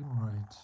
Right.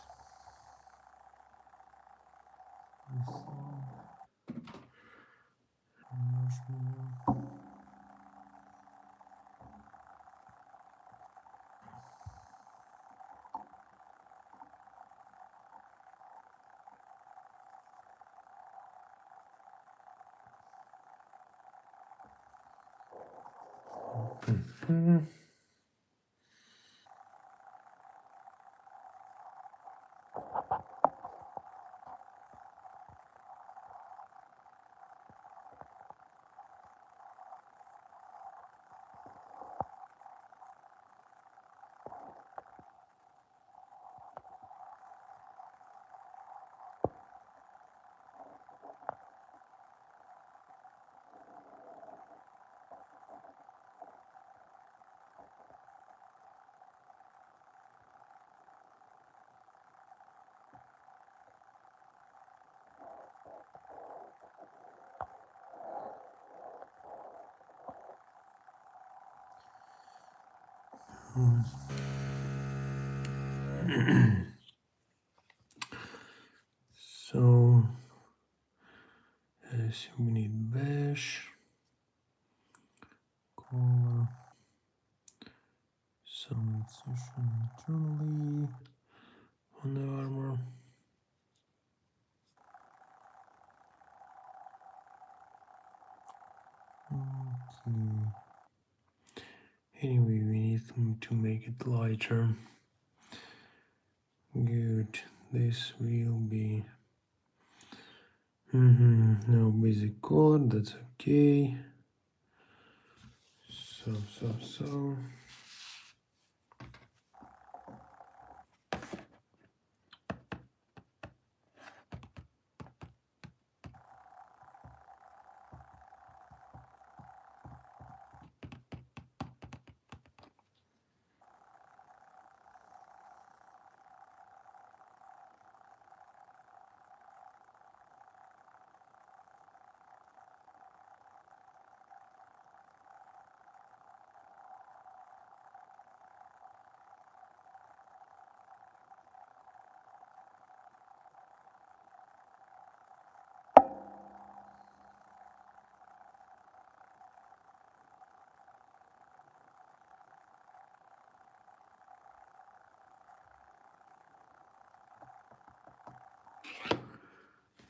So, as we need beige, color, some incision internally on the armor. Okay. Anyway, we need to make it lighter. Good. This will be no basic color. That's okay. So.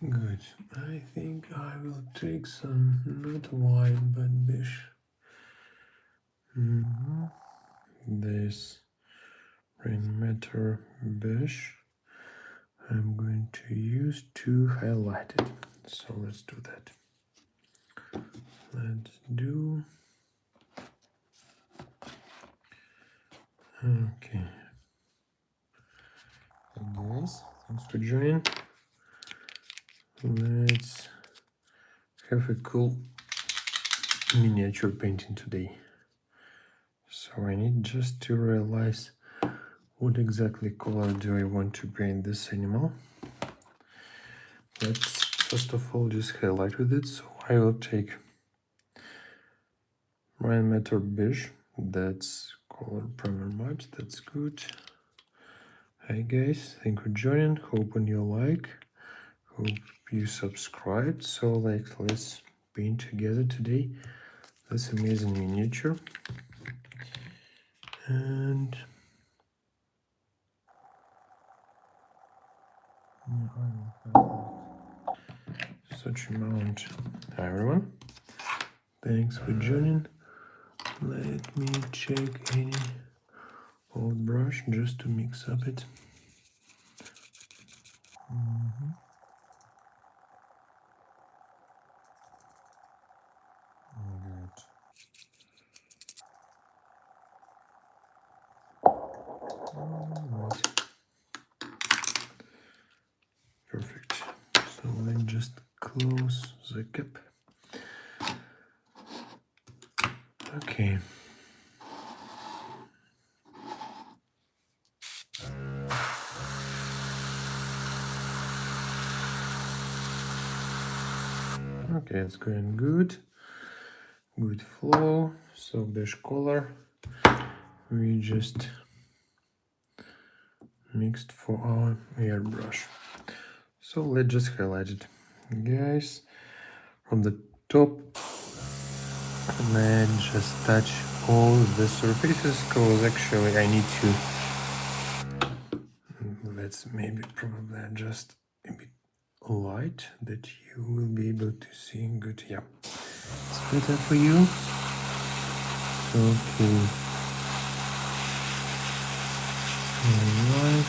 Good. I think I will take some, not white, but beige. This rain matter beige I'm going to use to highlight it. So let's do that. Let's do. Okay. Hey guys, thanks for joining. Let's have a cool miniature painting today. So I need just to realize what exactly color do I want to paint this animal. Let's first of all just highlight with it. So I will take Ryan Matter Beige. That's color primer match. That's good. Hi guys, thank you for joining. Hope you like. Hope you subscribed. So let's paint together today. this amazing miniature. And such amount. Hi everyone, thanks for joining. Let me check any old brush just to mix up it. Good. Alright. Perfect. So let's just close the cap. Okay. Okay, it's going good. Good flow. So beige color we just mixed for our airbrush. So let's just highlight it, guys. From the top, let's just touch all the surfaces, because actually I need to, let's maybe probably adjust a bit light that you will be able to see good. Yeah, it's better for you. Okay. Alright.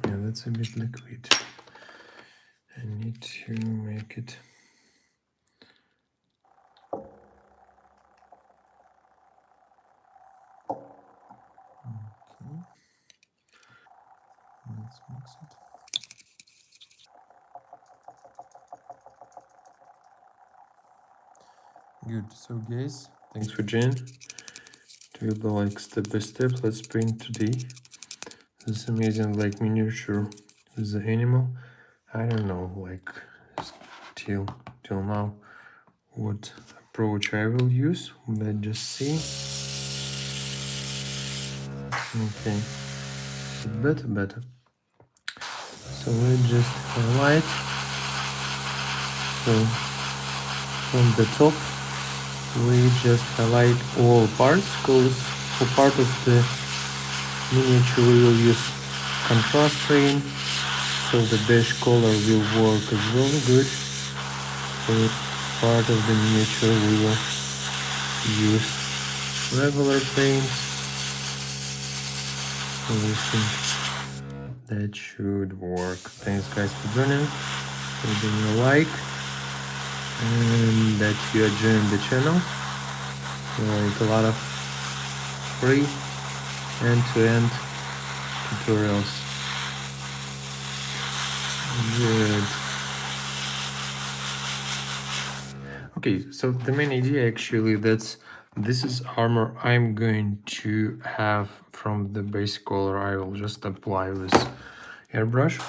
Yeah, that's a bit liquid. I need to make it. Okay. Let's mix it. Good. So guys, thanks for joining. To go like step by step. Let's paint today this amazing like miniature with the animal. I don't know like till now what approach I will use. Let's just see. Okay, better. So let's just highlight. So from the top we just highlight all parts, because for part of the miniature we will use contrast rain, so the beige color will work as well good. For part of the miniature we will use regular paints, so we think that should work. Thanks guys for joining, for giving a like, and that you are joining the channel. Like a lot of free end-to-end tutorials. Good. Okay, so the main idea actually this is armor I'm going to have from the base color. I will just apply with airbrush.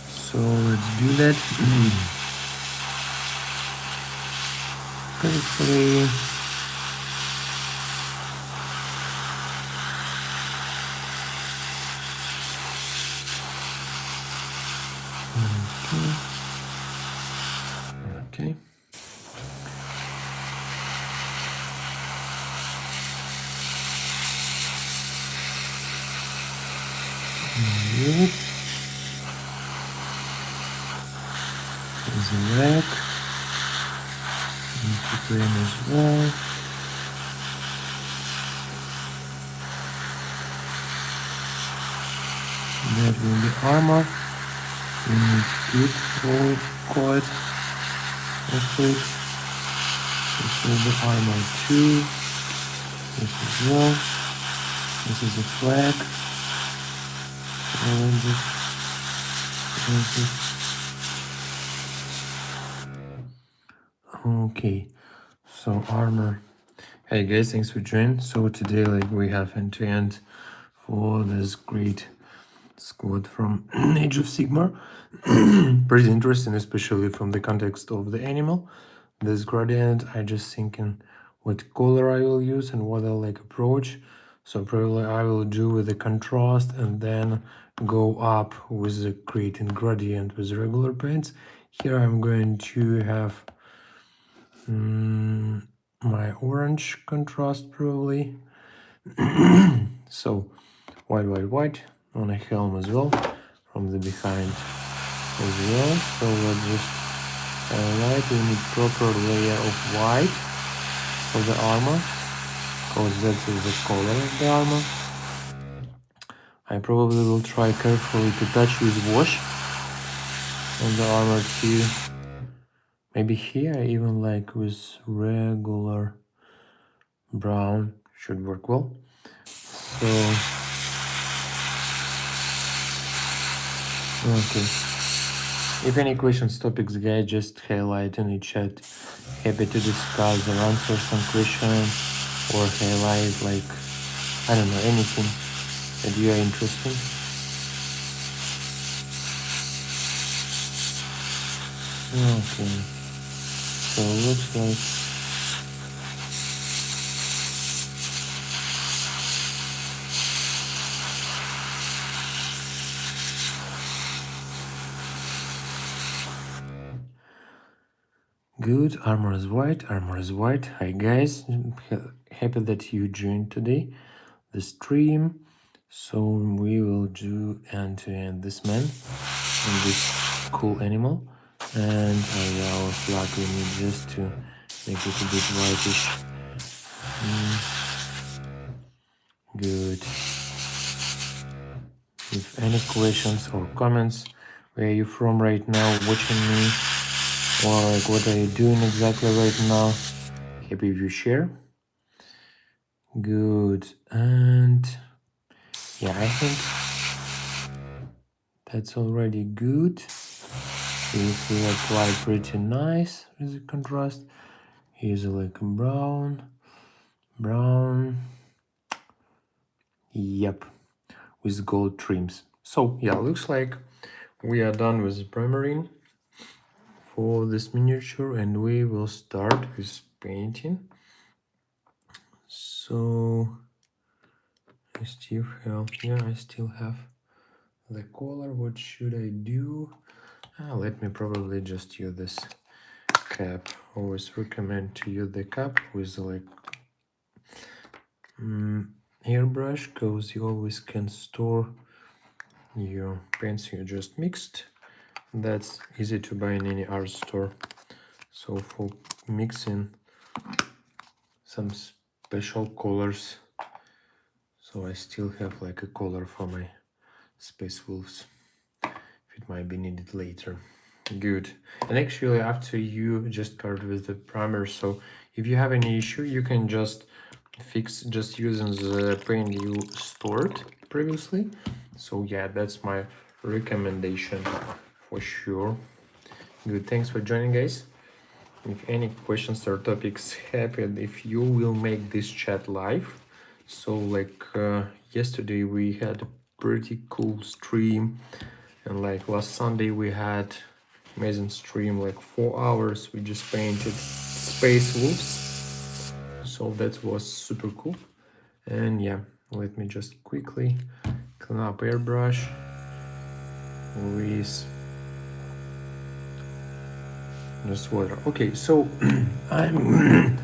So let's do that. Hopefully okay. Good. There's a leg. Need to clean as well. That will be armor. We need good all quite liquid. This will be armor 2. This as well. This is a flag. Okay, so armor. Hey guys, thanks for joining. So today like we have end-to-end for this great squad from Age of Sigmar. Pretty interesting, especially from the context of the animal. This gradient, I just thinking what color I will use and what I like approach. So probably I will do with the contrast and then go up with the creating gradient with regular paints. Here I'm going to have my orange contrast probably. So white on a helm as well, from the behind as well. So let's just highlight. We need proper layer of white for the armor, because that is the color of the armor. I probably will try carefully to touch with wash on the armor too. Maybe here even like with regular brown should work well. So okay. If any questions, topics, guys, just highlight in the chat. Happy to discuss or answer some questions or highlight like, I don't know, anything that you are interested in. Okay. So it looks like good. Armor is white. Hi guys, happy that you joined today the stream. So we will do end to end this man and this cool animal, and our flag we need just to make it a bit whitish. Good. If any questions or comments, where are you from right now watching me, or like what are you doing exactly right now? Happy if you share. Good. And yeah, I think that's already good. If we apply pretty nice with the contrast, here's like a brown, yep, with gold trims. So yeah, looks like we are done with the primaring for this miniature, and we will start with painting. So I still have the color. What should I do? Let me probably just use this cap. Always recommend to use the cap with like airbrush, because you always can store your paints you just mixed. That's easy to buy in any art store. So for mixing some special colors, so I still have like a color for my Space Wolves, if it might be needed later. Good. And actually after you just start with the primer, so if you have any issue, you can just fix just using the paint you stored previously. So yeah, that's my recommendation for sure. Good. Thanks for joining, guys. If any questions or topics happen, if you will make this chat live. So like yesterday we had a pretty cool stream, and like last Sunday we had amazing stream, like 4 hours we just painted Space Wolves. So that was super cool. And yeah, let me just quickly clean up airbrush with just water. Okay, so I'm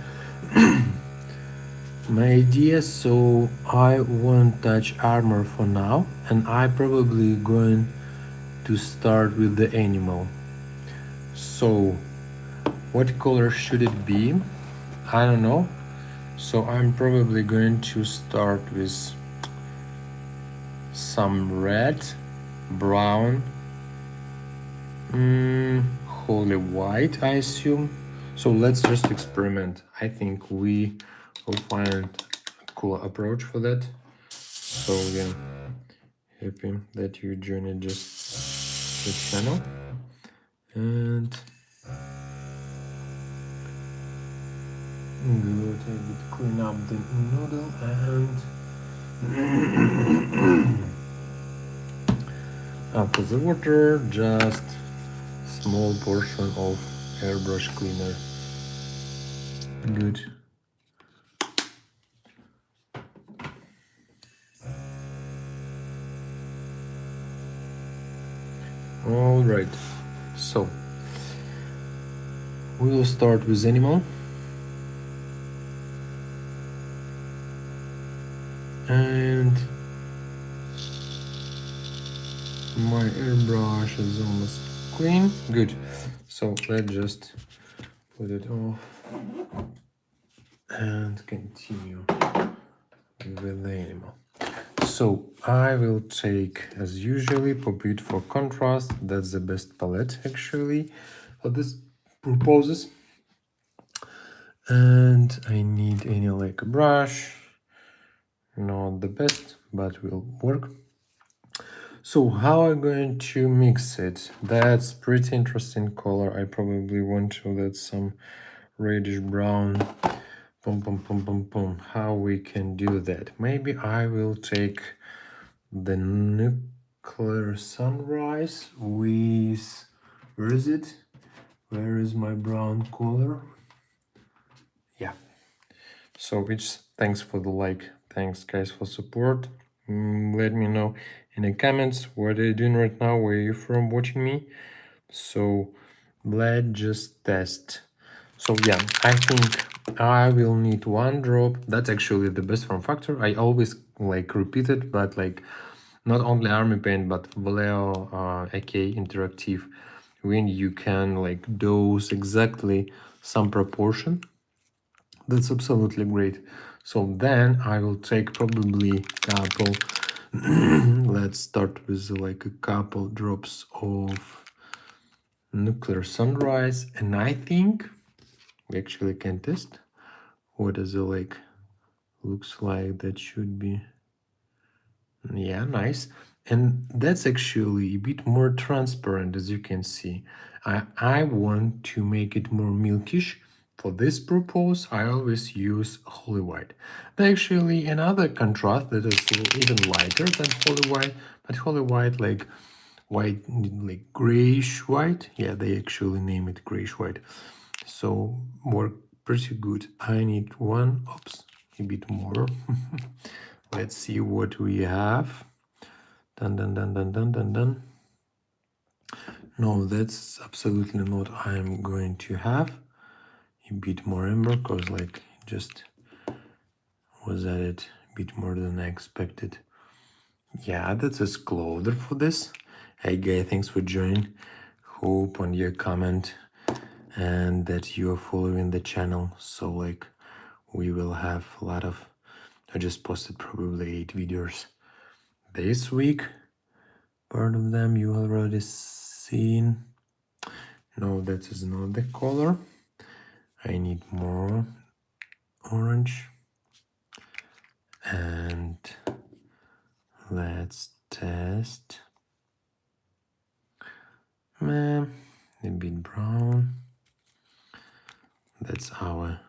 my idea, so I won't touch armor for now, and I probably going to start with the animal. So what color should it be? I don't know. So I'm probably going to start with some red, brown, wholly white, I assume. So let's just experiment. I think we will find a cool approach for that. So yeah, happy that you joined just the channel. And good, I would clean up the noodle, and after the water, just small portion of airbrush cleaner. Good. All right, so we will start with animal, and my airbrush is almost clean. Good. So let's just put it off and continue with the animal. So I will take, as usually, Pop-It for contrast. That's the best palette actually for this purposes. And I need any like a brush. Not the best, but will work. So how I'm going to mix it? That's pretty interesting color. I probably want to let some reddish brown. Boom, boom, boom, boom, boom. How we can do that? Maybe I will take the nuclear sunrise with, where is it? Where is my brown color? Yeah. So it's thanks for the like. Thanks guys for support. Let me know in the comments what are you doing right now, where are you from watching me. So let's just test. So yeah, I think I will need one drop. That's actually the best form factor. I always like repeat it, but like not only army paint but Vallejo AK interactive, when you can like dose exactly some proportion, that's absolutely great. So then I will take probably couple let's start with like a couple drops of nuclear sunrise, and I think we actually can test what is it like. Looks like that should be, yeah, nice. And that's actually a bit more transparent, as you can see. I want to make it more milkish. For this purpose, I always use holy white. There's actually another contrast that is even lighter than holy white, but holy white like white, like grayish white. Yeah, they actually name it grayish white. So work pretty good. I need one, oops, a bit more. Let's see what we have. Dun dun dun dun dun dun dun. No, that's absolutely not I'm going to have. A bit more amber, cause like just was at it a bit more than I expected. Yeah, that's a closer for this. Hey guy, thanks for joining. Hope on your comment and that you are following the channel. So like we will have a lot of, I just posted probably 8 videos this week. Part of them you already seen. No, that is not the color. I need more orange. And let's test. A bit brown. That's our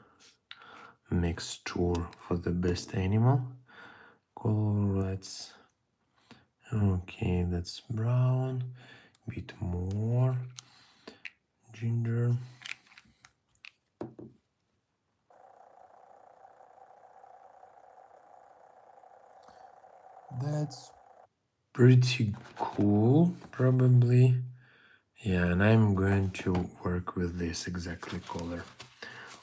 mixture for the best animal. Color, let's, okay, that's brown. Bit more ginger. That's pretty cool, probably. Yeah, and I'm going to work with this exactly color.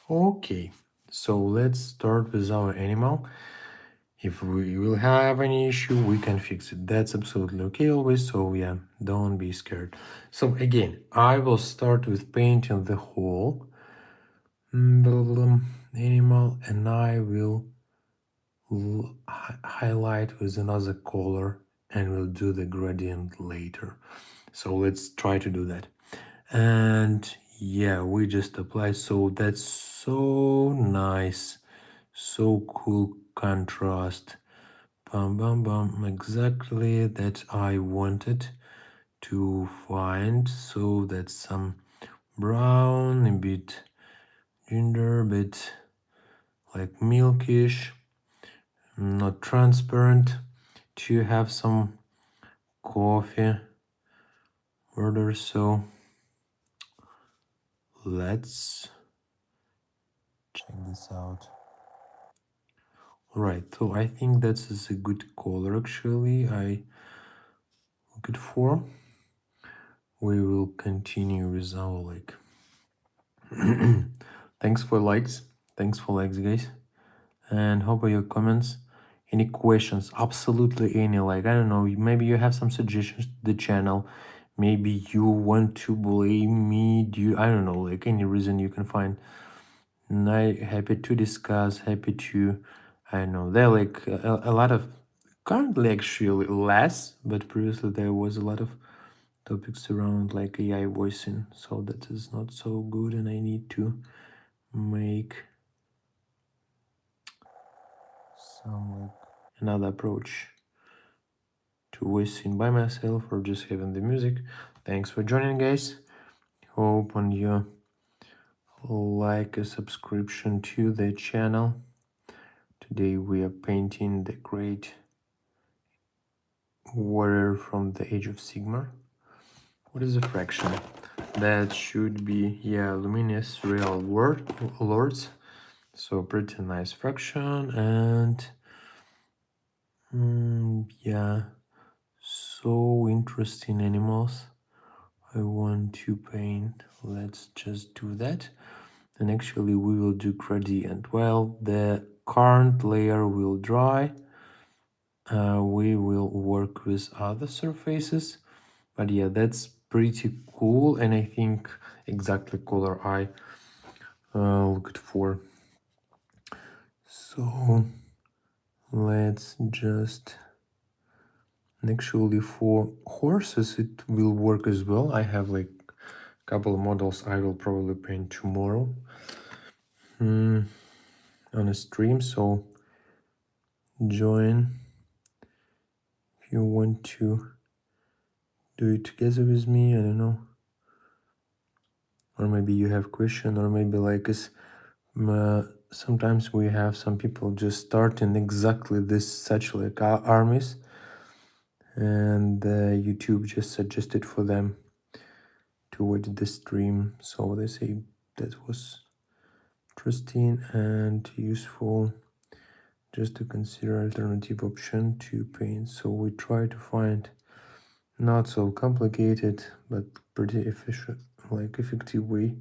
Okay, so let's start with our animal. If we will have any issue, we can fix it. That's absolutely okay always, so yeah, don't be scared. So again, I will start with painting the whole animal, and I will highlight with another color and we'll do the gradient later. So let's try to do that. And yeah, we just apply. So that's so nice, so cool contrast. Bum bum bum, exactly that I wanted to find. So that's some brown, a bit ginger, a bit like milkish, not transparent, to have some coffee order. So let's check this out. Right, so I think that is a good color actually I look it for. we will continue with our like thanks for likes. Thanks for likes, guys. And how about your comments? Any questions? Absolutely any. Like, I don't know, maybe you have some suggestions to the channel. Maybe you want to blame me. I don't know, like any reason you can find. And I happy to discuss, happy to, I don't know, there are like a lot of, currently actually less, but previously there was a lot of topics around like AI voicing. So that is not so good and I need to make some like another approach to voicing by myself or just having the music. Thanks for joining, guys. Hope on you like a subscription to the channel. Today we are painting the great warrior from the age of Sigmar. What is a fraction? That should be, yeah, Lumineth real world lords. So pretty nice fraction and yeah, so interesting animals I want to paint. Let's just do that. And actually we will do gradient. While the current layer will dry, we will work with other surfaces. But yeah, that's pretty cool. And I think exactly color I looked for. So let's just, and actually for horses it will work as well. I have like a couple of models I will probably paint tomorrow on a stream, so join if you want to do it together with me. I don't know, or maybe you have question, or maybe like sometimes we have some people just starting exactly this such like armies, and YouTube just suggested for them to watch the stream, so they say that was interesting and useful just to consider alternative option to paint. So we try to find not so complicated but pretty efficient, like effective way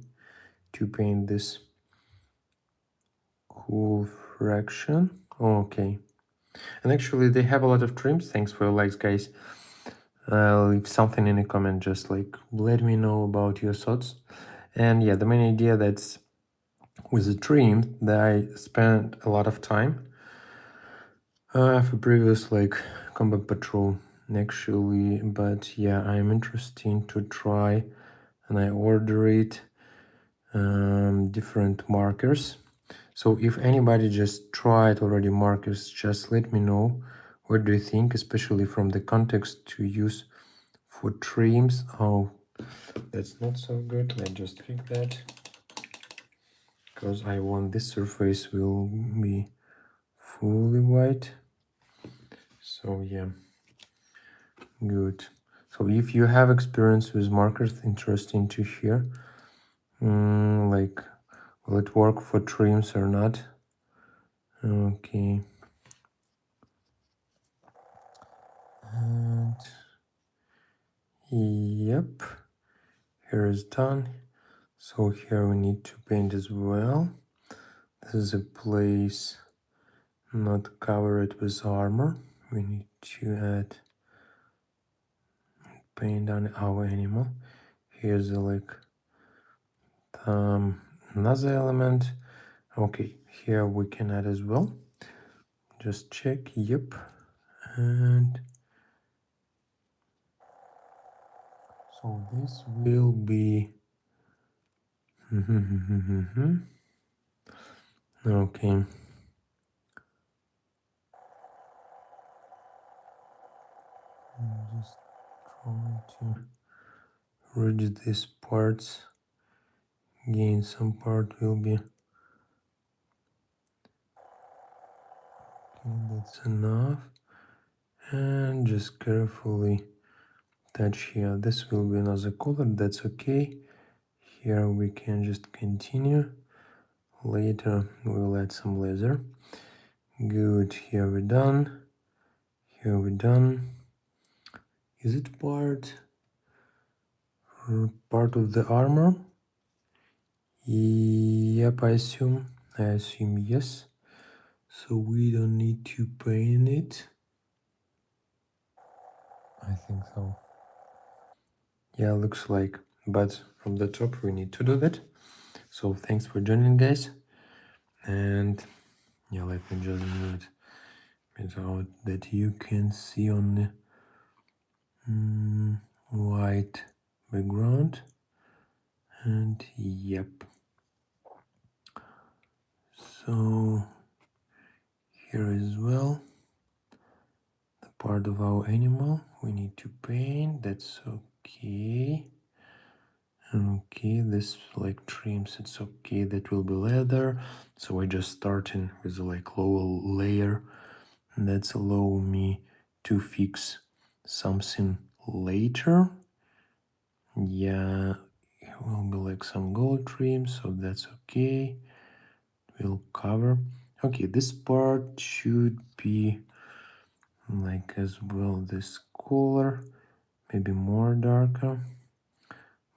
to paint this cool fraction. Okay, and actually they have a lot of trims. Thanks for your likes, guys. Leave something in the comment, just like let me know about your thoughts. And yeah, the main idea that's with the trim that I spent a lot of time for previous like combat patrol actually, but yeah, I'm interested to try, and I order it different markers. So if anybody just tried already markers, just let me know what do you think, especially from the context to use for trims. Oh, that's not so good. Let's just fix that, because I want this surface will be fully white. So yeah, good. So if you have experience with markers, interesting to hear. Like, will it work for trims or not? Okay. And yep, here is done. So here we need to paint as well. This is a place not covered with armor. We need to add paint on our animal. Here's a like another element. Okay, here we can add as well. Just check. Yep. And so this will be okay. Just try to reach these parts. Again, some part will be okay, that's enough. And just carefully touch here. This will be another color, that's okay. Here we can just continue. Later we'll add some laser. Good, here we're done. Here we're done. Is it part part of the armor. Yep, I assume yes. So we don't need to paint it. I think so. Yeah, looks like, but from the top we need to do that. So thanks for joining, guys. And yeah, let me just move it out that you can see on the white background. And yep. So here as well, the part of our animal we need to paint. That's okay. Okay, this like trims, it's okay, that will be leather. So we're just starting with like lower layer, and that's allow me to fix something later. Yeah, it will be like some gold trim, so that's okay. We'll cover. Okay, this part should be like as well this color, maybe more darker,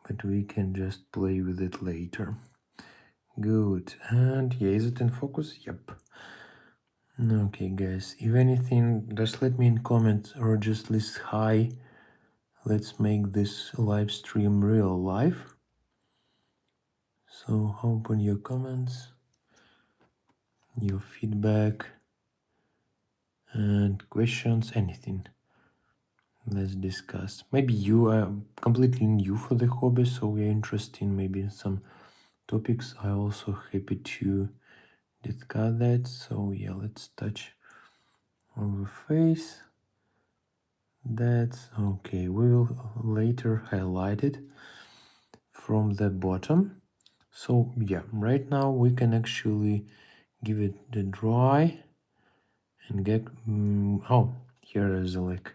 but we can just play with it later. Good. And yeah, is it in focus? Yep. Okay, guys, if anything, just let me in comments or just list hi. Let's make this live stream real live. So open your comments, your feedback and questions, anything. Let's discuss. Maybe you are completely new for the hobby, so we are interested in maybe some topics. I also happy to discuss that. So yeah, let's touch our face. That's okay. We will later highlight it from the bottom. So yeah, right now we can actually give it the dry and get oh, here is like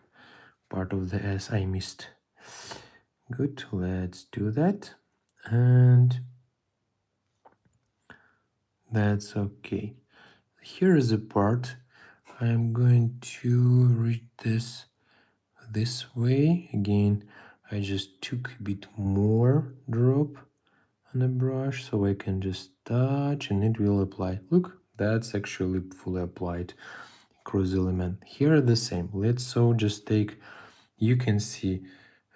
part of the S I missed. Good, let's do that. And that's okay. Here is a part. I'm going to read this way. Again, I just took a bit more drop on the brush so I can just touch and it will apply. Look, that's actually fully applied across the element. Here are the same. Let's so just take, you can see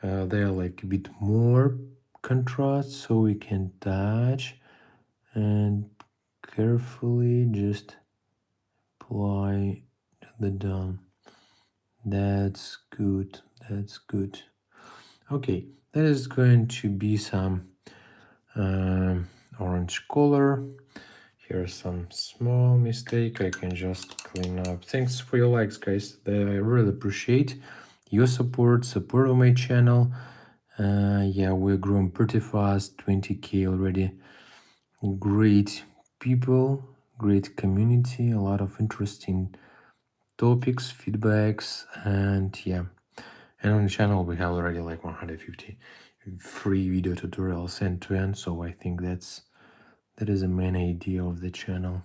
they are like a bit more contrast, so we can touch and carefully just apply the down. That's good. That's good. Okay, that is going to be some orange color. Here's some small mistake I can just clean up. Thanks for your likes, guys. I really appreciate your support of my channel. Yeah, we're growing pretty fast, 20K already. Great people, great community, a lot of interesting topics, feedbacks, and yeah. And on the channel we have already like 150 free video tutorials end to end, so I think that is the main idea of the channel.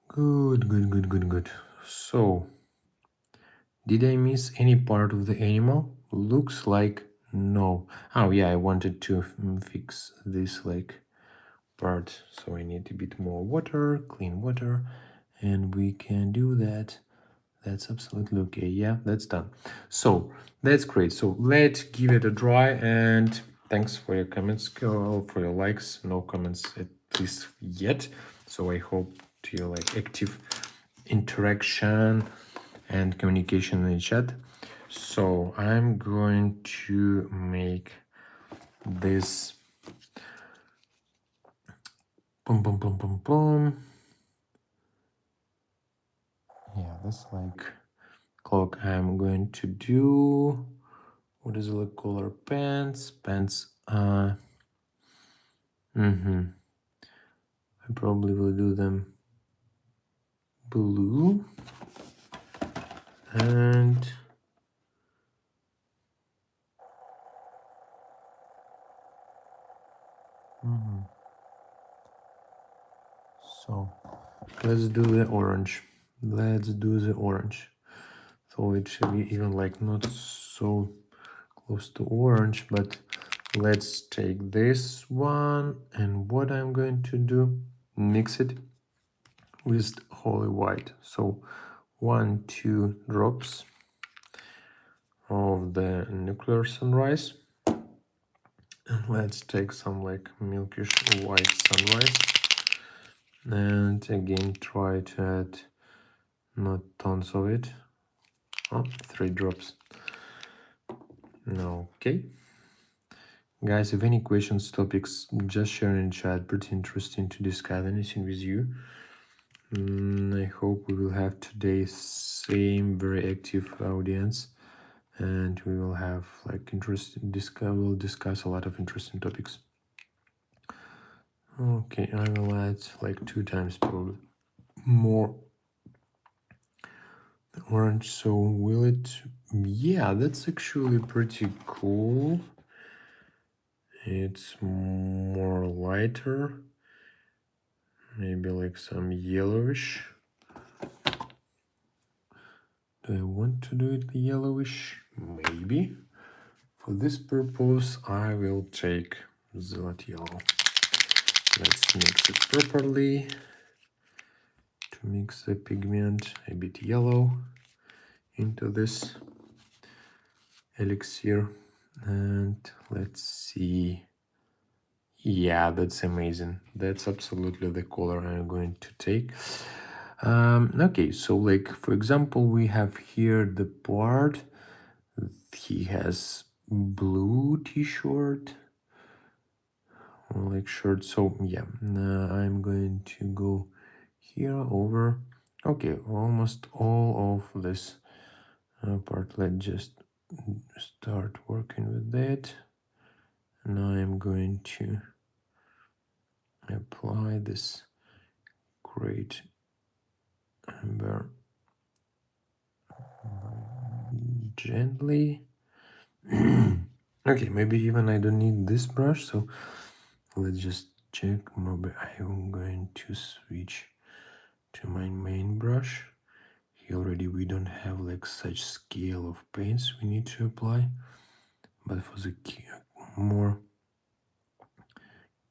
Good. So, did I miss any part of the animal? Looks like no. Oh yeah, I wanted to fix this like part, so I need a bit more water, clean water, and we can do that. That's absolutely okay. Yeah, that's done. So that's great. So let's give it a try, and thanks for your comments, for your likes. No comments at least yet. So I hope to your like active interaction and communication in the chat. So I'm going to make this boom. Yeah, this like clock. I'm going to do, what is the color? Pants. I probably will do them blue and so let's do the orange. So it should be even like not so close to orange, but let's take this one, and what I'm going to do, mix it with holy white. So 1-2 drops of the nuclear sunrise, and let's take some like milkish white sunrise, and again try to add not tons of it. 3 drops. Okay, guys, if any questions, topics, just share in chat. Pretty interesting to discuss anything with you. I hope we will have today same very active audience, and we will have like interesting we'll discuss a lot of interesting topics. Okay, I will add like 2 times probably more orange. So will it? Yeah, that's actually pretty cool. It's more lighter, maybe like some yellowish. Do I want to do it yellowish? Maybe. For this purpose, I will take Zillet yellow. Let's mix it properly to mix the pigment a bit yellow into this elixir. And let's see. Yeah, that's amazing. That's absolutely the color I'm going to take. Okay, so like for example, we have here the part. He has blue t-shirt, like shirt. So yeah, I'm going to go here over. Okay, almost all of this part. Let's just start working with that. Now I'm going to apply this great amber gently. Okay, maybe even I don't need this brush, so let's just check. Maybe I'm going to switch to my main brush. Here already we don't have like such scale of paints we need to apply, but for the more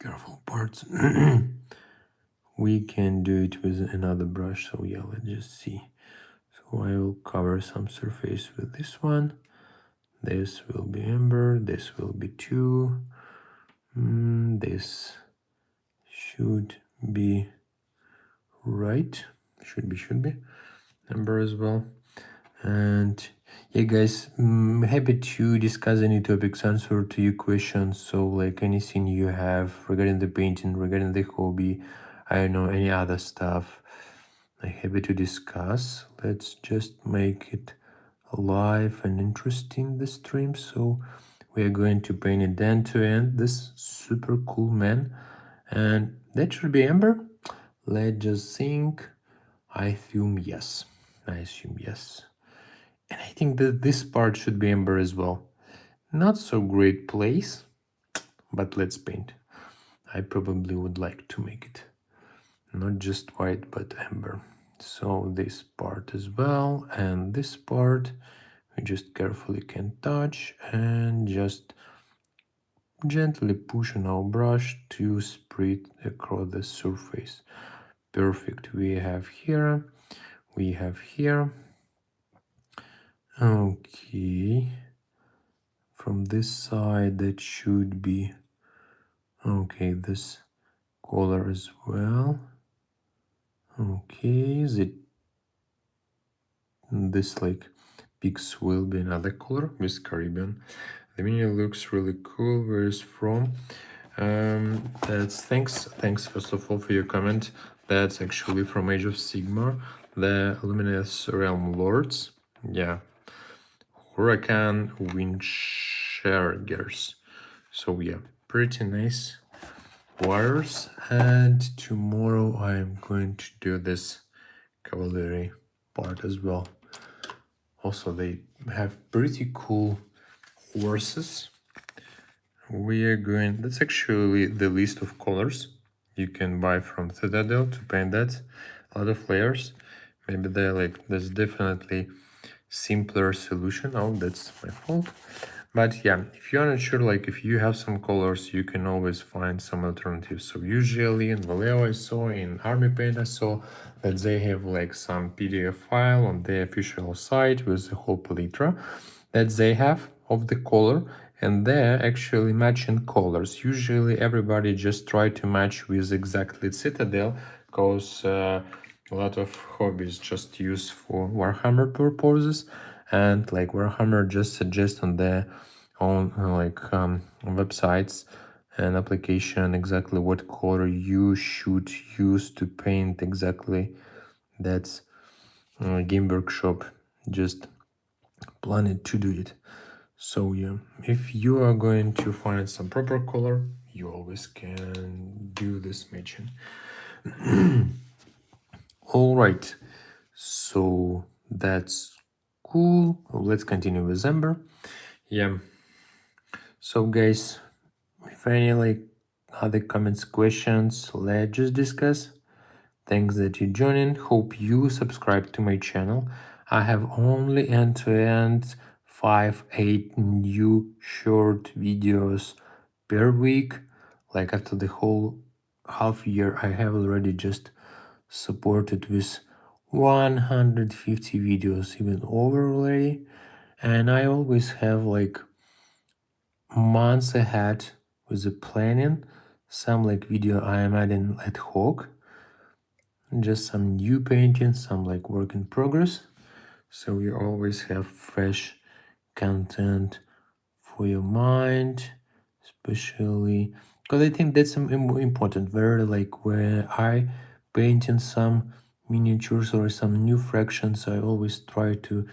careful parts we can do it with another brush. So yeah, let's just see. So I will cover some surface with this one. This will be amber, this will be 2. This should be right, should be amber as well. And yeah, guys, happy to discuss any topics, answer to your questions. So like anything you have regarding the painting, regarding the hobby, I don't know, any other stuff, I'm happy to discuss. Let's just make it alive and interesting, the stream. So we are going to paint it end to end, this super cool man, and that should be amber. Let's just think. I assume yes. And I think that this part should be amber as well. Not so great place, but let's paint. I probably would like to make it not just white but amber. So this part as well, and this part we just carefully can touch and just gently push on our brush to spread across the surface. Perfect. We have here. Okay, from this side that should be okay, this color as well. Okay, this like peaks will be another color with Caribbean. The mini looks really cool. Where is from? That's thanks first of all for your comment. That's actually from Age of Sigmar, the Lumineth Realm Lords. Yeah, Huracan Windshagers. So yeah, pretty nice wires. And tomorrow I'm going to do this cavalry part as well. Also, they have pretty cool horses. We are going, that's actually the list of colors you can buy from Citadel to paint that. A lot of layers. Maybe they're like, there's definitely simpler solution. Oh, that's my fault. But yeah, if you're not sure, like if you have some colors, you can always find some alternatives. So usually in Vallejo I saw, in Army Paint I saw that they have like some PDF file on their official site with the whole palette that they have of the color, and they're actually matching colors. Usually everybody just try to match with exactly Citadel, because a lot of hobbies just use for Warhammer purposes, and like Warhammer just suggests on their own websites and application exactly what color you should use to paint exactly. That's Game Workshop just planned to do it. So yeah, if you are going to find some proper color, you always can do this matching. All right, so that's cool. Let's continue with Ember. Yeah. So guys, if any like other comments, questions, let's just discuss. Thanks that you joined. Hope you subscribe to my channel. I have only end-to-end 5-8 new short videos per week. Like after the whole half year, I have already just supported with 150 videos, even over already. And I always have like months ahead with the planning. Some like video I am adding ad hoc, just some new paintings, some like work in progress. So you always have fresh content for your mind, especially because I think that's important. Very like where I painting some miniatures or some new fractions, I always try to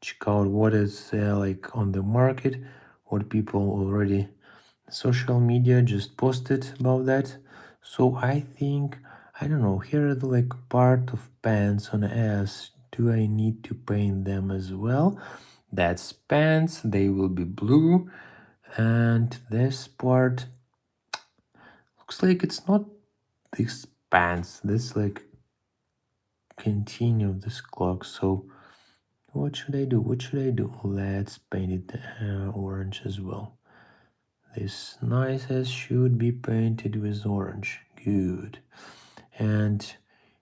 check out what is like on the market, what people already social media just posted about that. So I think, I don't know, here are the like part of pants on ass. Do I need to paint them as well? That's pants, they will be blue. And this part looks like it's not this pants, this like continue of this clock. So what should I do? What should I do? Let's paint it orange as well. This nice as should be painted with orange. Good. And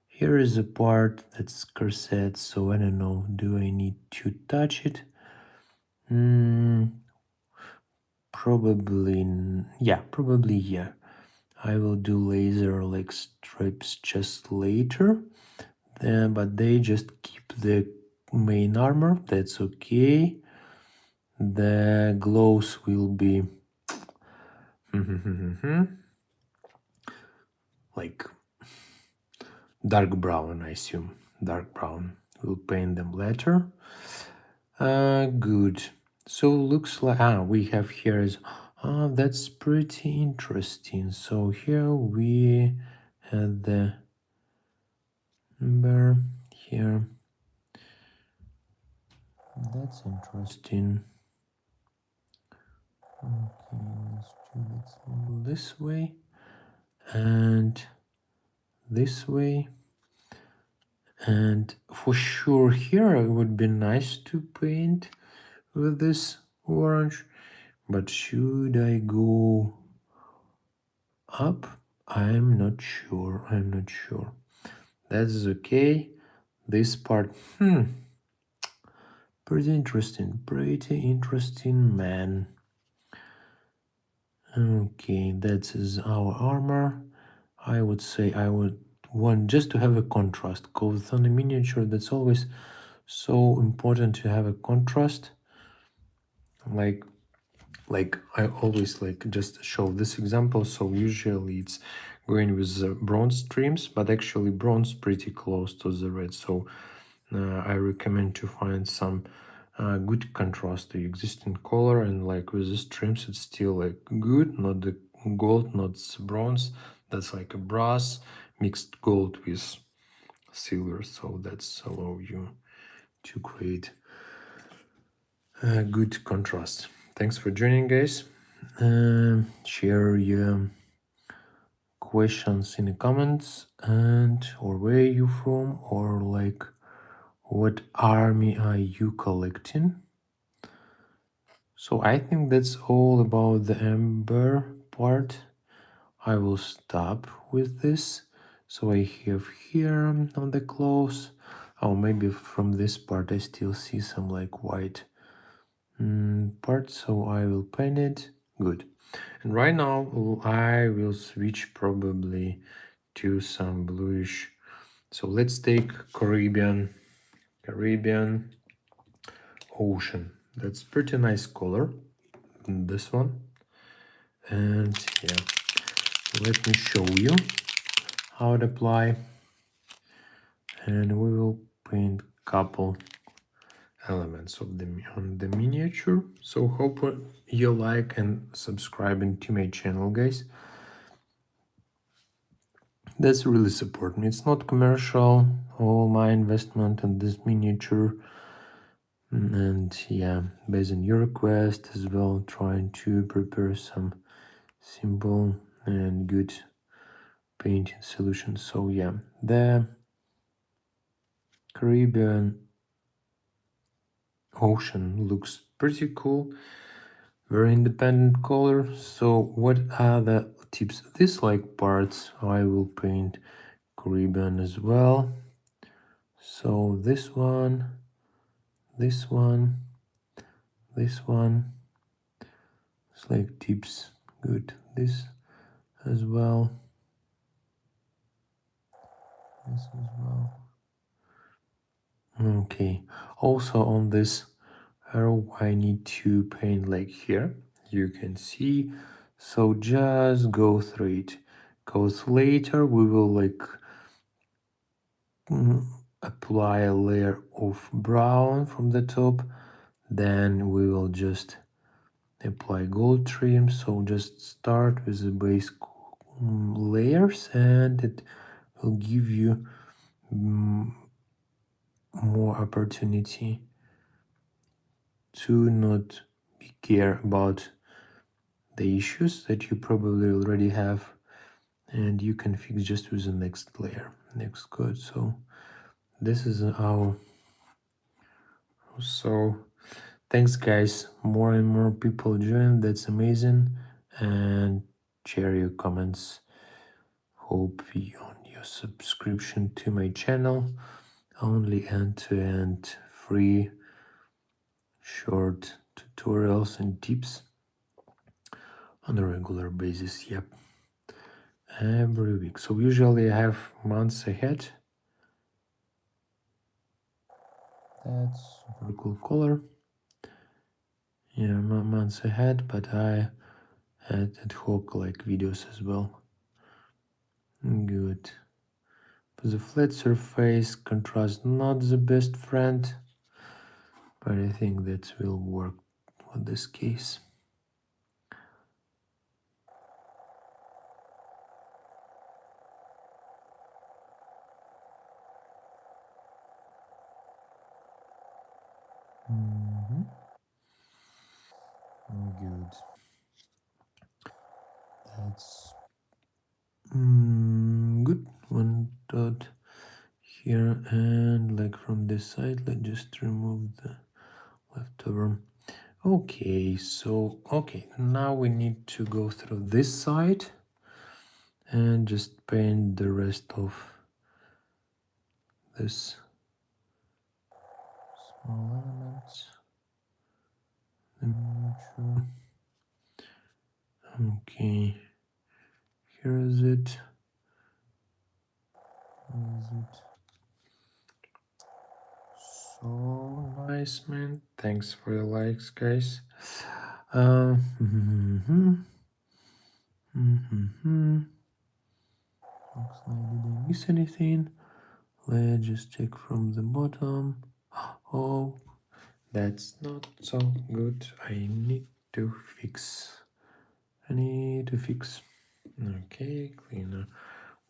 here is a part that's corset, so I don't know, do I need to touch it? Probably, yeah, probably, yeah. I will do laser like strips just later, but they just keep the main armor, that's okay. The glows will be like dark brown, I assume. Dark brown. We'll paint them later. Good. So looks like we have here is that's pretty interesting. So here we had the number here. That's interesting. Okay, let's do it this way and this way. And for sure here it would be nice to paint with this orange, but should I go up? I'm not sure. That's okay. This part, pretty interesting, man. Okay, that is our armor. I would say I would want just to have a contrast, because on a miniature that's always so important to have a contrast. Like I always like just show this example. So usually it's going with the bronze streams, but actually bronze pretty close to the red. So I recommend to find some good contrast to existing color, and like with the streams it's still like good, not the gold, not bronze, that's like a brass mixed gold with silver, so that's allow you to create a good contrast. Thanks for joining, guys. Share your questions in the comments, and or where you from, or like what army are you collecting. So I think that's all about the amber part. I will stop with this. So I have here on the clothes. Oh, maybe from this part I still see some like white part, so I will paint it. Good. And right now I will switch probably to some bluish. So let's take Caribbean Ocean. That's pretty nice color. This one. And yeah, let me show you how to apply. And we will paint couple elements of the miniature. So hope you like and subscribing to my channel, guys. That's really support me. It's not commercial, all my investment in this miniature. And yeah, based on your request as well, trying to prepare some simple and good painting solutions. So yeah, the Caribbean Ocean looks pretty cool. Very independent color. So what are the tips? This like parts I will paint Caribbean as well. So this one, this one, this one. It's like tips. Good. This as well. This as well. Okay. Also on this arrow I need to paint like here. You can see. So just go through it. Because later we will like apply a layer of brown from the top, then we will just apply gold trim. So just start with the base layers and it will give you more opportunity to not care about the issues that you probably already have, and you can fix just with the next layer, next coat. So this is our thanks guys, more and more people join, that's amazing, and share your comments. Hope you on your subscription to my channel, only end-to-end free short tutorials and tips on a regular basis. Yep, every week. So usually I have months ahead. That's super cool color. Yeah, months ahead, but I had ad hoc like videos as well. Good. For the flat surface, contrast not the best friend, but I think that will work for this case. Good. That's good. One dot here, and like from this side, let's just remove the leftover. Okay, so now we need to go through this side and just paint the rest of this small elements. Okay, here is it. So nice, man. Thanks for your likes, guys. Looks like did I miss anything? Let's just check from the bottom. Oh, that's not so good. I need to fix. Okay, cleaner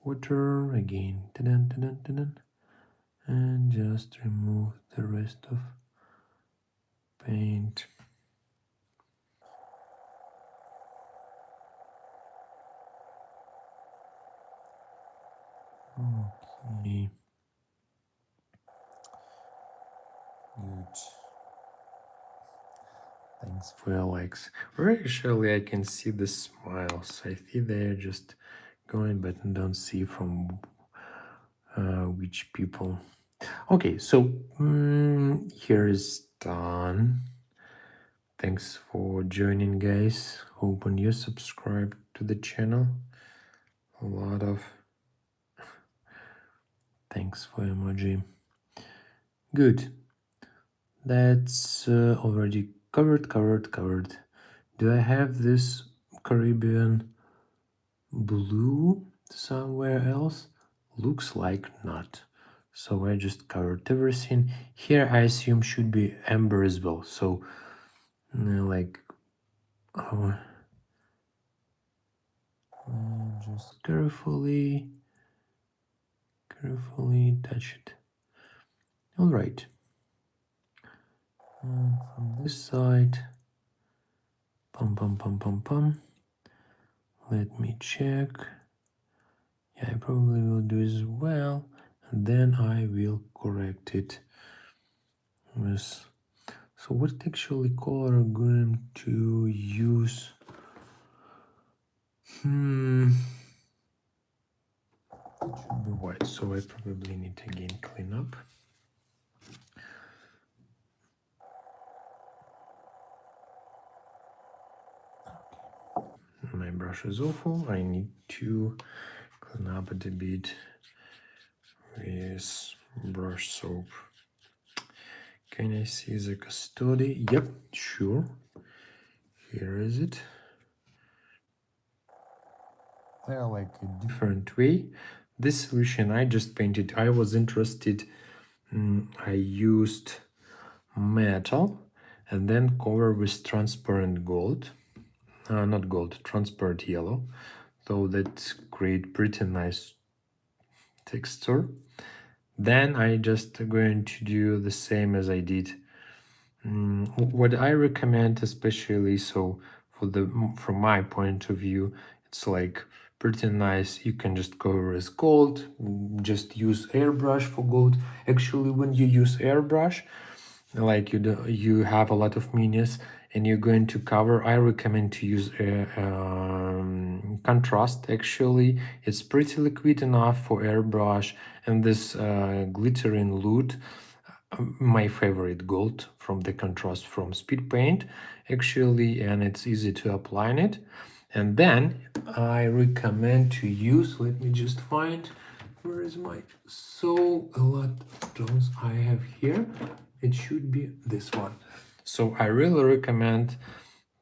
water again. And just remove the rest of paint. Okay. Good. Thanks for your likes. Actually, I can see the smiles. I see they're just going, but I don't see from which people. Okay, so here is done. Thanks for joining, guys. Hope you subscribe to the channel. A lot of thanks for emoji. Good. That's already covered. Do I have this Caribbean blue somewhere else? Looks like not. So I just covered everything. Here I assume should be amber as well. So like just carefully touch it. All right. From this side, pum. Let me check. Yeah, I probably will do as well. And then I will correct it with. So what actually color are going to use? It should be white, so I probably need to again clean up. My brush is awful. I need to clean up it a bit with brush soap. Can I see the custody? Yep, sure. Here is it. They're like a different way. This solution I just painted. I was interested. I used metal and then cover with transparent gold. Not gold, transparent yellow. So that create pretty nice texture. Then I just going to do the same as I did. What I recommend, especially so from my point of view, it's like pretty nice. You can just cover as gold. Just use airbrush for gold. Actually, when you use airbrush, like you have a lot of minis and you're going to cover, I recommend to use contrast. Actually, it's pretty liquid enough for airbrush, and this glittering loot, my favorite gold from the contrast from speed paint actually, and it's easy to apply it. And then I recommend to use, let me just find, where is my, so a lot of tones I have here. It should be this one. So I really recommend,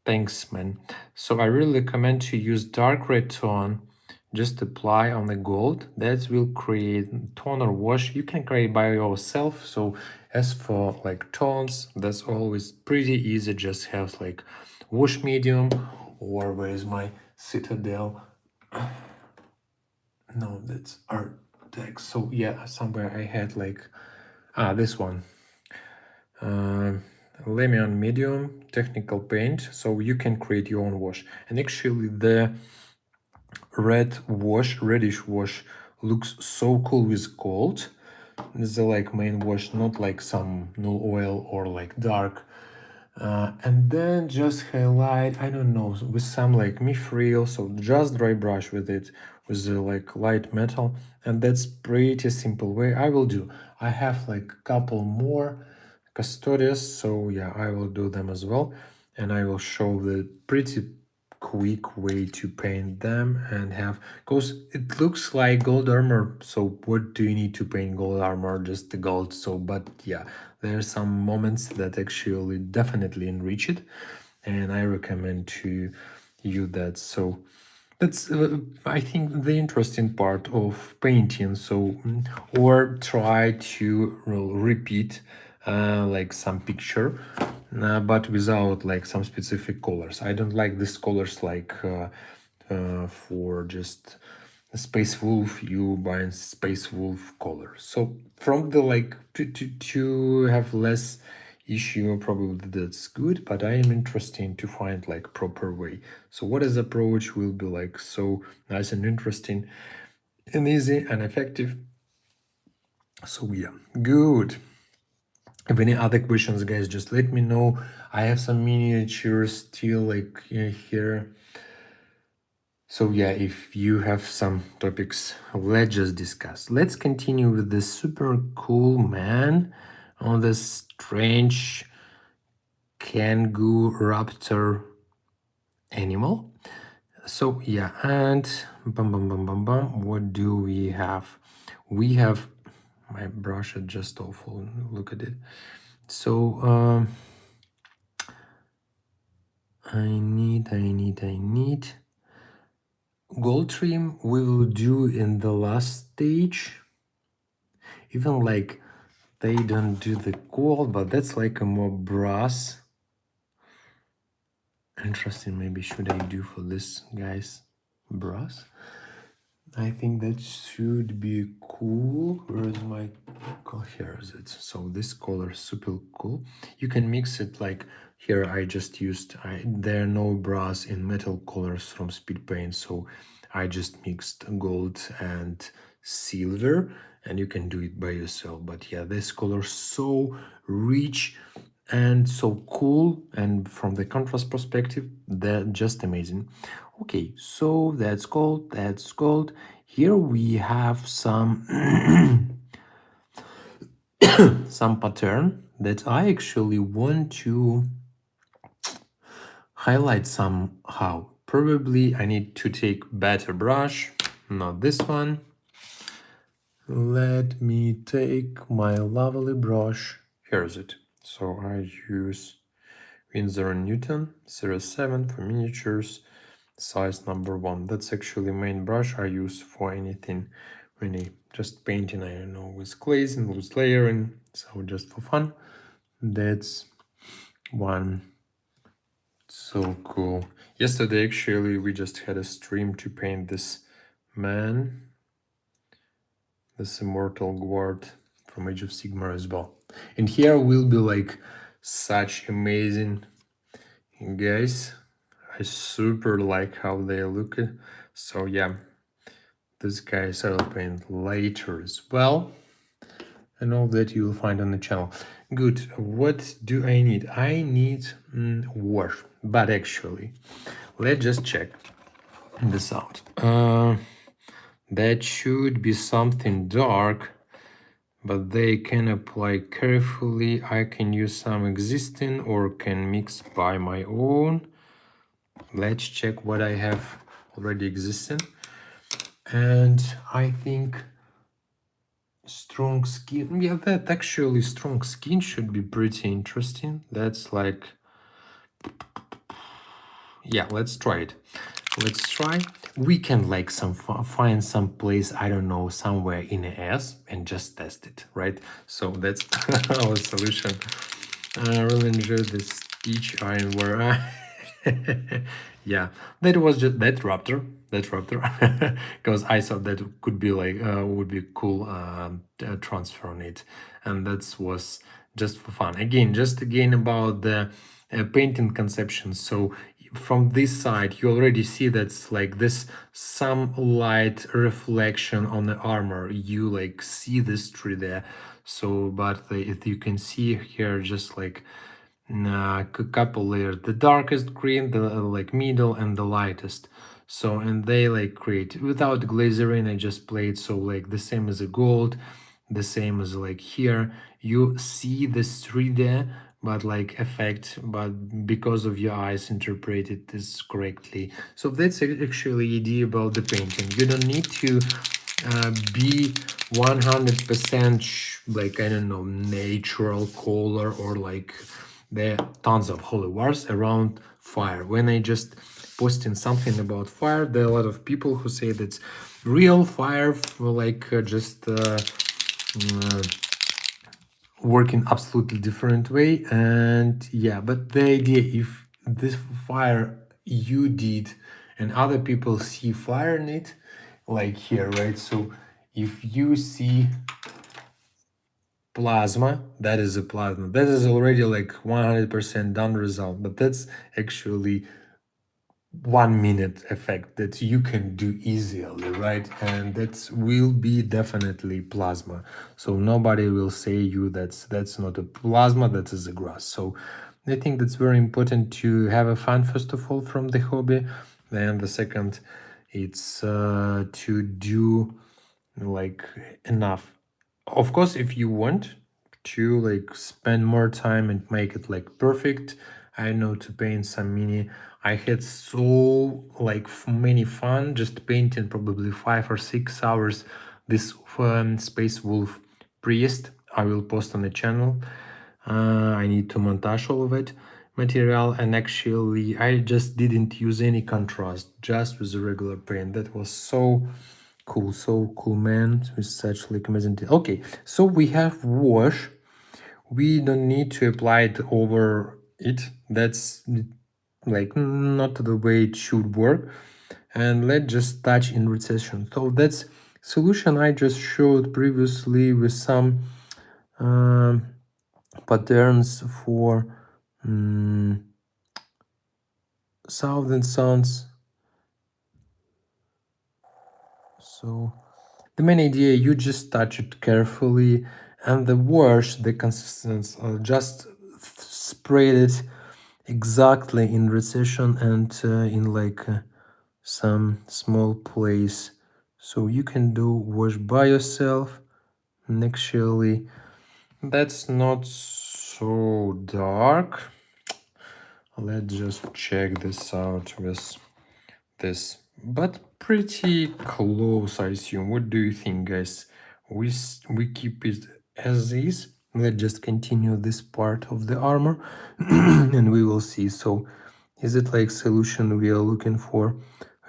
thanks man. So I really recommend to use dark red tone, just apply on the gold. That will create toner wash. You can create by yourself. So as for like tones, that's always pretty easy. Just have like wash medium, or where is my Citadel? No, that's art text. So yeah, somewhere I had like this one. Lemon medium technical paint, so you can create your own wash. And actually the reddish wash looks so cool with gold. This is the like main wash, not like some null oil or like dark. And then just highlight, I don't know, with some like mithril, so just dry brush with it, with the like light metal. And that's pretty simple way I will do. I have like a couple more custodians, so yeah, I will do them as well. And I will show the pretty quick way to paint them and have, because it looks like gold armor, so what do you need to paint gold armor? Just the gold. So but yeah, there are some moments that actually definitely enrich it, and I recommend to use that. So that's I think the interesting part of painting. So or try to repeat like some picture, but without like some specific colors. I don't like these colors like for just Space Wolf, you buy Space Wolf color. So from the like to have less issue, probably that's good, but I am interested to find like proper way. So what is approach will be like so nice and interesting and easy and effective. So yeah, good. If any other questions, guys, just let me know. I have some miniatures still like here. So yeah, if you have some topics, let's just discuss. Let's continue with this super cool man on this strange kangaroo raptor animal. So yeah, and what do we have? We have, my brush is just awful. Look at it. So I need gold trim. We will do in the last stage. Even like they don't do the gold, but that's like a more brass. Interesting. Maybe should I do for this guys brass? I think that should be cool. Where is my color? Here is it. So this color is super cool. You can mix it like here. I just used, there are no brass in metal colors from speed paint. So I just mixed gold and silver, and you can do it by yourself. But yeah, this color is so rich and so cool, and from the contrast perspective, they're just amazing. Okay, so that's gold, that's gold. Here we have some some pattern that I actually want to highlight somehow. Probably I need to take better brush, not this one. Let me take my lovely brush. Here's it. So I use Winsor & Newton 07 for miniatures, size number 1. That's actually main brush I use for anything, really just painting, I don't know, with glazing, loose layering, so just for fun. That's one. So cool. Yesterday actually we just had a stream to paint this man, this immortal guard from Age of Sigmar as well. And here will be like such amazing guys. I super like how they look. So yeah, this guys I will paint later as well. And all that you will find on the channel. Good. What do I need? I need wash. But actually, let's just check this out. That should be something dark, but they can apply carefully. I can use some existing or can mix by my own. Let's check what I have already existing. And I think strong skin, yeah, that actually strong skin should be pretty interesting. That's like, yeah, let's try it. Let's try. We can like find some place, I don't know, somewhere in a S and just test it, right? So that's our solution. I really enjoyed this stitch iron where yeah, that was just that raptor, because I thought that could be like would be cool transfer on it, and that was just for fun. Again about the painting conception. So from this side you already see that's like this some light reflection on the armor. You like see this tree there. So but if you can see here just like a couple layers, the darkest green, the like middle, and the lightest. So and they like create without glazing. I just played so like the same as a gold, the same as like here. You see this 3D but like effect, but because of your eyes interpreted this correctly. So that's actually idea about the painting. You don't need to be 100% like, I don't know, natural color, or like there are tons of holy wars around fire. When I just posting something about fire, there are a lot of people who say that's real fire, like working absolutely different way. And yeah, but the idea, if this fire you did and other people see fire in it, like here, right? So if you see plasma, that is a plasma, that is already like 100% done result. But that's actually 1 minute effect that you can do easily, right? And that will be definitely plasma. So nobody will say you that's not a plasma, that is a grass. So I think that's very important to have a fun, first of all, from the hobby. Then the second, it's to do like enough. Of course, if you want to like spend more time and make it like perfect, I know, to paint some mini. I had so like many fun just painting, probably 5 or 6 hours, this Space Wolf Priest. I will post on the channel. I need to montage all of it material, and actually I just didn't use any contrast, just with the regular paint. That was so cool, man, with such like amazing. Okay, so we have wash. We don't need to apply it over it. That's like not the way it should work. And let's just touch in recession. So that's solution I just showed previously with some patterns for Southern Suns. So the main idea, you just touch it carefully, and the wash, the consistency, just spread it exactly in recession and in like some small place. So you can do wash by yourself. And actually, that's not so dark. Let's just check this out with this, but pretty close, I assume. What do you think, guys? We keep it as is. Let's just continue this part of the armor and we will see. So is it like solution we are looking for,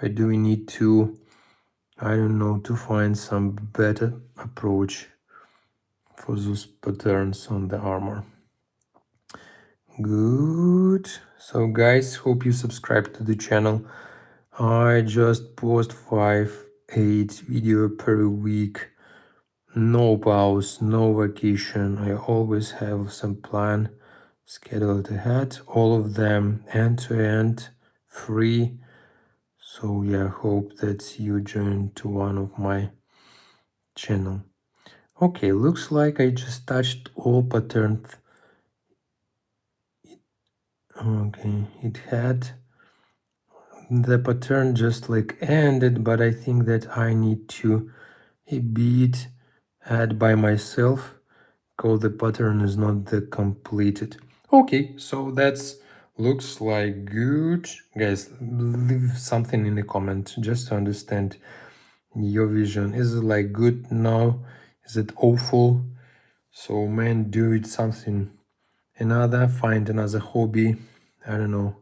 or do we need to, I don't know, to find some better approach for those patterns on the armor? Good. So guys, hope you subscribe to the channel. I just post 8 video per week. No pause, no vacation. I always have some plan scheduled ahead. All of them end to end, free. So yeah, hope that you join to one of my channel. Okay, looks like I just touched all patterns. Okay, it had the pattern just like ended, but I think that I need to a bit add by myself because the pattern is not the completed. Okay, so that's looks like good. Guys, leave something in the comment just to understand your vision. Is it like good now? Is it awful? So man, do it something another, find another hobby. I don't know.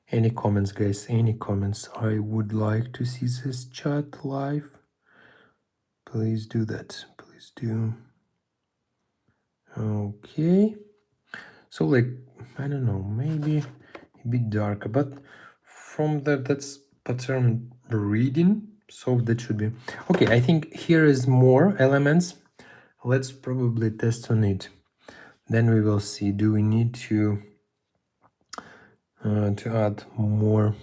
Any comments, guys? Any comments? I would like to see this chat live. Please do that. Please do. Okay. So like, I don't know, maybe a bit darker, but from that's pattern reading, so that should be okay. I think here is more elements. Let's probably test on it. Then we will see, do we need to add more?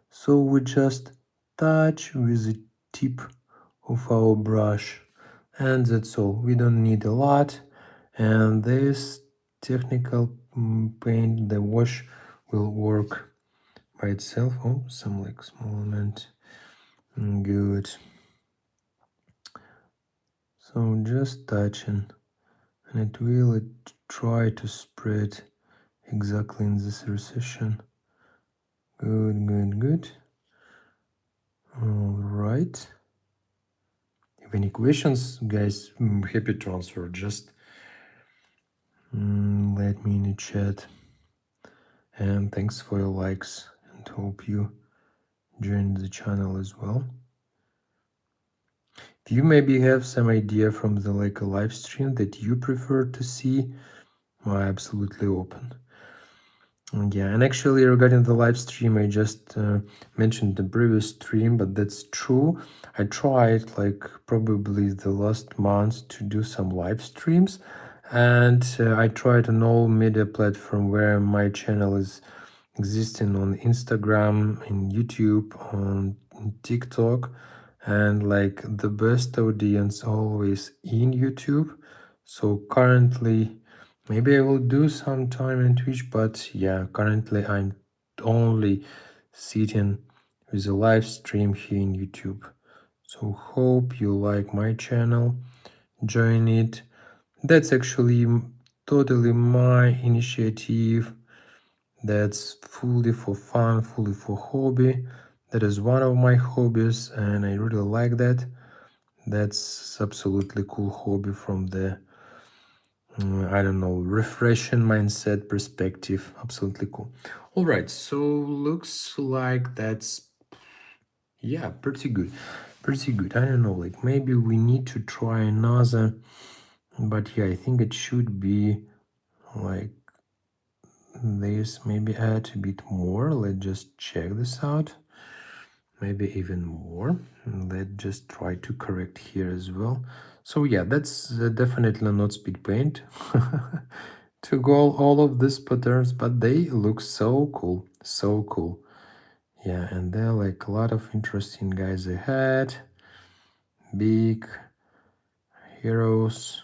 So we just touch with the tip of our brush, and that's all. We don't need a lot, and this technical paint, the wash, will work by itself. Oh, some like small element. Good. So just touching, and it will try to spread exactly in this recession. Good. All right. If any questions, guys, happy to answer. Just let me in the chat. And thanks for your likes, and hope you join the channel as well. Do you maybe have some idea from the like a live stream that you prefer to see? I'm absolutely open. Yeah, and actually regarding the live stream, I just mentioned the previous stream, but that's true. I tried like probably the last month to do some live streams, and I tried on all media platform where my channel is existing on Instagram, in YouTube, on TikTok, and like the best audience always in YouTube. So currently, maybe I will do some time in Twitch, but yeah, currently I'm only sitting with a live stream here in YouTube. So hope you like my channel, join it. That's actually totally my initiative. That's fully for fun, fully for hobby. That is one of my hobbies and I really like that. That's absolutely cool hobby from the I don't know, refreshing mindset perspective. Absolutely cool. All right, so looks like that's yeah, pretty good. Pretty good. I don't know, like maybe we need to try another, but yeah, I think it should be like this. Maybe add a bit more. Let's just check this out. Maybe even more. Let's just try to correct here as well. So yeah, that's definitely not speed paint to go all of these patterns, but they look so cool, so cool. Yeah, and there are like a lot of interesting guys ahead, big heroes.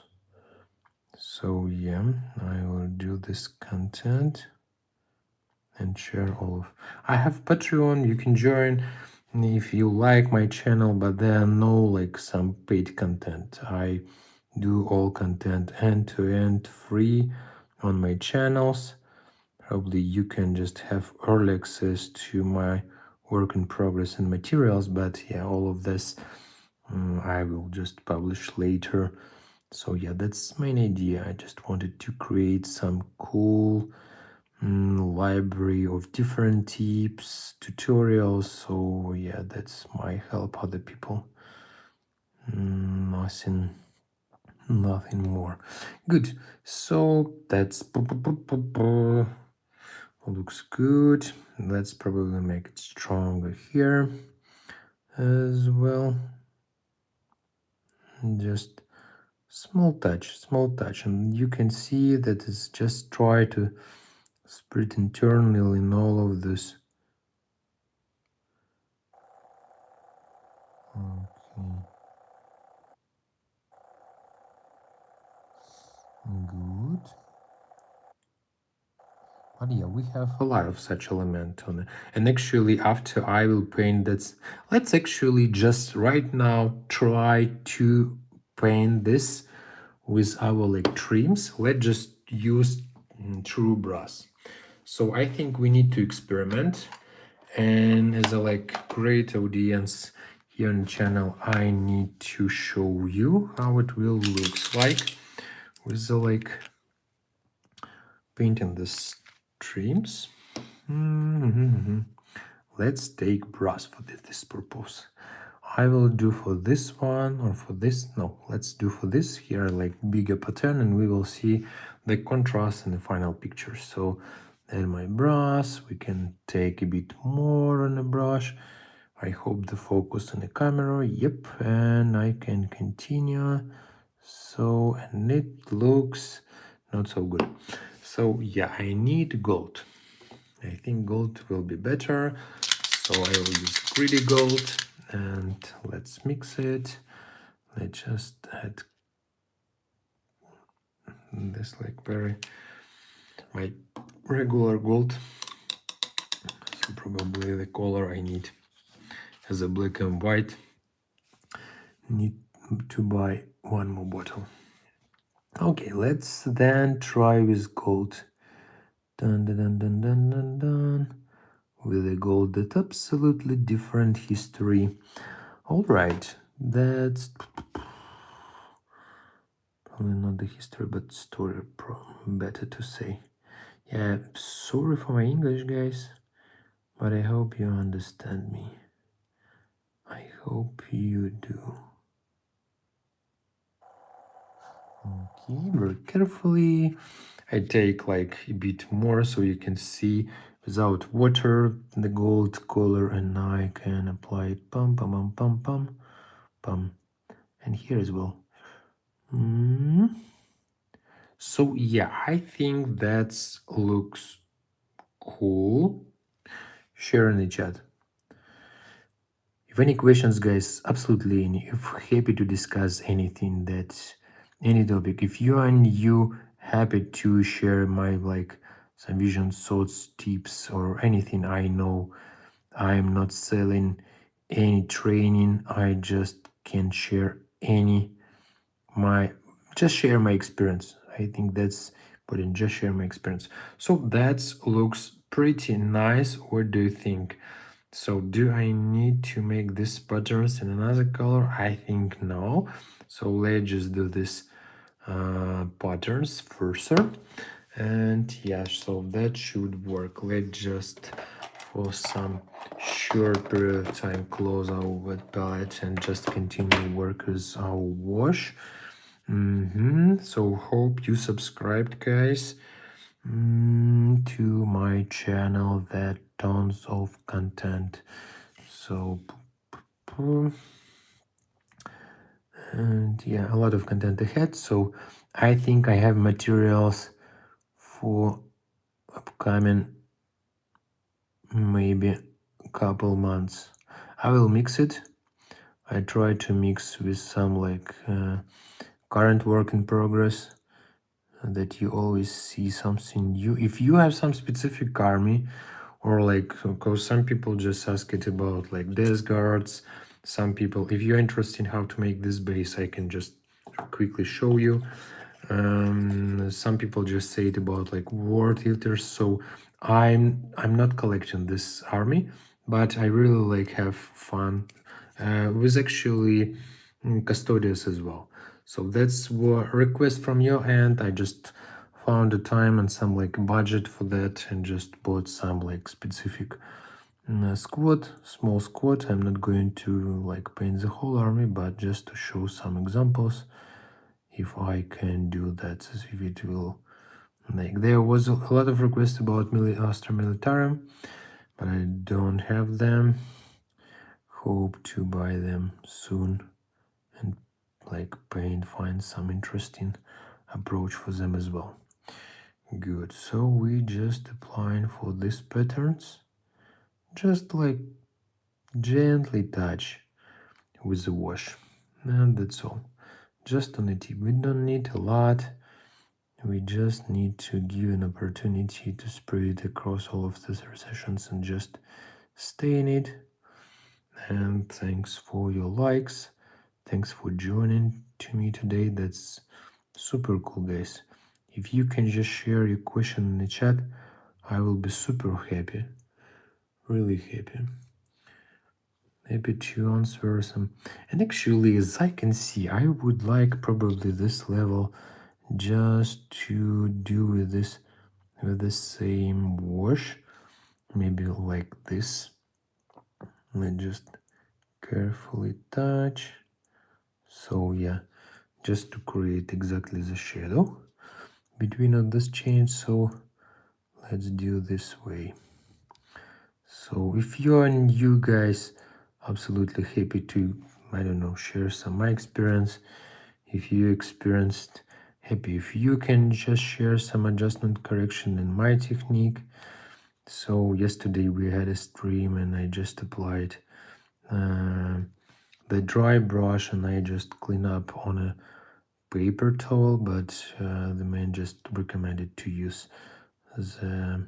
So yeah, I will do this content and share all of. I have Patreon, you can join if you like my channel, but there are no like some paid content. I do all content end to end free on my channels. Probably you can just have early access to my work in progress and materials, but yeah, all of this I will just publish later. So yeah, that's main idea. I just wanted to create some cool library of different tips, tutorials. So yeah, that's my help other people. Nothing more. Good. So that's looks good. Let's probably make it stronger here as well. Just small touch, and you can see that it's just try to spread internally in all of this. Okay, good. But yeah, we have a lot of such element on it. And actually, after I will paint that's, let's actually just right now try to paint this with our like trims. Let's just use true brass. So I think we need to experiment. And as a like great audience here on the channel, I need to show you how it will looks like with the like painting the streams. Let's take brass for this purpose. I will do for this one or for this. No, let's do for this here like bigger pattern and we will see the contrast in the final picture. So then my brush, we can take a bit more on the brush. I hope the focus on the camera. Yep, and I can continue. So, and it looks not so good. So yeah, I need gold. I think gold will be better. So I will use greedy gold and let's mix it. Let's just add this like very my regular gold. So probably the color I need as a black and white. Need to buy one more bottle. Okay, let's then try with gold. Dun dun dun dun dun dun dun. With a gold that absolutely different history. All right, that's probably not the history, but story. Better to say. Yeah, sorry for my English, guys, but I hope you understand me. I hope you do. Okay, very carefully. I take like a bit more so you can see without water the gold color, and I can apply it pum pum pum pum pum pum, and here as well. So yeah, I think that looks Cool. Share in the chat. If any questions, guys, absolutely any. If happy to discuss anything that any topic. If you are new, happy to share my like some vision, thoughts, tips, or anything I know. I am not selling any training. I just can share any my just share my experience. I think that's important. Just share my experience. So that looks pretty nice. What do you think? So do I need to make these patterns in another color? I think no. So let's just do this patterns further. And yeah, so that should work. Let's just for some short period of time close our wet palette and just continue work with our wash. So hope you subscribed, guys, to my channel. That tons of content. So and yeah, a lot of content ahead. So I think I have materials for upcoming maybe a couple months. I will mix it. I try to mix with some like current work in progress, that you always see something new. If you have some specific army, or like, because some people just ask it about like death guards. Some people, if you're interested in how to make this base, I can just quickly show you. Some people just say it about like war theaters. So I'm not collecting this army, but I really like have fun with actually custodians as well. So that's what request from your end. I just found a time and some like budget for that and just bought some like specific squad, small squad. I'm not going to like paint the whole army, but just to show some examples. If I can do that, if it will like, there was a lot of requests about Astra Militarum, but I don't have them. Hope to buy them soon and like find some interesting approach for them as well. Good. So we just applying for these patterns, just like gently touch with the wash, and that's all. Just on the tip. We don't need a lot. We just need to give an opportunity to spread it across all of the sessions and just stay in it. And thanks for your likes. Thanks for joining to me today. That's super cool, guys. If you can just share your question in the chat, I will be super happy. Really happy. Happy to answer some. And actually, as I can see, I would like probably this level just to do with this with the same wash, maybe like this. Let's just carefully touch. So yeah, just to create exactly the shadow between of this chain. So let's do this way. So if you are new, guys, absolutely happy to, I don't know, share some my experience. If you experienced, happy if you can just share some adjustment correction in my technique. So yesterday we had a stream and I just applied the dry brush and I just clean up on a paper towel, but the man just recommended to use the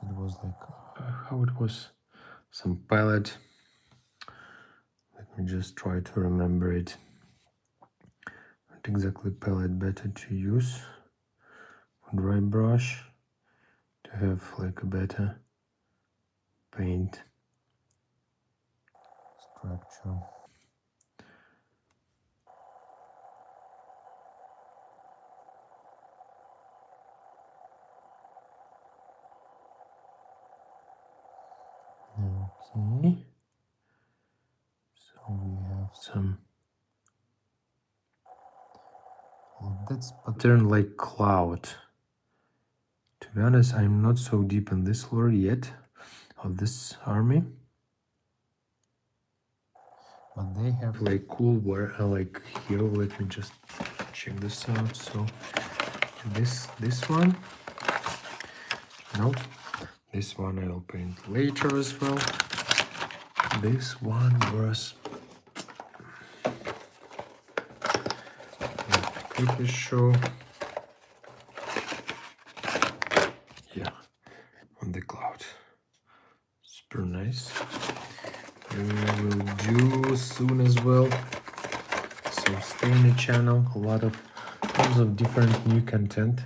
it was like how it was, some palette. Let me just try to remember it. Not exactly palette, better to use dry brush to have like a better paint structure. Okay, so we have some, that's pattern like cloud. To be honest, I'm not so deep in this lore yet of this army, but they have like cool where like here, let me just check this out. So this one, nope, this one I'll paint later as well. This one was, let me quickly show, yeah, on the cloud, super nice. We will do soon as well, so stay in the channel. A lot of tons of different new content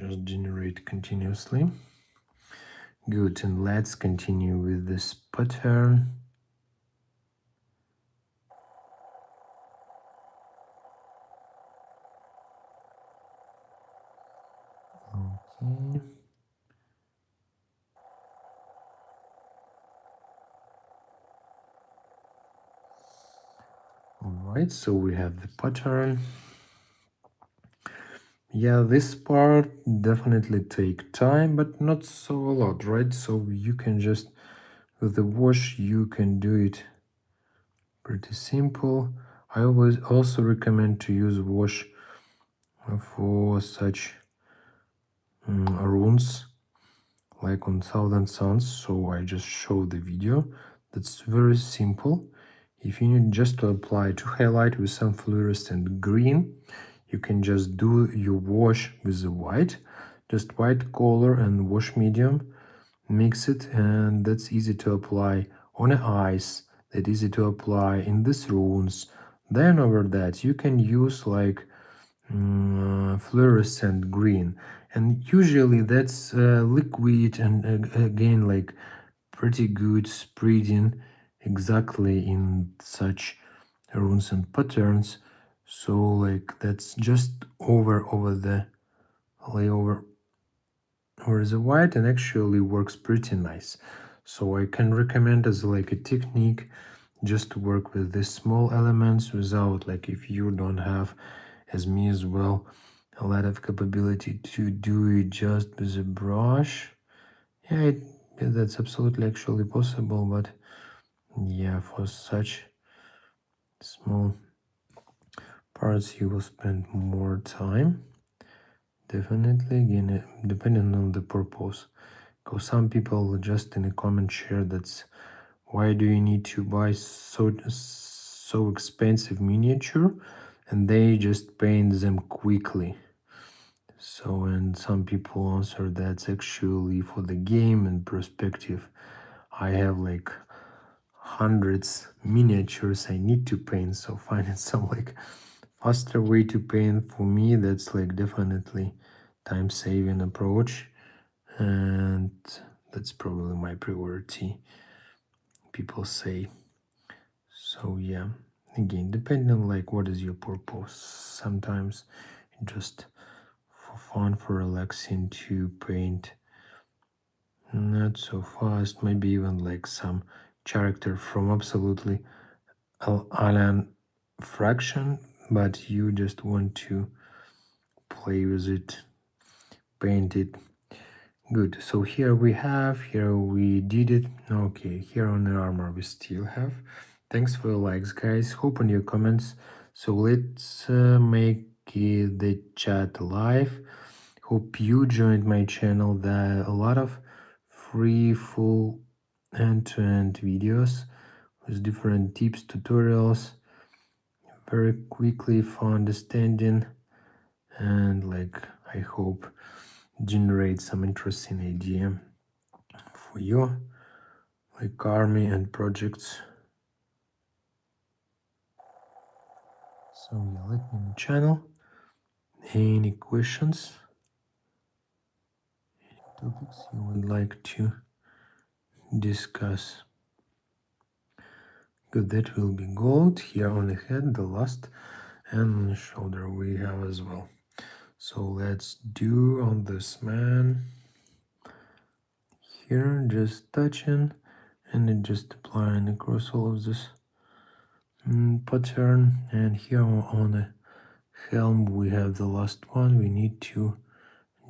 just generate continuously. Good, and let's continue with this pattern. Okay. Alright, so we have the pattern. Yeah, this part definitely take time, but not so a lot, right? So you can just, with the wash, you can do it pretty simple. I always also recommend to use wash for such runes, like on Thousand Suns. So I just show the video. That's very simple. If you need just to apply to highlight with some fluorescent green, you can just do your wash with the white, just white color and wash medium, mix it, and that's easy to apply on the eyes, that easy to apply in these runes. Then over that you can use like fluorescent green, and usually that's liquid and again like pretty good spreading exactly in such runes and patterns. So like that's just over the layover over the white, and actually works pretty nice. So I can recommend as like a technique just to work with these small elements without, like, if you don't have as me as well a lot of capability to do it just with a brush. Yeah, that's absolutely actually possible, but yeah, for such small parts you will spend more time, definitely, again depending on the purpose. Because some people just in a comment share that's why do you need to buy so expensive miniature, and they just paint them quickly. So, and some people answer that's actually for the game and perspective. I have like hundreds miniatures I need to paint, so finding some like faster way to paint for me, that's like definitely time-saving approach, and that's probably my priority, people say. So yeah, again, depending on like what is your purpose. Sometimes just for fun, for relaxing, to paint not so fast, maybe even like some character from absolutely alien fraction, but you just want to play with it, paint it. Good, so here we did it. Okay, here on the armor we still have. Thanks for your likes, guys. Hope on your comments. So let's make the chat live. Hope you joined my channel. There are a lot of free full end-to-end videos with different tips, tutorials, very quickly for understanding, and like I hope generate some interesting idea for you, like army and projects. So yeah, let me know channel. Any questions, topics you would like to discuss? Good, that will be gold. Here on the head, the last, and on the shoulder we have as well. So let's do on this man. Here, just touching, and then just applying across all of this pattern. And here on the helm we have the last one. We need to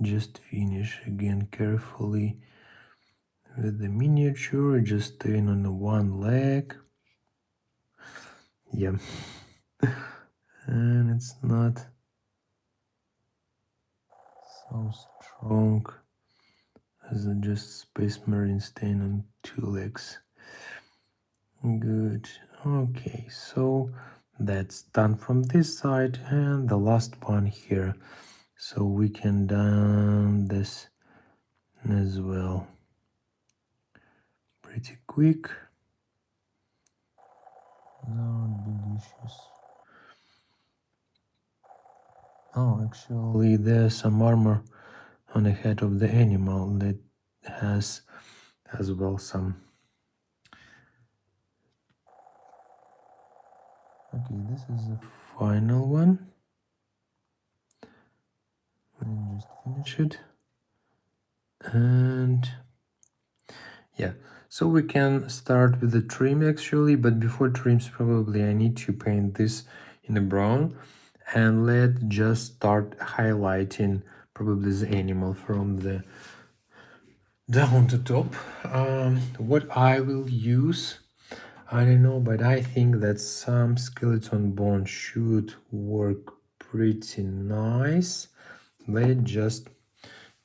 just finish again carefully with the miniature, just staying on the one leg. Yeah. And it's not so strong as just Space Marine stain on 2 legs. Good. Okay, so that's done from this side, and the last one here. So we can done this as well pretty quick. Not big issues. Oh, actually there's some armor on the head of the animal that has as well some. Okay, this is the final one. Let me just finish it. And yeah, so we can start with the trim actually, but before trims probably I need to paint this in a brown, and let's just start highlighting probably the animal from the down to top. What I will use, I don't know, but I think that some skeleton bone should work pretty nice. Let's just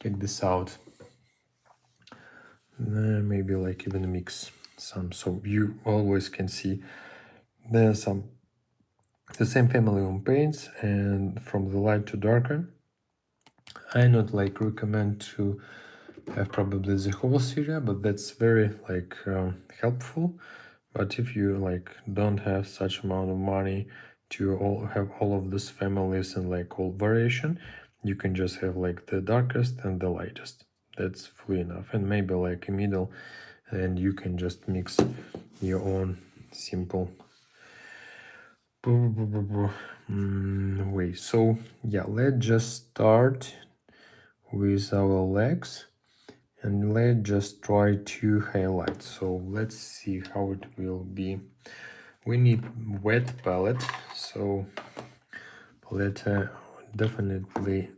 check this out. Maybe like even mix some, so you always can see there's some the same family on paints, and from the light to darker. I not like recommend to have probably the whole series, but that's very like helpful. But if you like don't have such amount of money to all have all of these families and like all variation, you can just have like the darkest and the lightest. That's fully enough, and maybe like a middle, and you can just mix your own simple way. So yeah, let's just start with our legs, and let's just try to highlight. So let's see how it will be. We need wet palette, so palette definitely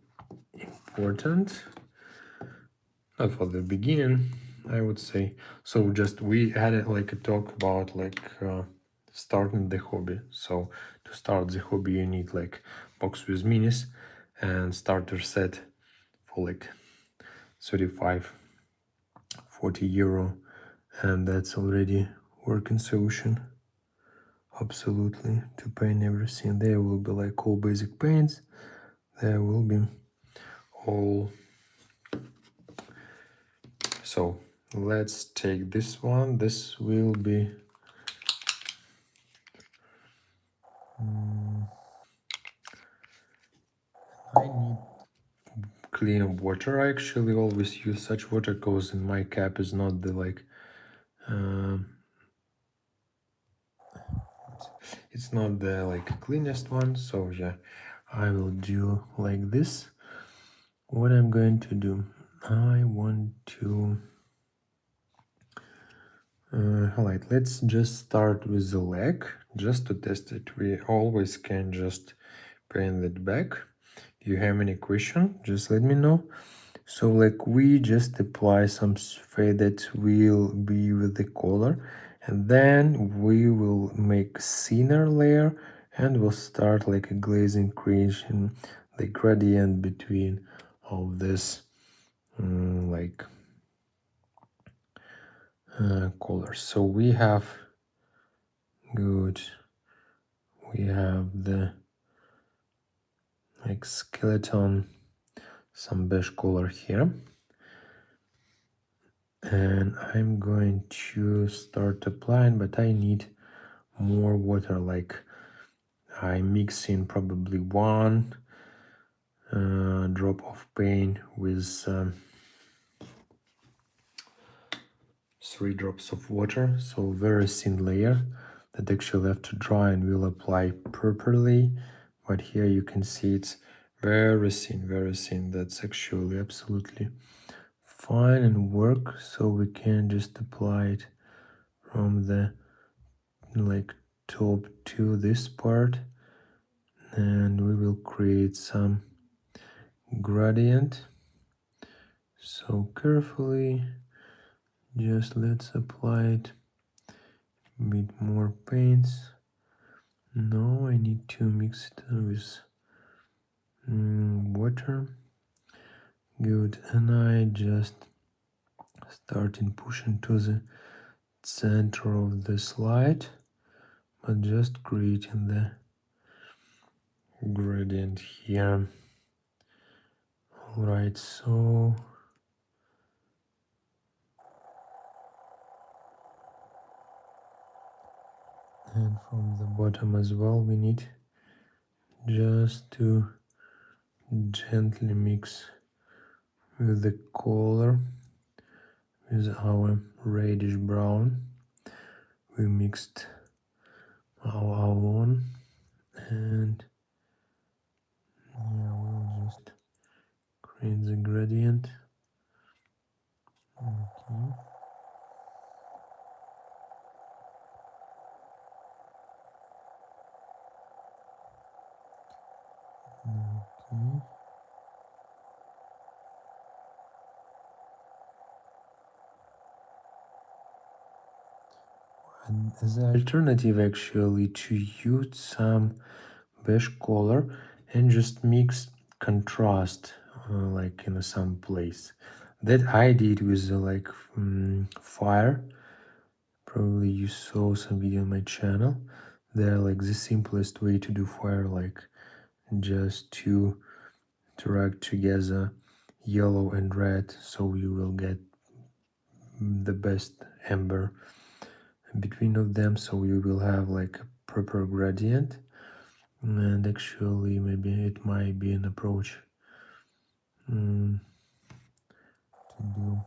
important. Not for the beginning, I would say. So just we had like a talk about like starting the hobby. So to start the hobby you need like box with minis and starter set for like 35 40 euro, and that's already working solution. Absolutely, to paint everything. There will be like all basic paints, there will be all. So let's take this one. This will be I need clean water. I actually always use such water because in my cap is not the like it's not the like cleanest one. So yeah, I will do like this. What I'm going to do, I want to highlight. Let's just start with the leg just to test it. We always can just paint it back. If you have any question, just let me know. So like we just apply some fade that will be with the color, and then we will make thinner layer, and we'll start like a glazing creation, the gradient between all this like colors. So we have good, we have the like skeleton, some beige color here, and I'm going to start applying, but I need more water. Like I mix in probably one drop of paint with 3 drops of water, so very thin layer that actually have to dry and will apply properly. But here you can see it's very thin, very thin. That's actually absolutely fine and work. So we can just apply it from the like top to this part, and we will create some gradient. So carefully, just let's apply it a bit more paints. No, I need to mix it with water. Good, and I just starting pushing to the center of the slide, but just creating the gradient here. Alright, so and from the bottom as well we need just to gently mix with the color with our reddish brown. We mixed our own, and yeah, we'll just create the gradient. Okay. Okay. And as an alternative, actually, to use some beige color and just mix contrast, like in some place. That I did with like fire. Probably you saw some video on my channel. They're like the simplest way to do fire, like just to drag together yellow and red, so you will get the best amber between of them, so you will have like a proper gradient. And actually maybe it might be an approach to do.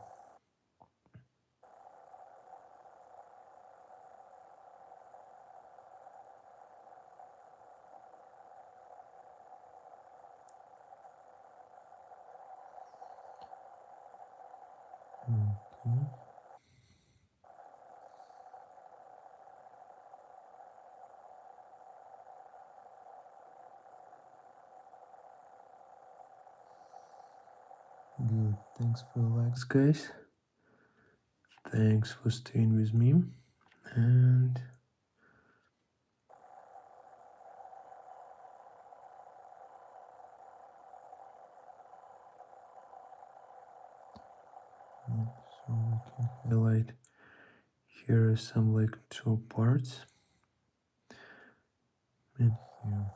Okay. Good, thanks for your likes, guys. Thanks for staying with me, and so we can highlight here some like two parts, and here.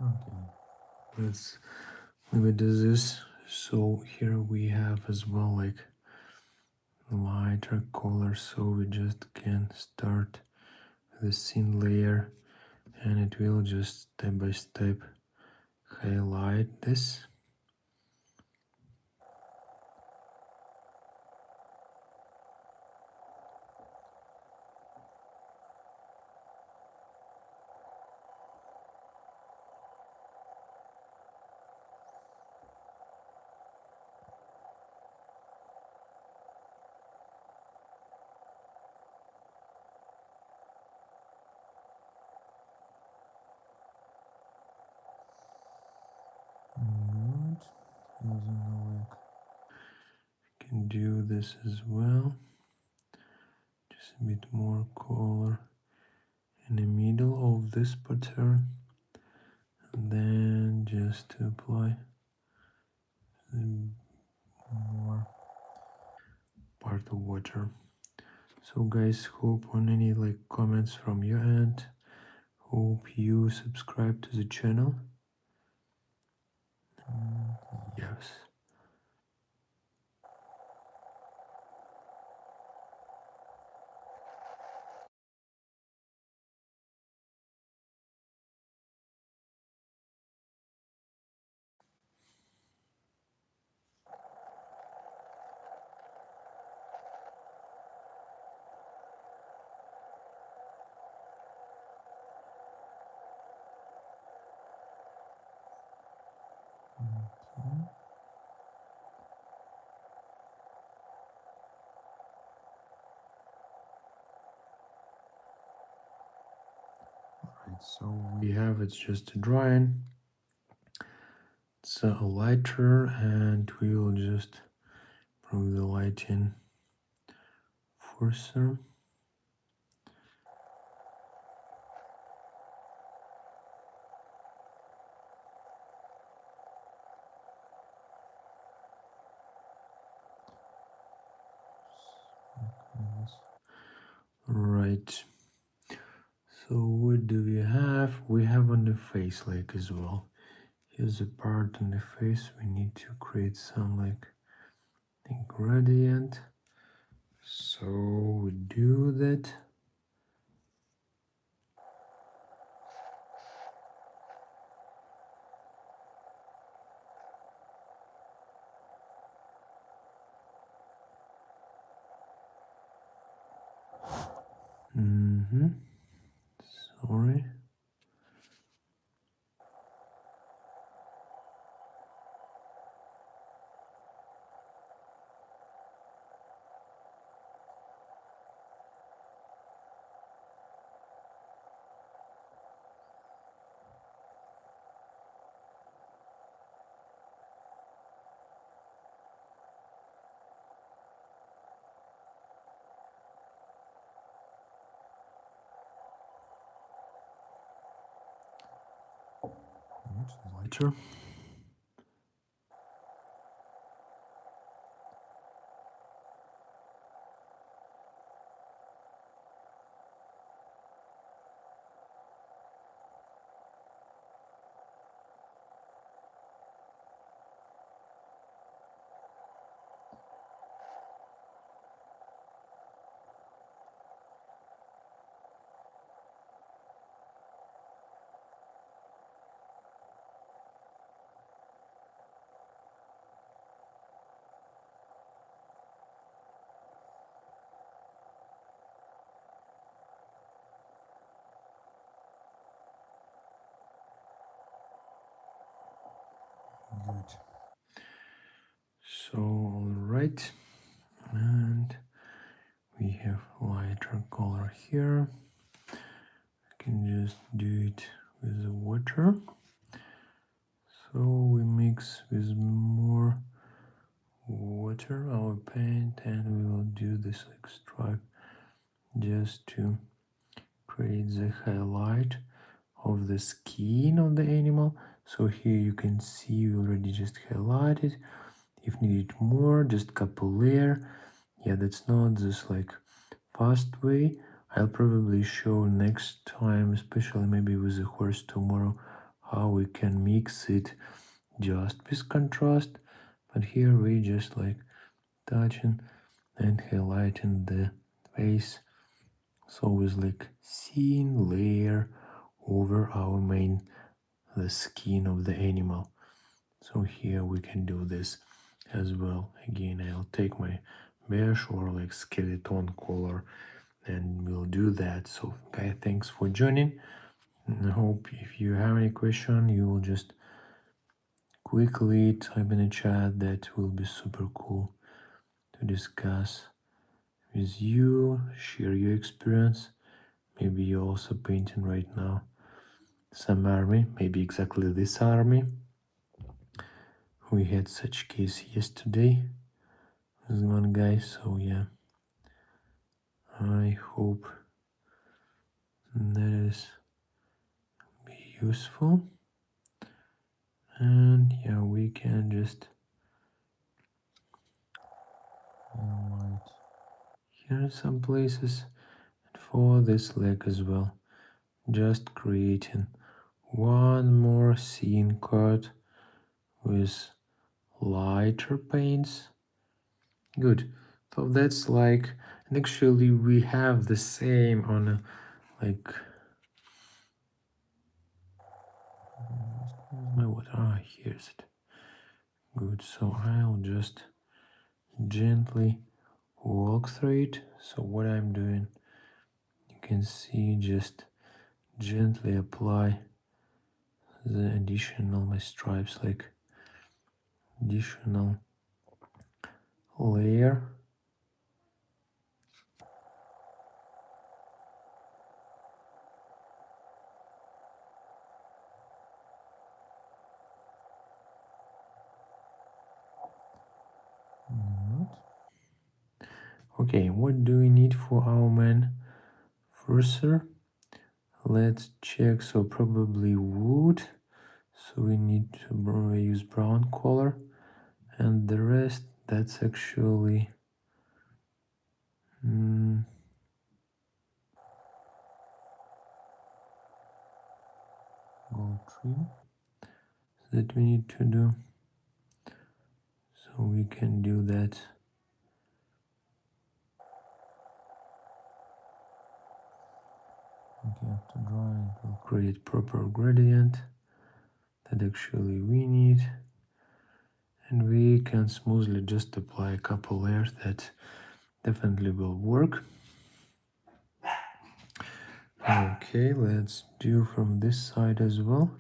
Okay, let's maybe do this. So here we have as well like lighter color, so we just can start the thin layer, and it will just step by step highlight this. Good. Using the like, can do this as well. Just a bit more color in the middle of this pattern, and then just to apply the more part of water. So guys, hope on any like comments from your end. Hope you subscribe to the channel. Yes. Okay. Alright, so we have it's just drying. It's a lighter, and we will just bring the light in further. Right. So what do we have? We have on the face like as well. Here's a part on the face. We need to create some like a gradient. So we do that. Sorry. Lighter. Good. So all right, and we have lighter color here. I can just do it with the water. So we mix with more water our paint, and we will do this like stripe just to create the highlight of the skin of the animal. So here you can see we already just highlighted. If needed more, just couple layer. Yeah, that's not this like fast way. I'll probably show next time, especially maybe with the horse tomorrow, how we can mix it just with contrast. But here we just like touching and highlighting the face, so with like thin layer over our main the skin of the animal. So here we can do this as well. Again, I'll take my mesh or like skeleton color and we'll do that. So guys, thanks for joining, and I hope if you have any question you will just quickly type in the chat. That will be super cool to discuss with you, share your experience. Maybe you're also painting right now some army, maybe exactly this army. We had such case yesterday with one guy, so yeah, I hope that is be useful. And yeah, we can just highlight here some places, and for this leg as well, just creating one more scene card with lighter paints. Good. So that's like, and actually we have the same on a, like, where's my water? Ah, here's it. Good. So I'll just gently walk through it. So what I'm doing, you can see, just gently apply the additional my stripes like additional layer. Okay, what do we need for our main cursor? Let's check. So probably wood. So we need to use brown color, and the rest, that's actually gold trim that we need to do. So we can do that. Okay, after drying, it will create proper gradient that actually we need. And we can smoothly just apply a couple layers that definitely will work. Okay, let's do from this side as well.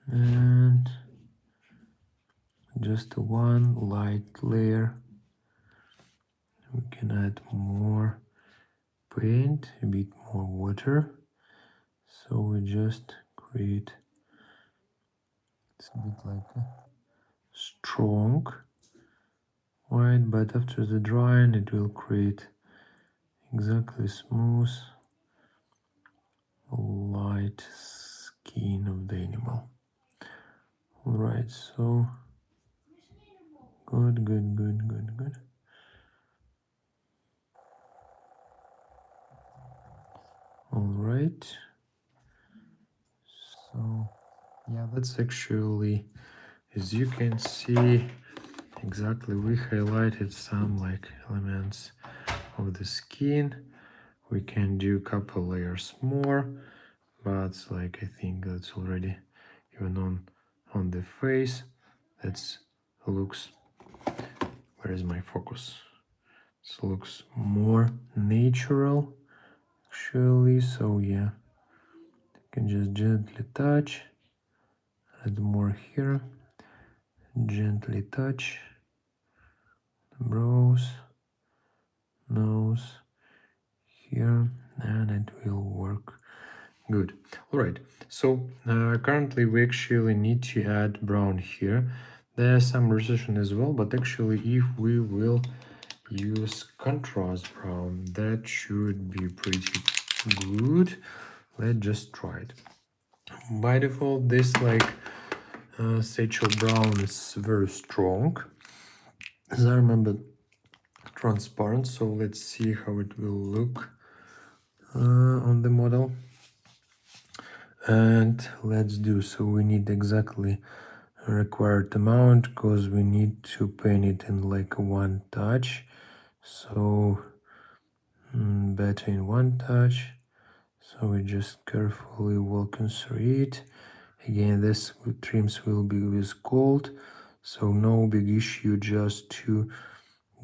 And just one light layer. We can add more paint, a bit more water. So we just create, it's a bit like a strong white, but after the drying it will create exactly smooth light skin of the animal. All right, so good. All right, so yeah, that's actually, as you can see, exactly, we highlighted some like elements of the skin. We can do a couple layers more, but like I think that's already, even on the face, that's looks, where is my focus? It looks more natural actually. So yeah, you can just gently touch, add more here, gently touch brows, nose here, and it will work good. All right, so currently we actually need to add brown here. There's some recession as well, but actually if we will use contrast brown, that should be pretty good. Let's just try it. By default, this like Sachel brown is very strong, as I remember, transparent. So let's see how it will look on the model. And let's do, so we need exactly a required amount because we need to paint it in like one touch. So better in one touch. So we just carefully walking through it. Again, this trims will be with gold, so no big issue, just to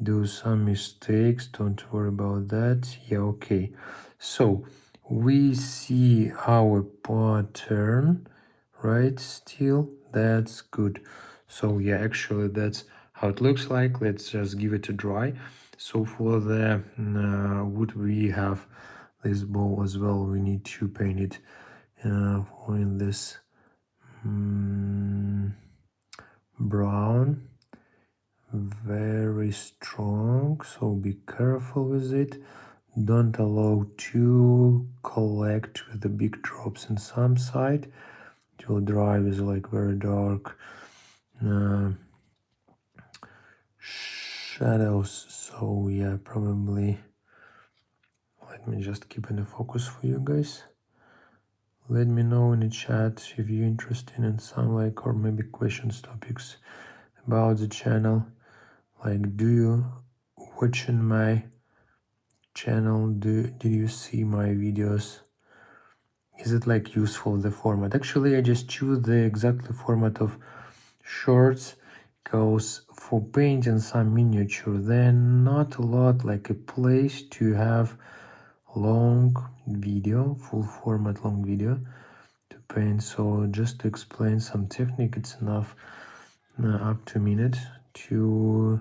do some mistakes, don't worry about that. Yeah, okay, so we see our pattern, right? Still, that's good. So yeah, actually that's how it looks like. Let's just give it a dry. So for the wood, we have this bowl as well. We need to paint it in this brown, very strong, so be careful with it. Don't allow to collect with the big drops in some side. It will dry with like very dark shadows. So yeah, probably, let me just keep in the focus for you guys. Let me know in the chat if you're interested in some like, or maybe questions, topics about the channel. Like, do you watching my channel, did you see my videos? Is it like useful, the format? Actually, I just choose the exactly format of shorts because for painting some miniature, then not a lot like a place to have long video, full format long video to paint. So just to explain some technique, it's enough up to a minute to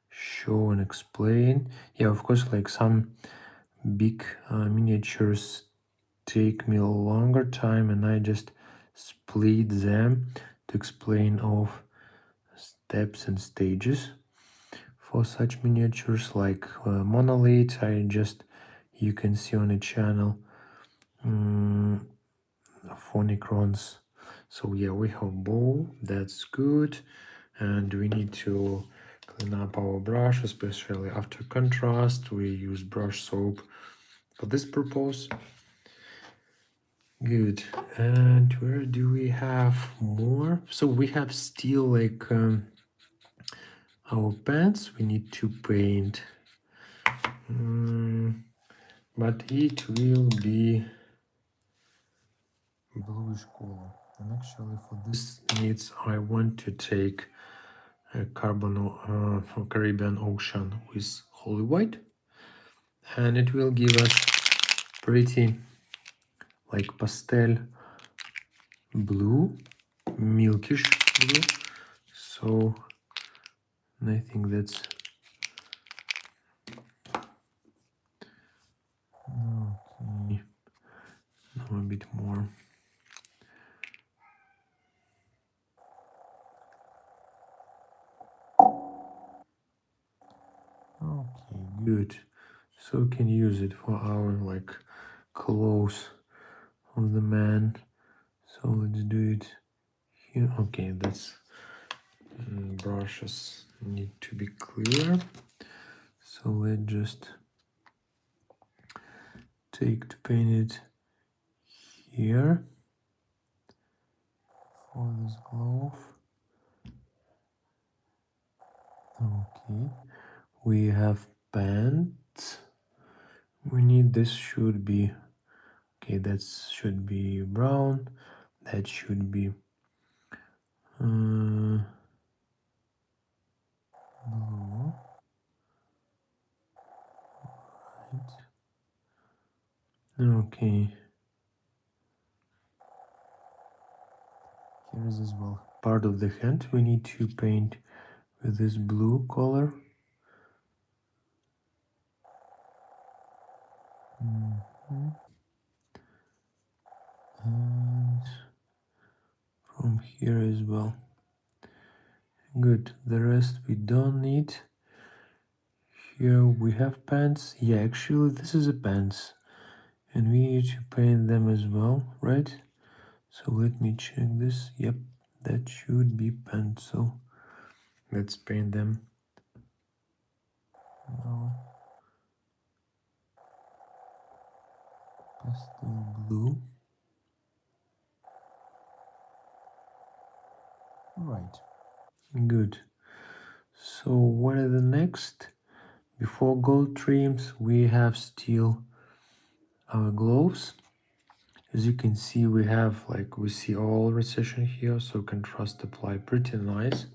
show and explain. Yeah, of course, like some big miniatures take me a longer time, and I just split them to explain of steps and stages. For such miniatures like monolith, I just, you can see on the channel, phonicrons. So yeah, we have bow, that's good, and we need to clean up our brush, especially after contrast. We use brush soap for this purpose. Good. And where do we have more? So we have still like our pants we need to paint, but it will be bluish color. And actually for this needs I want to take a Caribbean Ocean with holy white, and it will give us pretty like pastel blue, milkish blue. So I think that's okay. Now a bit more. Okay, good. So we can use it for our like clothes of the man. So let's do it here. Okay, that's brushes need to be clear. So let's just take to paint it here for this glove. Okay, we have pants. We need, this should be okay, that should be brown, that should be blue. Right. Okay, here is as well part of the hand we need to paint with this blue color. And from here as well. Good, the rest we don't need. Here we have pants. Yeah, actually this is a pants, and we need to paint them as well, right? So let me check this. Yep, that should be pants. So let's paint them now. Pastel blue. Right. Good. So what are the next? Before gold trims, we have still our gloves. As you can see, we have like, we see all recession here, so contrast apply pretty nice.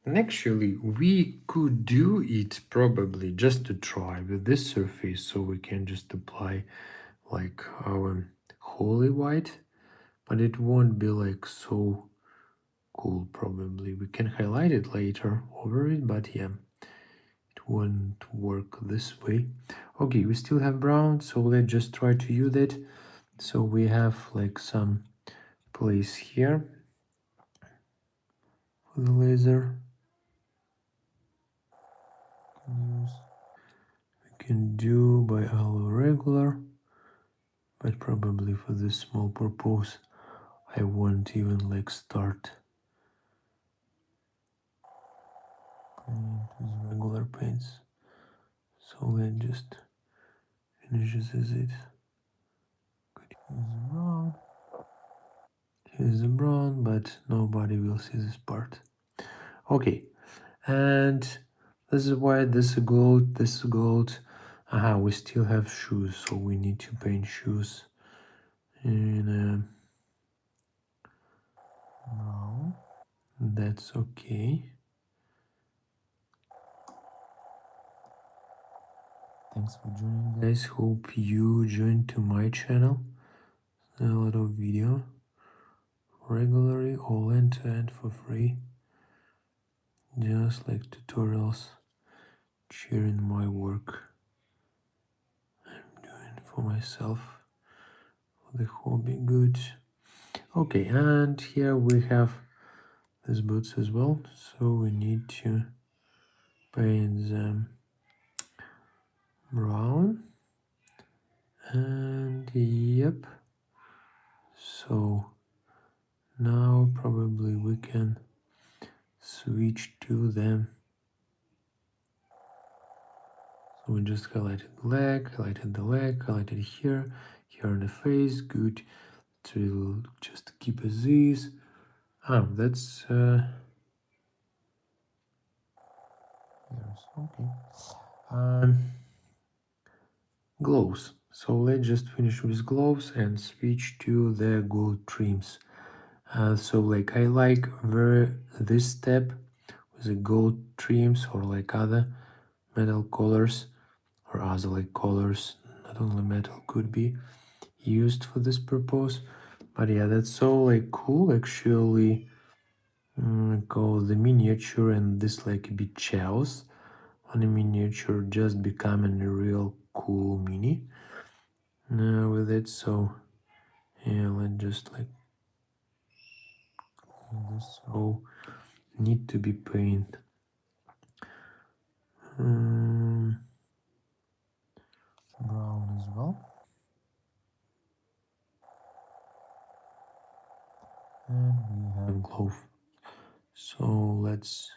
And actually, we could do it probably just to try with this surface, so we can just apply like our holy white, but it won't be like so cool probably. We can highlight it later over it, but yeah, it won't work this way. Okay, we still have brown, so let's just try to use it. So we have like some place here for the laser. We can do by our regular, but probably for this small purpose I won't even like start paint with regular paints. So let's just finish this as it. Here's the brown. Here's the brown, but nobody will see this part. Okay, and this is white, this is gold, this is gold. Aha, we still have shoes, so we need to paint shoes in brown. That's okay. Thanks for joining, guys. Hope you joined to my channel. A lot of video regularly, all end to end for free. just like tutorials, sharing my work I'm doing for myself, for the hobby. Good. Okay, and here we have these boots as well, so we need to paint them brown. And yep, so now probably we can switch to them. So we just highlighted the leg, highlighted here on the face. Good. To just keep as is. That's yes, okay. Um, gloves. So let's just finish with gloves and switch to the gold trims. So like I like this step with the gold trims or like other metal colors or other like colors, not only metal could be used for this purpose. But yeah, that's so like cool actually. Call the miniature and this like a bit chaos on a miniature just becoming a real cool mini with it. So yeah, let's just like this. So need to be paint brown as well, and we have glove. So let's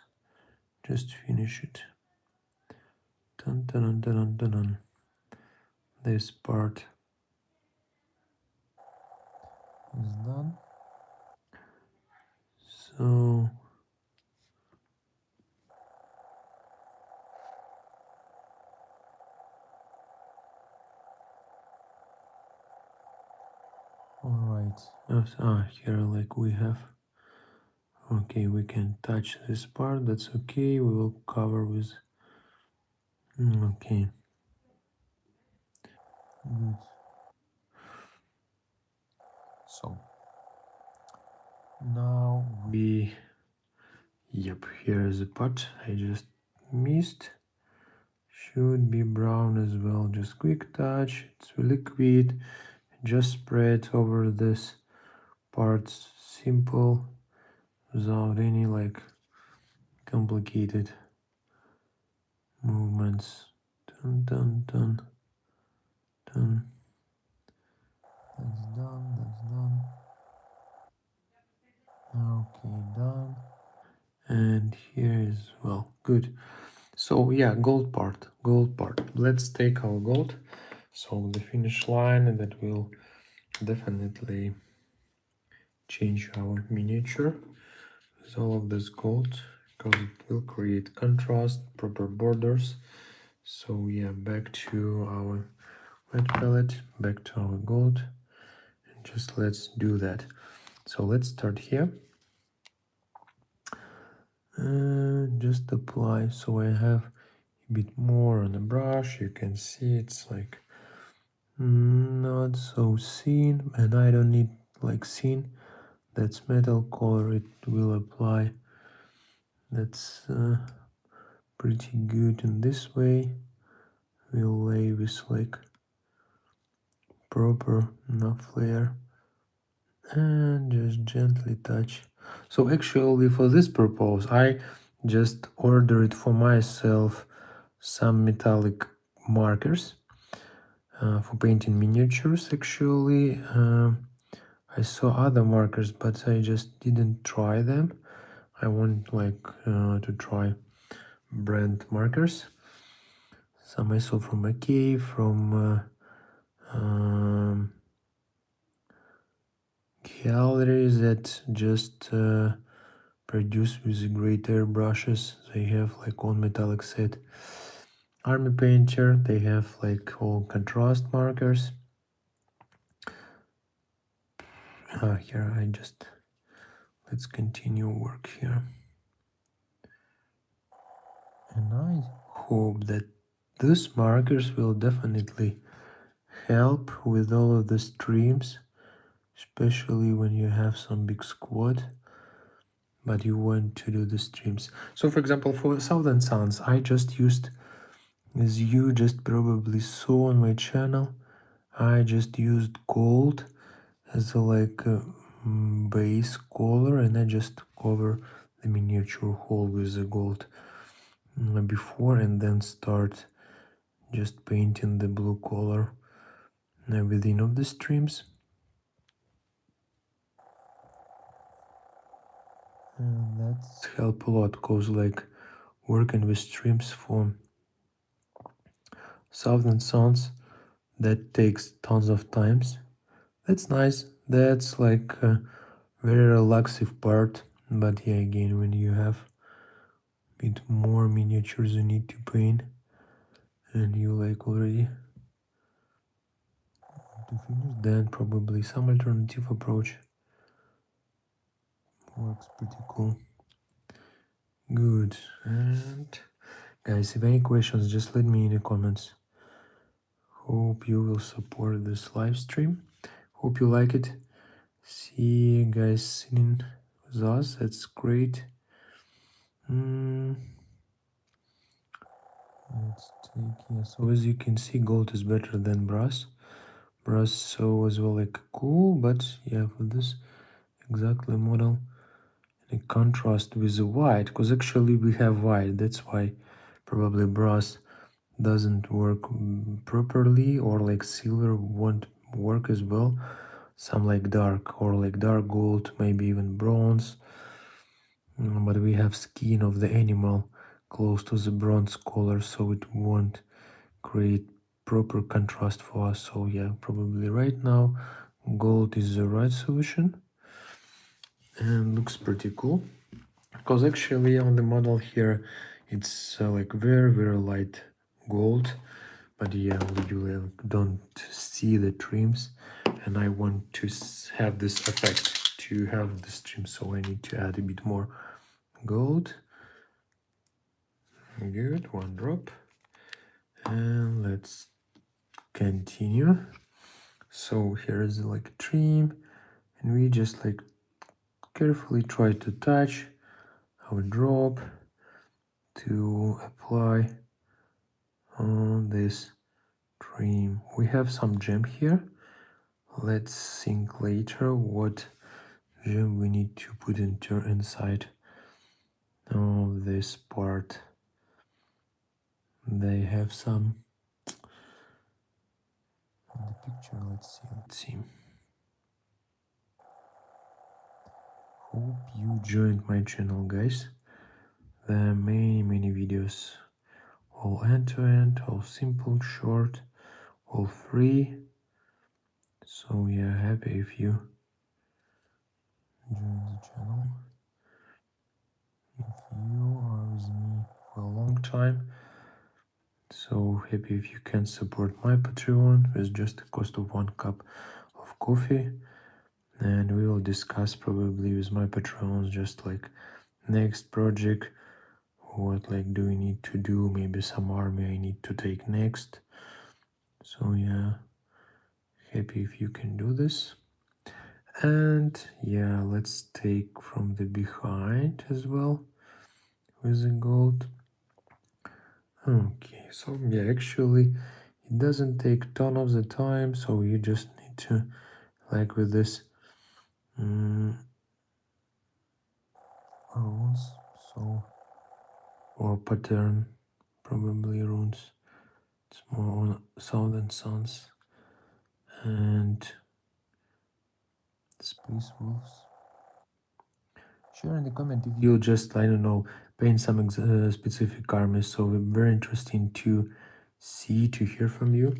just finish it. Dun, dun, dun, dun, dun, dun. This part is done. So all right. Here like we have. Okay, we can touch this part. That's okay. We will cover with. Okay. Good. So now we. Yep. Here is the part I just missed. Should be brown as well. Just quick touch. It's liquid. Just spread over this part. Simple, without any like complicated movements. Dun dun dun dun. That's done. That's done. Okay, done. And here is well, good. So yeah, gold part. Let's take our gold. So the finish line, and that will definitely change our miniature with all of this gold because it will create contrast, proper borders. So yeah, back to our red palette, back to our gold, and just let's do that. So let's start here. Just apply. So I have a bit more on the brush. You can see it's like not so thin, and I don't need like thin. That's metal color. It will apply. That's pretty good in this way. We'll lay with like proper enough layer and just gently touch. So actually for this purpose I just ordered for myself some metallic markers for painting miniatures. Actually I saw other markers but I just didn't try them. I want like to try brand markers. Some I saw from AK, from galleries that just produce with great airbrushes. They have like all metallic set. Army Painter, they have like all contrast markers. Here I just let's continue work here. And I hope that these markers will definitely help with all of the streams, especially when you have some big squad. but you want to do the streams. So for example, for Southern Suns, I just used, as you just probably saw on my channel, I just used gold as a base color, and I just cover the miniature hole with the gold before, and then start just painting the blue color within of the streams. And that's help a lot, cause like working with streams for Southern Suns, that takes tons of times. That's nice. That's like a very relaxive part. But yeah, again, when you have a bit more miniatures you need to paint, and you like already to finish, then probably some alternative approach works pretty cool. Good. And guys, if any questions, just let me in the comments. Hope you will support this live stream. Hope you like it. See you guys sitting with us. That's great. Let's take, yeah, so as you can see, gold is better than brass. Brass so as well like cool, but yeah, for this exactly model, in contrast with the white, because actually we have white, that's why probably brass doesn't work properly, or like silver won't work as well. Some like dark, or like dark gold, maybe even bronze. But we have skin of the animal close to the bronze color, so it won't create proper contrast for us. So yeah, probably right now gold is the right solution, and looks pretty cool, because actually on the model here it's like very light gold, but yeah, you don't see the trims, and I want to have this effect to have the trim, so I need to add a bit more gold. Good, one drop, and let's continue. So here is like a trim, and we just like carefully try to touch our drop to apply on this trim. We have some gem here. Let's think later what gem we need to put inside of this part. They have some on the picture. Let's see. Hope you joined my channel, guys. There are many videos, all end-to-end, all simple, short, all free. So yeah, happy if you join the channel. If you are with me for a long time, so happy if you can support my Patreon with just the cost of 1 cup of coffee, and we will discuss probably with my patrons just like next project, what like do we need to do, maybe some army I need to take next. So yeah, happy if you can do this. And yeah, let's take from the behind as well with the gold. Okay, so yeah, actually it doesn't take ton of the time, so you just need to, like with this runes, so, or pattern, probably runes. It's more on Southern Suns and Space Wolves. Share in the comment if you just, I don't know, paint some specific armies. So very interesting to see, to hear from you.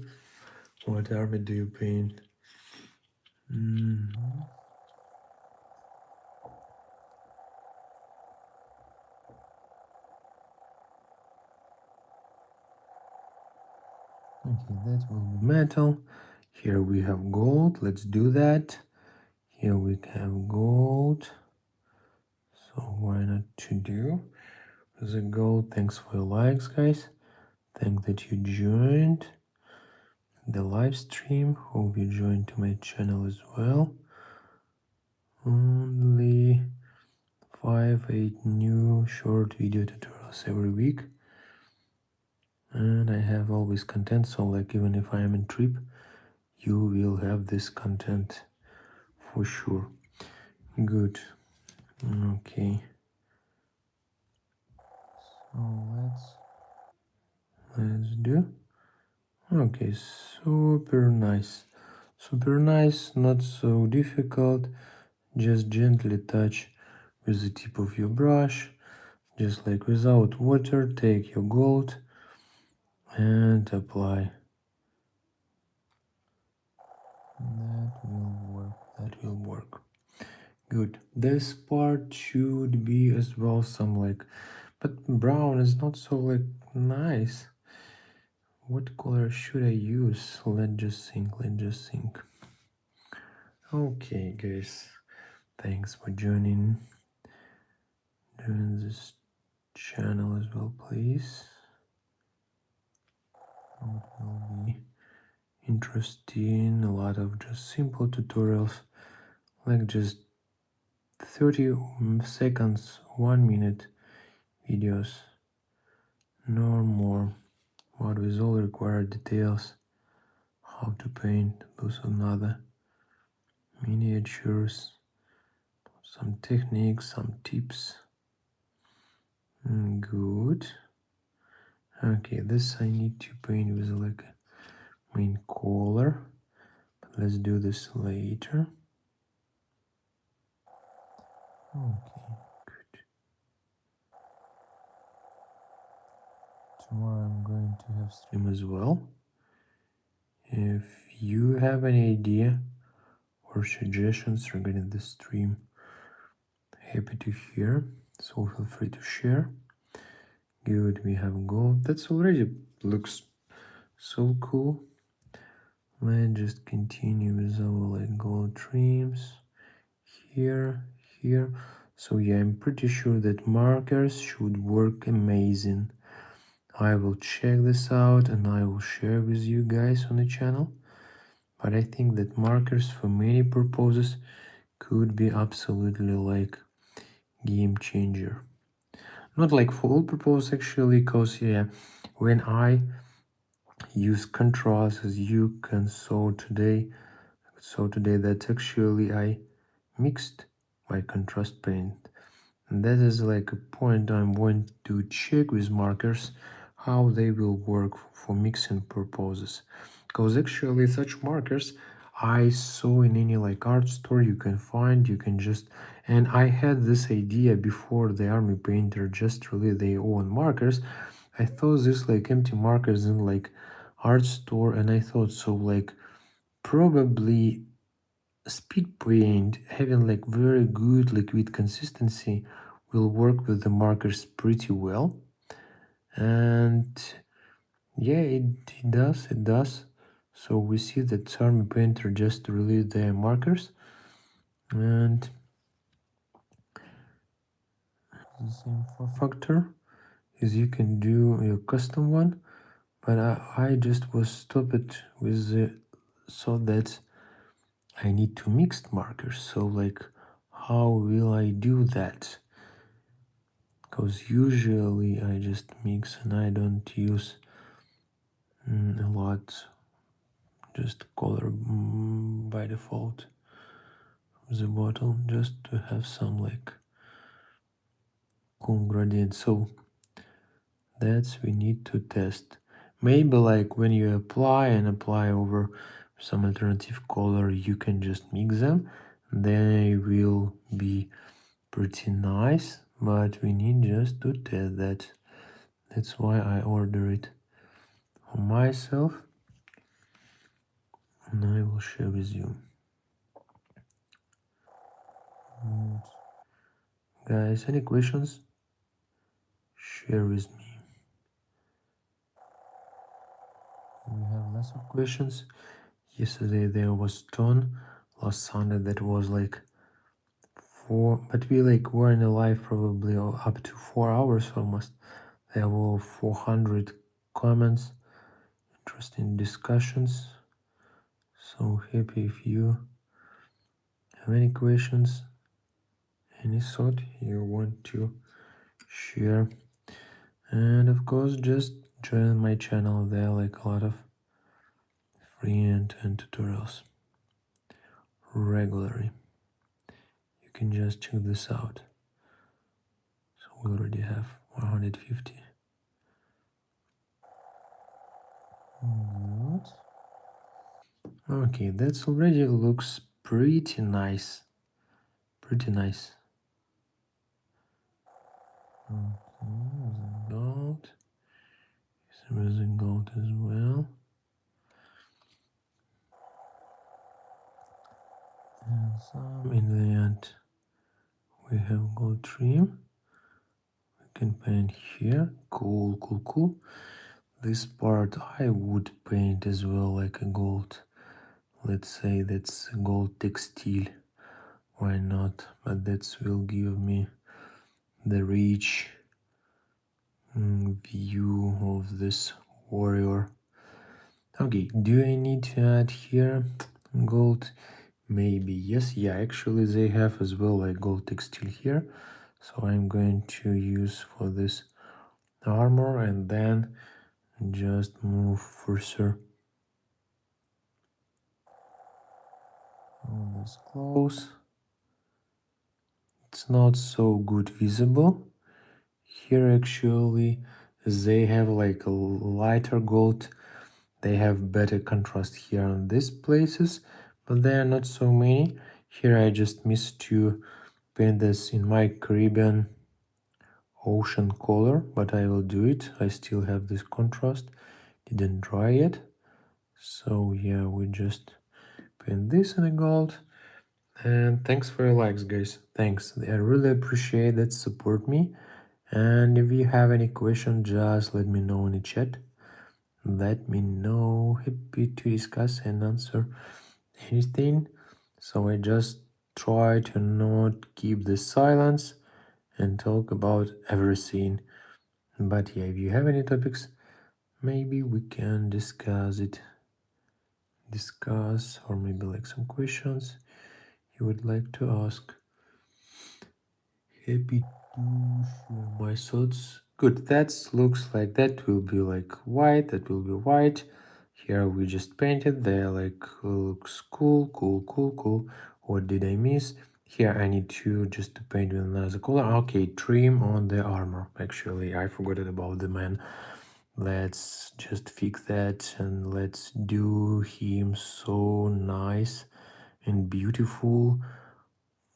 What army do you paint? Okay, that will be metal. Here we have gold. Let's do that. Here we have gold. So why not to do the gold? Thanks for your likes, guys. Thank that you joined the live stream. Hope you joined to my channel as well. Only 5-8 new short video tutorials every week, and I have always content, so like even if I am in trip, you will have this content for sure. Good. Okay, so let's do. Okay, super nice. Super nice, not so difficult. Just gently touch with the tip of your brush, just like without water. Take your gold and apply. That will work. That will work. Good. This part should be as well some like, but brown is not so like nice. What color should I use? Let's just think. Let's just think. Okay, guys. Thanks for joining this channel as well, please. It will be interesting. A lot of just simple tutorials, like just 30 seconds, 1 minute videos, no more. What with all required details, how to paint, those another miniatures, some techniques, some tips. Good. Okay, this I need to paint with like a main color, but let's do this later. Okay, good. Tomorrow I'm going to have stream as well. If you have any idea or suggestions regarding the stream, happy to hear, so feel free to share. Good, we have gold. That's already looks so cool. Let's just continue with our like gold trims here. So yeah, I'm pretty sure that markers should work amazing. I will check this out and I will share with you guys on the channel. But I think that markers for many purposes could be absolutely like game changer. Not like for all purposes actually, because yeah, when I use contrast, as you can saw today that actually I mixed my contrast paint. And that is like a point I'm going to check with markers how they will work for mixing purposes. Because actually such markers I saw in any like art store you can find, you can just, and I had this idea before the army painter just released their own markers. I thought this like empty markers in like art store, and I thought so like probably speed paint having like very good liquid consistency will work with the markers pretty well. And yeah, it does. So we see that army painter just released their markers, and the same factor is you can do your custom one, but I just was stopped with the thought that I need to mix markers. So like how will I do that? Because usually I just mix and I don't use a lot, just color by default the bottle, just to have some like cool gradient. So that's we need to test. Maybe like when you apply over some alternative color, you can just mix them, they will be pretty nice, but we need just to test that. That's why I order it for myself, and I will share with you. Guys, any questions? Share with me. We have lots of questions. Yesterday there was ton. Last Sunday that was like 4, but we like were in a live probably up to 4 hours almost. There were 400 comments, interesting discussions. So happy if you have any questions, any thought you want to share. And of course, just join my channel. There are like a lot of free end-to-end tutorials regularly. You can just check this out. So we already have 150. Good. Okay, that's already looks pretty nice. Pretty nice. Okay, gold. Using gold as well. And some in the end we have gold trim. We can paint here. Cool, cool, cool. This part I would paint as well like a gold. Let's say that's gold textile. Why not? But that will give me the rich view of this warrior. Okay, do I need to add here gold? Maybe yes. Yeah, actually they have as well like gold textile here, so I'm going to use for this armor and then just move further on this close. It's not so good visible here. Actually they have like a lighter gold. They have better contrast here on these places, but there are not so many. Here I just missed to paint this in my Caribbean ocean color, but I will do it. I still have this contrast, didn't dry yet. So yeah, we just paint this in a gold. And thanks for your likes, guys. Thanks. I really appreciate that. Support me. And if you have any question, just let me know in the chat. Let me know. Happy to discuss and answer anything. So I just try to not keep the silence and talk about everything. But yeah, if you have any topics, maybe we can discuss it. Discuss, or maybe like some questions you would like to ask. Happy to share my thoughts. Good, that looks like that will be like white, that will be white. Here we just painted, there like looks cool, cool, cool, cool. What did I miss? Here I need to just to paint with another color. Okay, trim on the armor. Actually, I forgot about the man. Let's just fix that and let's do him so nice and beautiful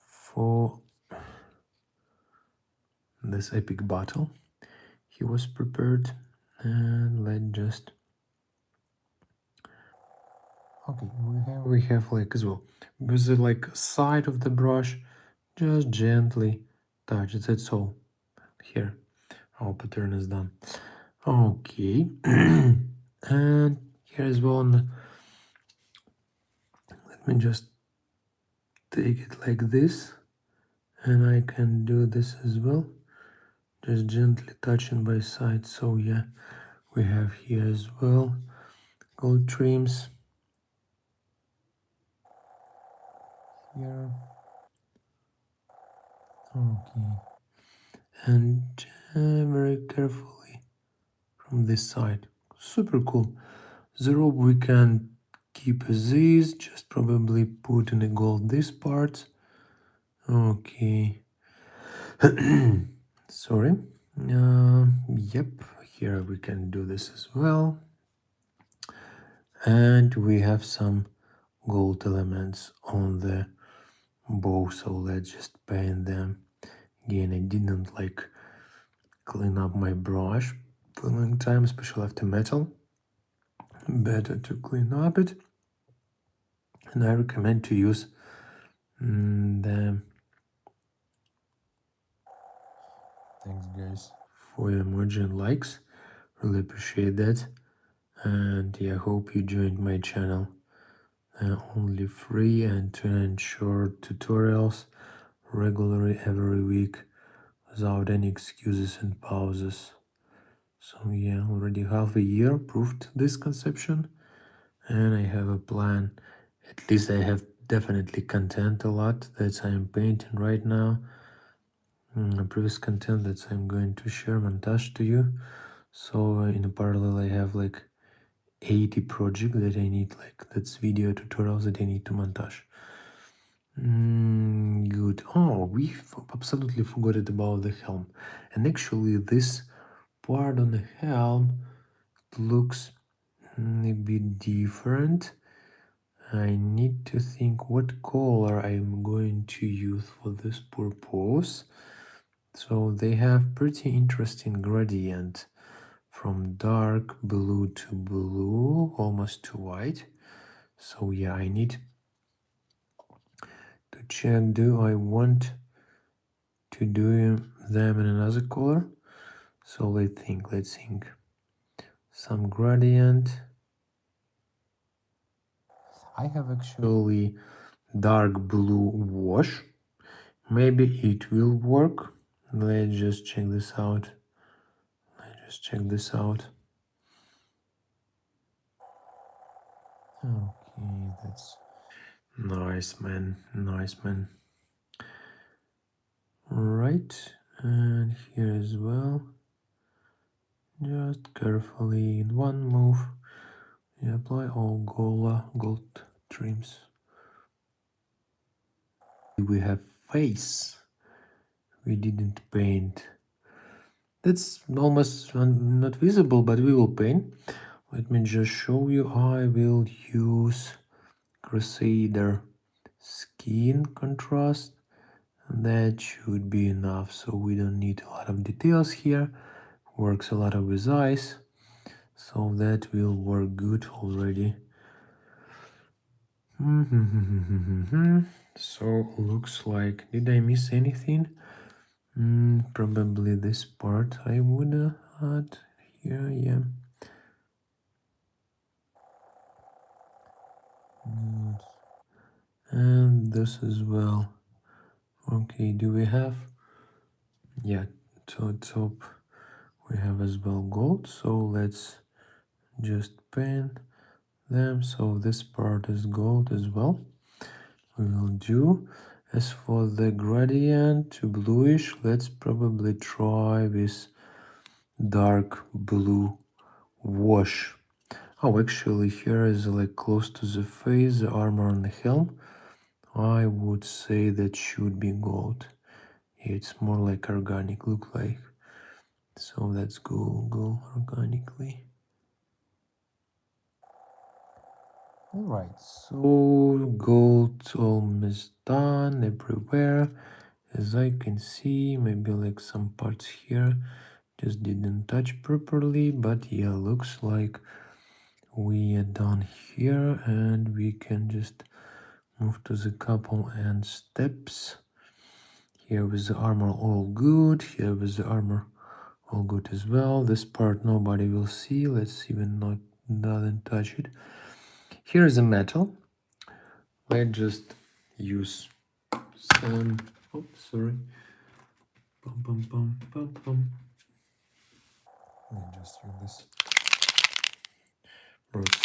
for this epic battle. He was prepared, and let's just okay. We have like as well with the like side of the brush, just gently touch it. That's all. Here, our pattern is done. Okay, and here as well. Let me just take it like this, and I can do this as well. Just gently touching by side. So yeah, we have here as well gold trims here. Okay, and very carefully from this side. Super cool. The rope we can keep as is, just probably put in a gold this part. Okay. Sorry. Yep, here we can do this as well. And we have some gold elements on the bow, so let's just paint them. Again, I didn't like clean up my brush for a long time, especially after metal. Better to clean up it. And I recommend to use the thanks guys for your emoji and likes. Really appreciate that. And yeah, I hope you joined my channel. Only free and to short tutorials regularly every week without any excuses and pauses. So yeah, already half a year proved this conception, and I have a plan. At least I have definitely content a lot that I'm painting right now. previous content that I'm going to share montage to you. So in a parallel I have like 80 projects that I need, like that's video tutorials that I need to montage. Good. Oh, we absolutely forgot about the helm. And actually this part on the helm looks a bit different. I need to think what color I'm going to use for this purpose. So they have pretty interesting gradient from dark blue to blue, almost to white. So yeah, I need to check, do I want to do them in another color? So let's think. Some gradient. I have actually dark blue wash. Maybe it will work. Let's just check this out. Okay, that's nice, man. Right, and here as well. Just carefully in one move, you apply all gold trims. We have face. We didn't paint. That's almost not visible, but we will paint. Let me just show you. I will use Crusader skin contrast. That should be enough, so we don't need a lot of details here. Works a lot with eyes, so that will work good already. So looks like, did I miss anything? Probably this part I would add here, yeah. Good. And this as well. Okay, do we have? Yeah, to top we have as well gold, so let's just paint them so this part is gold as well. We will do. As for the gradient to bluish, let's probably try with dark blue wash. Oh, actually here is like close to the face, the armor on the helm. I would say that should be gold. It's more like organic look like. So let's go organically. Alright, so gold almost done everywhere. As I can see, maybe like some parts here just didn't touch properly, but yeah, looks like we are done here and we can just move to the couple and steps. Here with the armor all good, here with the armor all good as well. This part nobody will see, let's even not doesn't touch it. Here is a metal. Let's just use some, oh sorry, let's just use this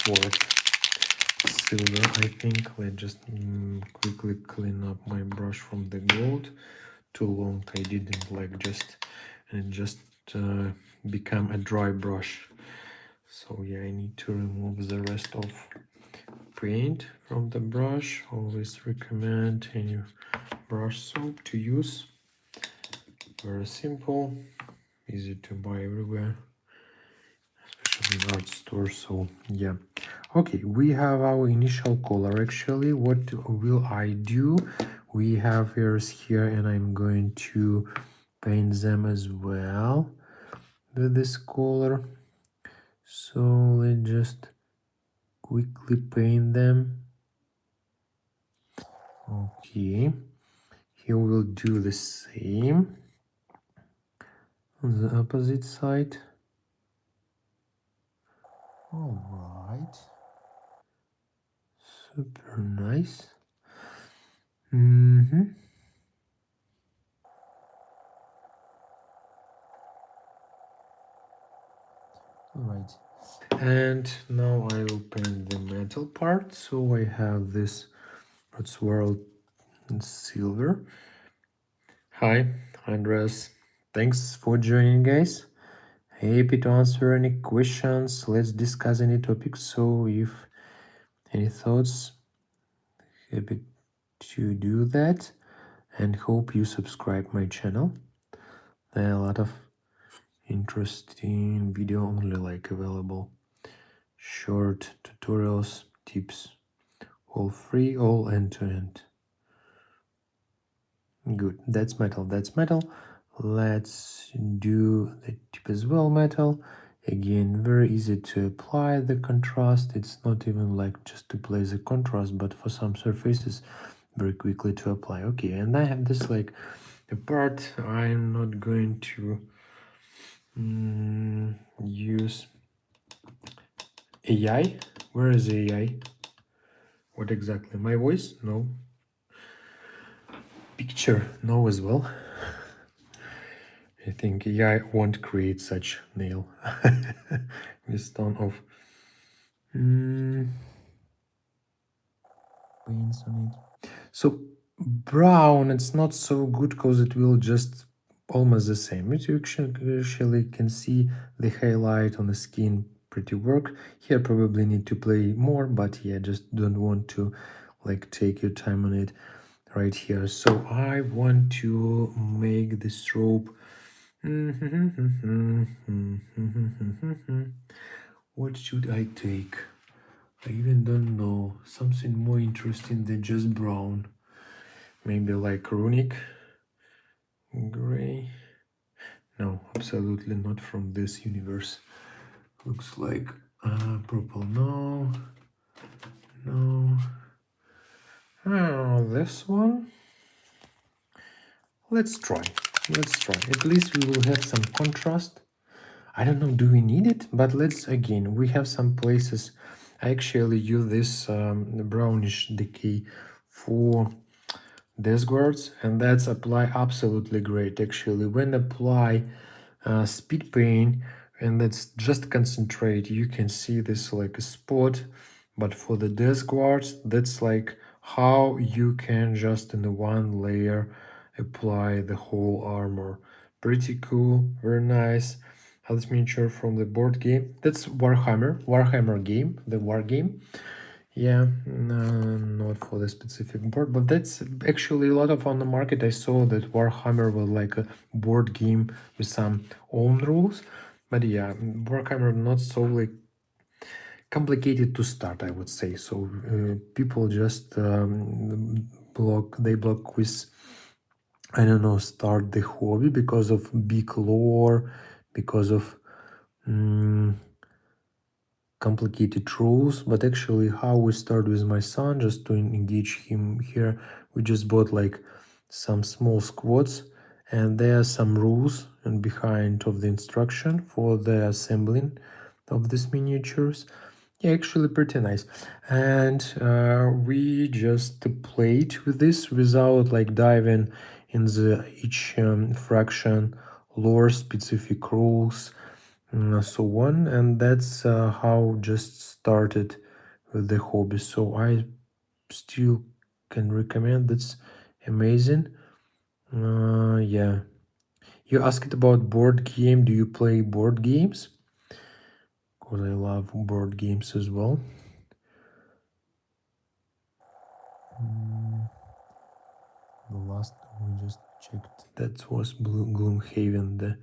sword silver, I think. Let's just quickly clean up my brush from the gold. Too long I didn't like just become a dry brush. So yeah, I need to remove the rest of paint from the brush. Always recommend any brush soap to use. Very simple, easy to buy everywhere, especially in art stores. So yeah, okay, we have our initial color. Actually, what will I do? We have hairs here and I'm going to paint them as well with this color. So let's just quickly paint them. Okay, here we'll do the same on the opposite side. All right, super nice. All right, and now I will paint the metal part. So I have this swirl silver. Hi, Andres. Thanks for joining, guys. Happy to answer any questions. Let's discuss any topics. So, if any thoughts, happy to do that. And hope you subscribe my channel. There are a lot of interesting video only like available. Short tutorials, tips, all free, all end-to-end. Good, that's metal, that's metal. Let's do the tip as well, metal. Again, very easy to apply the contrast. It's not even like just to play the contrast, but for some surfaces, very quickly to apply. Okay, and I have this like a part. I'm not going to use AI. Where is AI? What exactly? My voice? No. Picture? No as well. I think AI won't create such nail with ton of paints on it. So brown, it's not so good because it will just almost the same. You actually can see the highlight on the skin pretty work. Here probably need to play more, but yeah, just don't want to like take your time on it right here. So I want to make this rope. What should I take? I even don't know. Something more interesting than just brown. Maybe like runic gray. No, absolutely not from this universe. Looks like purple. No. No. Oh, this one. Let's try. Let's try. At least we will have some contrast. I don't know, do we need it? But let's again, we have some places. I actually use this brownish decay for desk guards, and that's apply absolutely great actually. When apply speed paint and let's just concentrate, you can see this like a spot, but for the desk guards, that's like how you can just in the one layer apply the whole armor. Pretty cool, very nice. Let's miniature from the board game. That's Warhammer game, the war game. Yeah, no, not for the specific board, but that's actually a lot of on the market. I saw that Warhammer was like a board game with some own rules, but yeah, Warhammer not so like complicated to start, I would say. So people just block with, I don't know, start the hobby because of big lore, because of complicated rules. But actually how we start with my son, just to engage him here, we just bought like some small squads, and there are some rules and behind of the instruction for the assembling of these miniatures. Yeah, actually pretty nice. And we just played with this without like diving in the each fraction lore specific rules, so on. And that's how just started with the hobby. So I still can recommend. That's amazing. Yeah, you asked about board game. Do you play board games? Because I love board games as well. The last we just checked, that was Gloomhaven, the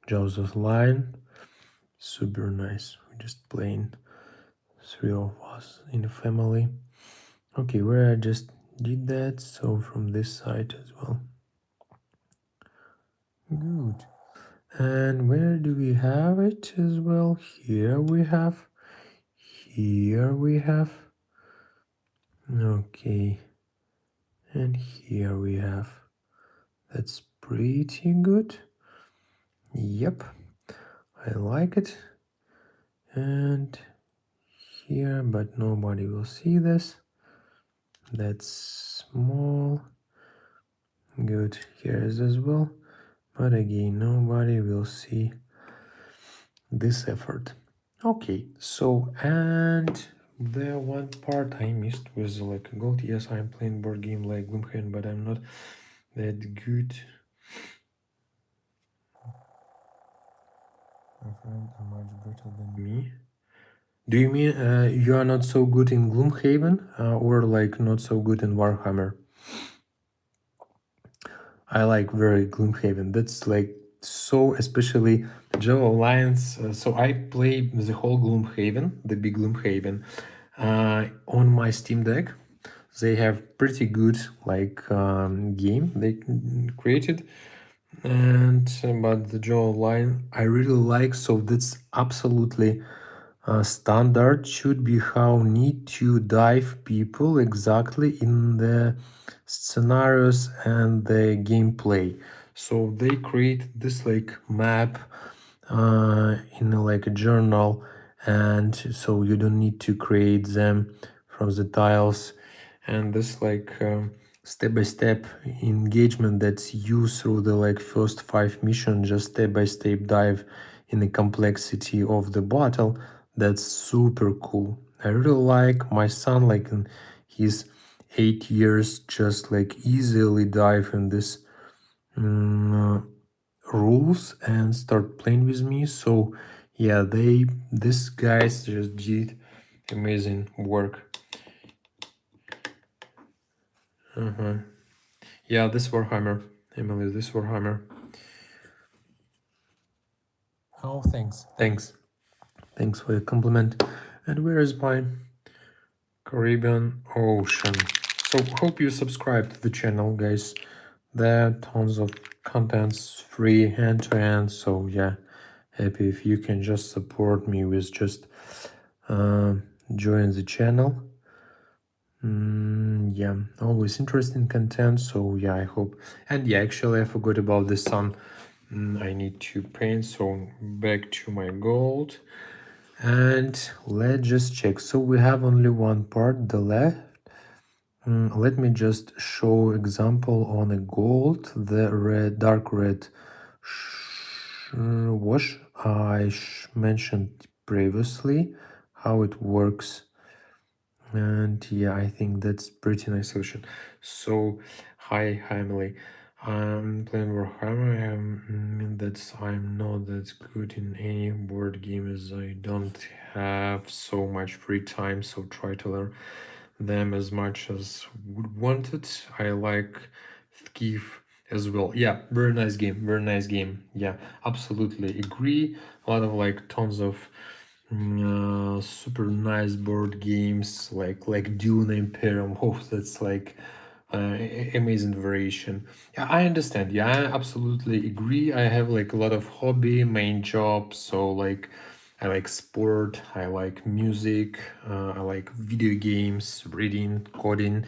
Jaws of Lion. Super nice. We're just playing 3 of us in a family. Okay, where I just did that, so from this side as well. Good. And where do we have it as well? Here we have. Here we have. Okay. And here we have. That's pretty good. Yep. I like it. And here, but nobody will see this. That's small. Good. Here is as well. But again, nobody will see this effort. Okay, so and the one part I missed was like gold. Yes, I'm playing board game like Gloomhaven, but I'm not that good. My friends are much better than me. Do you mean you are not so good in Gloomhaven or like not so good in Warhammer? I like very Gloomhaven. That's like so, especially Joe Alliance. So I play the whole Gloomhaven, the big Gloomhaven, on my Steam Deck. They have pretty good like game they created, and but the Joe line I really like. So that's absolutely standard should be how need to dive people exactly in the scenarios and the gameplay. So they create this like map in like a journal, and so you don't need to create them from the tiles, and this like step-by-step engagement that's used through the like first 5 missions, just step-by-step dive in the complexity of the battle. That's super cool. I really like my son, like in his 8 years, just like easily dive in this rules and start playing with me. So yeah, these guys just did amazing work. Yeah, this Warhammer, Emily, this Warhammer. Oh, thanks for your compliment. And where is my Caribbean Ocean? So hope you subscribe to the channel, guys. There are tons of contents free hand to hand. So yeah, happy if you can just support me with just join the channel. Yeah, always interesting content. So yeah, I hope. And yeah, actually I forgot about the sun. I need to paint. So back to my gold. And let's just check. So we have only one part, the left. Let me just show example on a gold, the red, dark red wash I mentioned previously, how it works. And yeah, I think that's pretty nice solution. So hi Emily, I'm playing Warhammer. I'm not that good in any board games. I don't have so much free time, so try to learn them as much as would want it. I like Thief as well. Yeah, very nice game, very nice game. Yeah, absolutely agree. A lot of like tons of super nice board games like Dune Imperium. Oh, that's like amazing variation. Yeah, I understand. Yeah, I absolutely agree. I have like a lot of hobby, main job. So like I like sport, I like music, I like video games, reading, coding,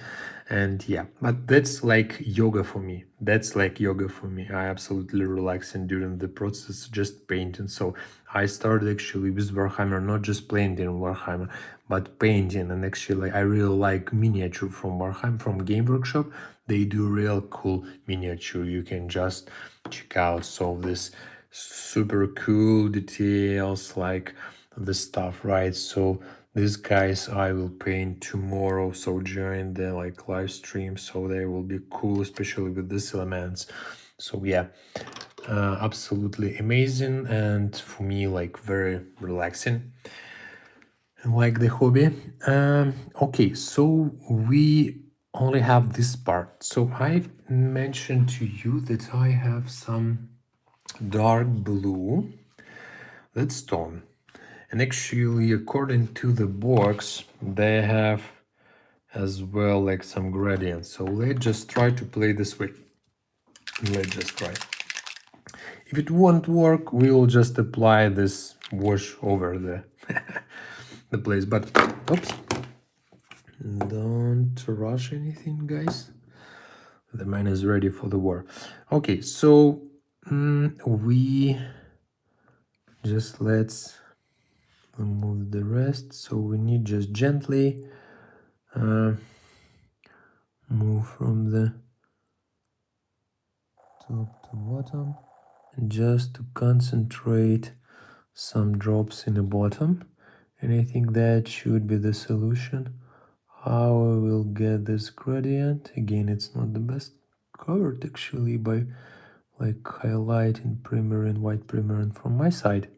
and yeah. But that's like yoga for me. That's like yoga for me. I absolutely relaxing during the process, just painting. So I started actually with Warhammer, not just playing in Warhammer, but painting. And actually, I really like miniature from Warhammer, from Game Workshop. They do real cool miniature. You can just check out some of this super cool details like the stuff, right? So these guys I will paint tomorrow, so join the like live stream, so they will be cool, especially with these elements. So yeah, absolutely amazing, and for me like very relaxing, like the hobby. Okay, so we only have this part. So I mentioned to you that I have some dark blue, that's stone, and actually according to the box they have as well like some gradients. So let's just try to play this way. Let's just try. If it won't work, we will just apply this wash over the place. But oops, don't rush anything, guys. The man is ready for the war. Okay, so we just let's remove the rest. So we need just gently move from the top to bottom, just to concentrate some drops in the bottom, and I think that should be the solution. How I will get this gradient, again it's not the best covered actually by like highlight in primer and white primer and from my side.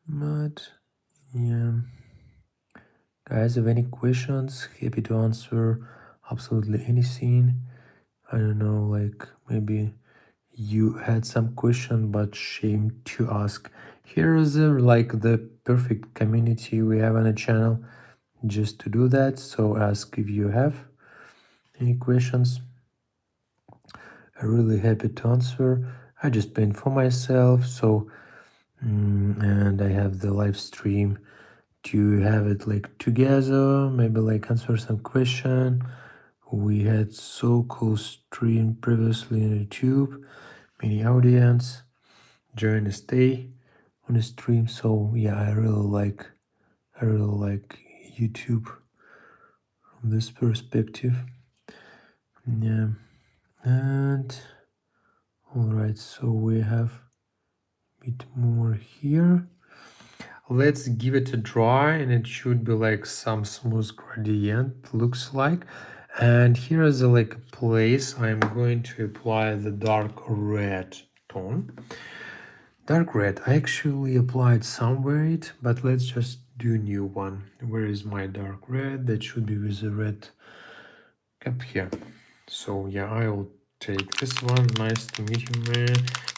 But yeah, guys, have any questions? Happy to answer absolutely anything. I don't know, like maybe you had some question but shame to ask. Here is like the perfect community we have on the channel just to do that. So ask if you have any questions. I'm really happy to answer. I just paint for myself, so and I have the live stream to have it like together, maybe like answer some question. We had so cool stream previously on YouTube, many audience during the stay on the stream. So yeah, I really like YouTube from this perspective. Yeah, and all right, so we have a bit more here. Let's give it a dry, and it should be like some smooth gradient, looks like. And here is like a place I'm going to apply the dark red tone. Dark red, I actually applied somewhere it, but let's just do a new one. Where is my dark red? That should be with the red cap here. So yeah, I will take this one. Nice to meet you, man.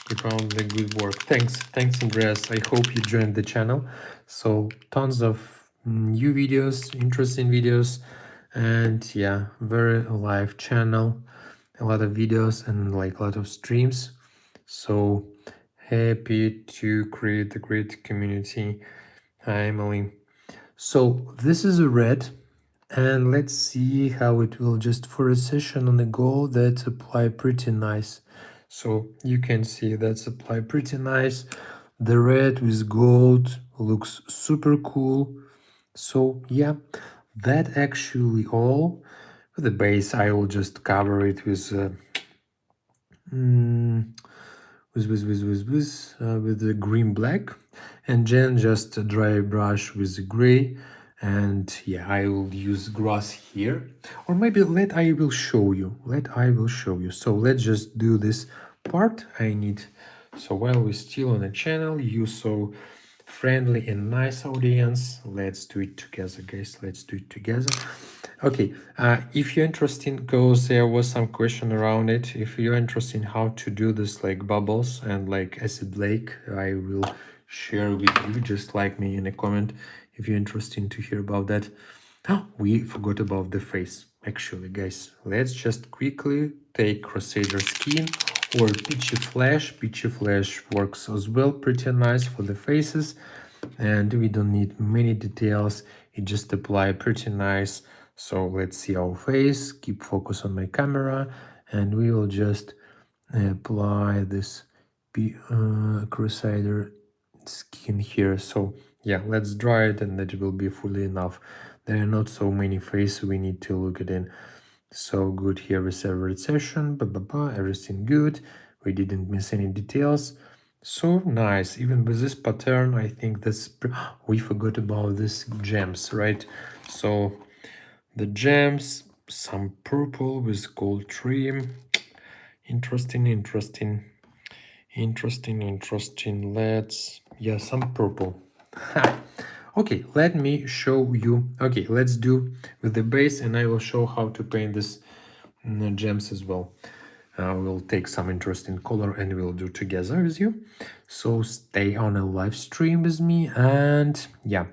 Keep on the good work. Thanks, Andreas. I hope you joined the channel. So tons of new videos, interesting videos, and yeah, very alive channel. A lot of videos and like a lot of streams. So happy to create a great community. Hi, Emily. So this is a red, and let's see how it will just for a session on the gold that apply pretty nice. So you can see that's apply pretty nice. The red with gold looks super cool. So yeah, that actually all. The base I will just cover it with with the green black, and then just a dry brush with the gray. And yeah, I will use grass here, or maybe let I will show you. So let's just do this part. I need, so while we're still on the channel, you so friendly and nice audience, let's do it together, guys. Let's do it together. Okay, if you're interested, because there was some question around it, if you're interested in how to do this like bubbles and like acid lake, I will share with you, just like me in a comment if you're interested to hear about that. Oh, we forgot about the face. Actually, guys, let's just quickly take Crusader skin or Peachy Flash. Peachy Flash works as well, pretty nice for the faces, and we don't need many details. It just apply pretty nice. So let's see our face. Keep focus on my camera, and we will just apply this Crusader skin here. So yeah, let's dry it, and that will be fully enough. There are not so many faces we need to look at in. So good here with every session, everything good. We didn't miss any details. So nice. Even with this pattern, I think this we forgot about this gems, right? So the gems, some purple with gold trim. Interesting. Let's, yeah, some purple. Okay, let me show you. Okay, let's do with the base, and I will show how to paint this gems as well. We'll take some interesting color and we'll do together with you. So stay on a live stream with me, and yeah,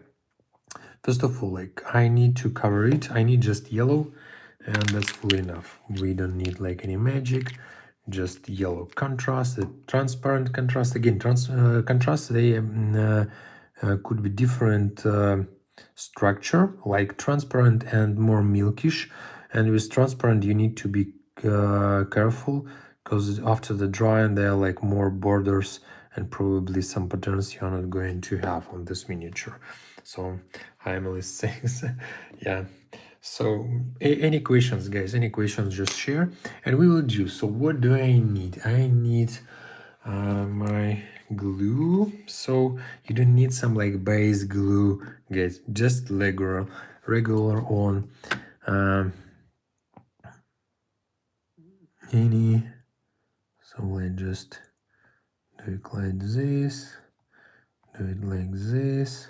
first of all, like I need to cover it. I need just yellow, and that's full enough. We don't need like any magic, just yellow contrast, the transparent contrast. Again, contrast, they could be different structure, like transparent and more milkish. And with transparent, you need to be careful, because after the drying, there are like more borders and probably some patterns you're not going to have on this miniature. So I'm Emily saying, yeah. So any questions, guys? Any questions? Just share, and we will do. So what do I need? I need my glue. So you don't need some like base glue, guys. Just regular on any So let's just do it like this, do it like this.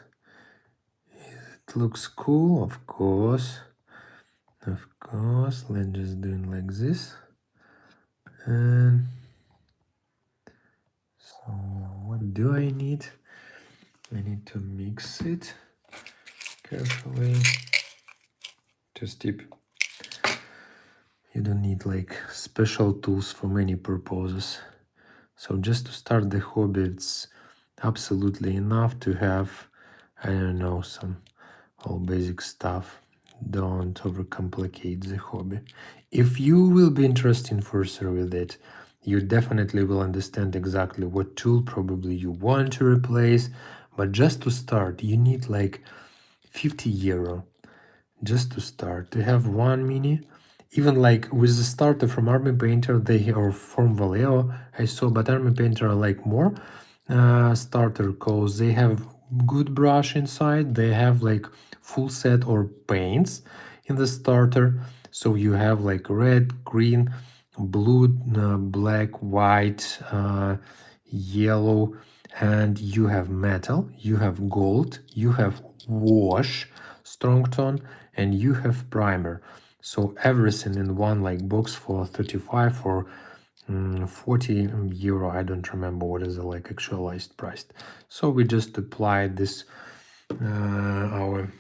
It looks cool, of course. Of course, let's just do it like this. And so what do I need? I need to mix it carefully. Just tip. You don't need like special tools for many purposes. So just to start the hobby, it's absolutely enough to have, I don't know, some all basic stuff. Don't overcomplicate the hobby. If you will be interested further with it, you definitely will understand exactly what tool probably you want to replace. But just to start, you need like 50 euro just to start. To have one mini, even like with the starter from Army Painter, they or from Vallejo, I saw, but Army Painter I like more starter because they have good brush inside. They have like full set or paints in the starter. So you have like red, green, blue, black, white, yellow, and you have metal, you have gold, you have wash, strong tone, and you have primer. So everything in one like box for 35 or 40 euro. I don't remember what is the like actualized price. So we just applied this our.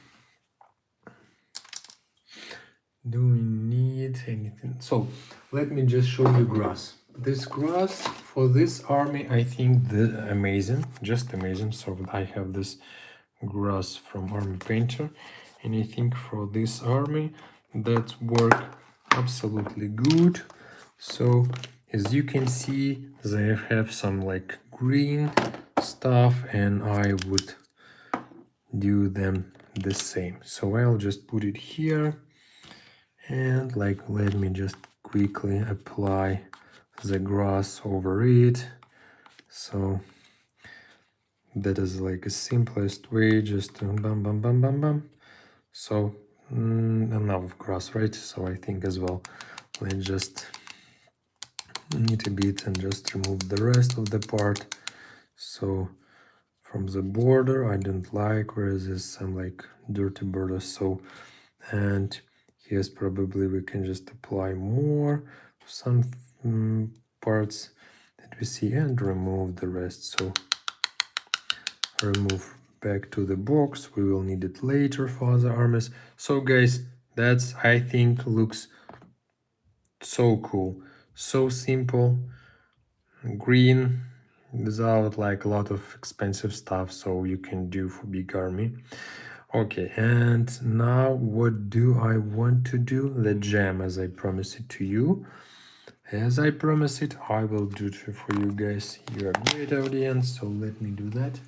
Do we need anything? So let me just show you grass. This grass for this army, I think the amazing, just amazing. So I have this grass from Army Painter, and I think for this army that work absolutely good. So as you can see, they have some like green stuff, and I would do them the same. So I'll just put it here, and like let me just quickly apply the grass over it. So that is like the simplest way, just to bam bam bam bam bam. So enough grass, right? So I think as well let's just knit a bit and just remove the rest of the part. So from the border I don't like where there's some like dirty border. So and here's probably we can just apply more some parts that we see and remove the rest. So remove back to the box, we will need it later for other armies. So guys, that's I think looks so cool, so simple, green, without like a lot of expensive stuff, so you can do for big army. Okay, and now what do I want to do? The gem, as I promised it to you. As I promised it, I will do it for you guys. You're a great audience, so let me do that.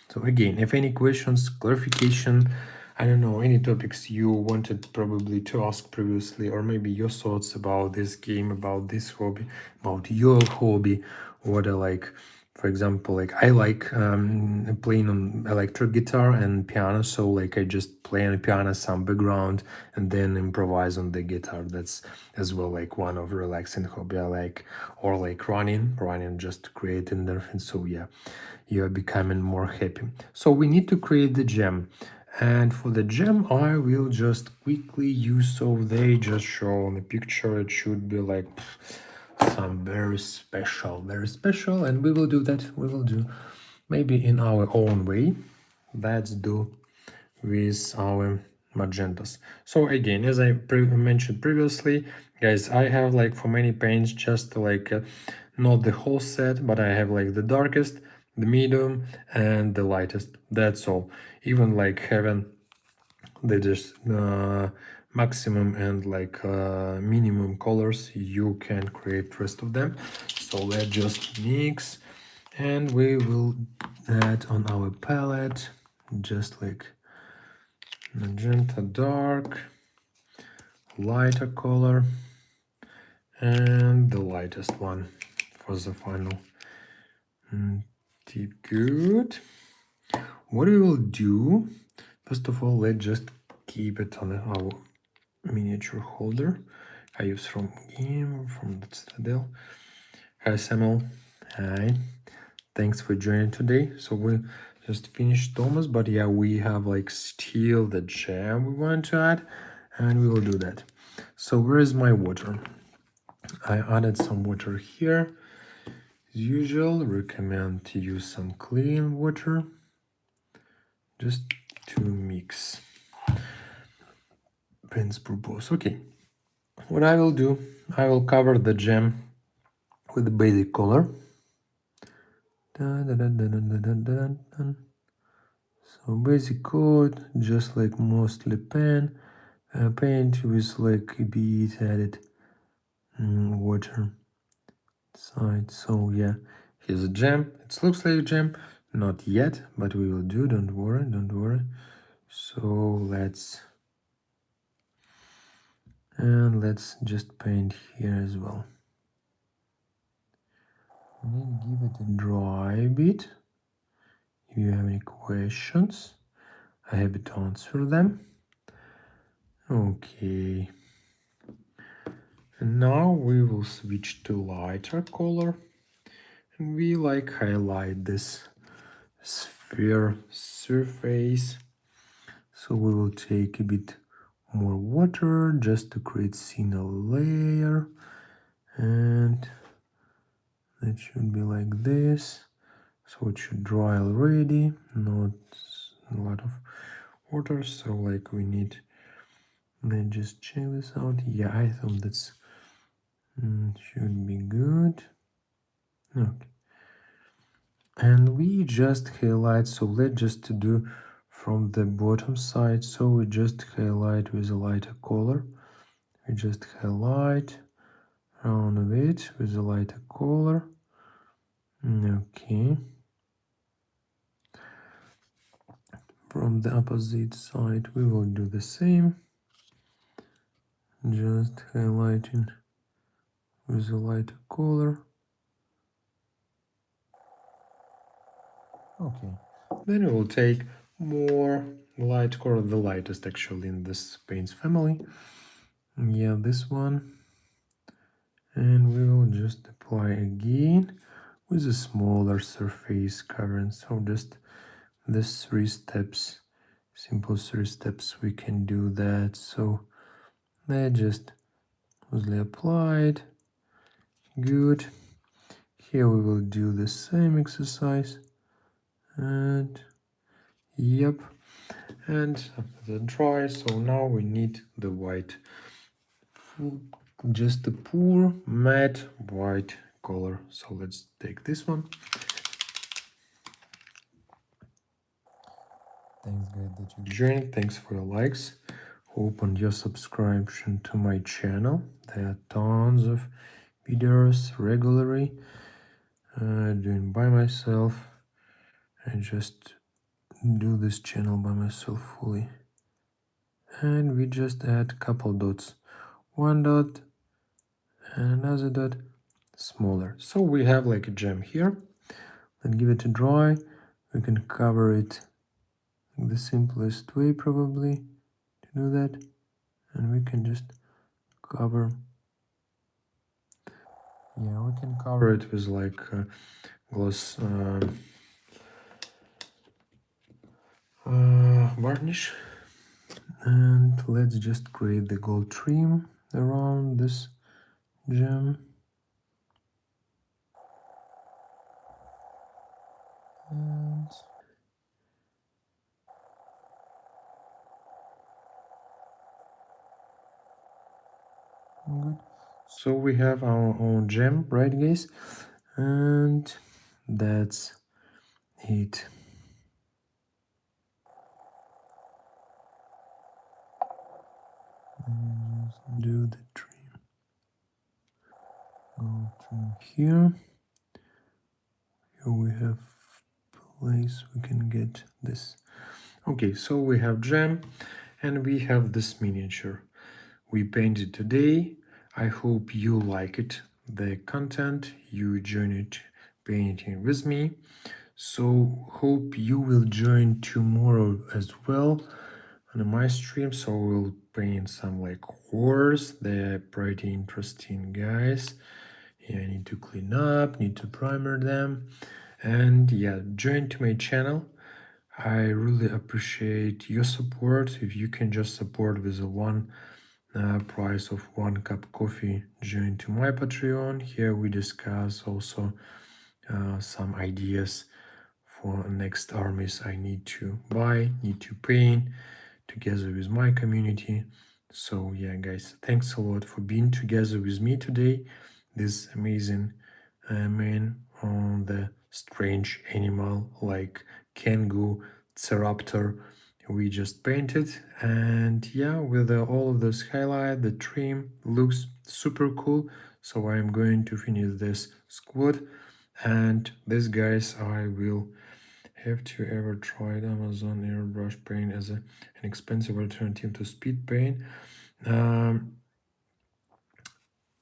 So again, if any questions, clarification, I don't know, any topics you wanted probably to ask previously, or maybe your thoughts about this game, about this hobby, about your hobby, what I like. For example, like I like playing on electric guitar and piano, so like I just play on the piano, some background, and then improvise on the guitar. That's as well like one of relaxing hobby I like, or like running just to create endorphins. So yeah, you are becoming more happy. So we need to create the gem. And for the gem, I will just quickly use, so they just show on the picture, it should be like some very special, and we will do that. We will do maybe in our own way. Let's do with our magentas. So again, as I mentioned previously, guys, I have like for many paints just like not the whole set, but I have like the darkest, the medium, and the lightest. That's all. Even like having the just maximum and like minimum colors, you can create rest of them. So let's just mix, and we will add on our palette just like magenta dark, lighter color, and the lightest one for the final tip. Good. What we will do, first of all, let's just keep it on our miniature holder. I use from game, from the Citadel. Hi Samuel. Hi. Thanks for joining today. So we just finished Thomas, but yeah, we have like still the gem we want to add, and we will do that. So where is my water? I added some water here. As usual, recommend to use some clean water just to mix. Prince purpose. Okay. What I will do, I will cover the gem with the basic color. Dun, dun, dun, dun, dun, dun, dun, dun. So basic coat, just like mostly paint with like a bit added water side. So yeah, here's a gem. It looks like a gem, not yet, but we will do. Don't worry, don't worry. So let's just paint here as well. And give it a dry bit. If you have any questions, I'm happy to answer them. Okay. And now we will switch to lighter color. And we like highlight this sphere surface. So we will take a bit more water just to create thinner layer. And that should be like this. So it should dry already, not a lot of water. So like we need, then just check this out. Yeah, I thought that's should be good. Okay. And we just highlight, so let's just do from the bottom side. So we just highlight with a lighter color. We just highlight around of it with a lighter color. Okay. From the opposite side, we will do the same. Just highlighting with a lighter color. Okay. Then we will take more light color, the lightest actually in this paints family. Yeah, this one. And we will just apply again with a smaller surface covering. So just this 3 steps, simple 3 steps, we can do that. So I just loosely applied. Good. Here we will do the same exercise. And yep. And after the dry, so now we need the white. Just a poor matte white color. So let's take this one. Thanks guys that you joined. Thanks for your likes. Hope and your subscription to my channel. There are tons of videos regularly doing by myself. I just do this channel by myself fully. And we just add couple dots. One dot and another dot smaller. So we have like a gem here. Let's give it a dry. We can cover it the simplest way probably to do that. And we can just cover. Yeah, we can cover it with like gloss varnish. And let's just create the gold trim around this gem. And good. So we have our own gem, right guys? And that's it. And just do the trim. Go trim here. Here we have place we can get this. Okay, so we have gem and we have this miniature we painted today. I hope you like it, the content, you join it painting with me. So hope you will join tomorrow as well on my stream. So we'll paint some like horse. They're pretty interesting guys. Yeah, I need to clean up, need to primer them. And yeah, join to my channel. I really appreciate your support. If you can just support with a one price of 1 cup coffee, join to my Patreon. Here we discuss also some ideas for next armies I need to buy, need to paint together with my community. So yeah, guys, thanks a lot for being together with me today. This amazing man on the strange animal like Kangoo, Ceraptor we just painted. And yeah, with all of those highlight, the trim looks super cool. So I'm going to finish this squad. And this, guys, I will have to ever tried Amazon airbrush paint as an expensive alternative to speed paint.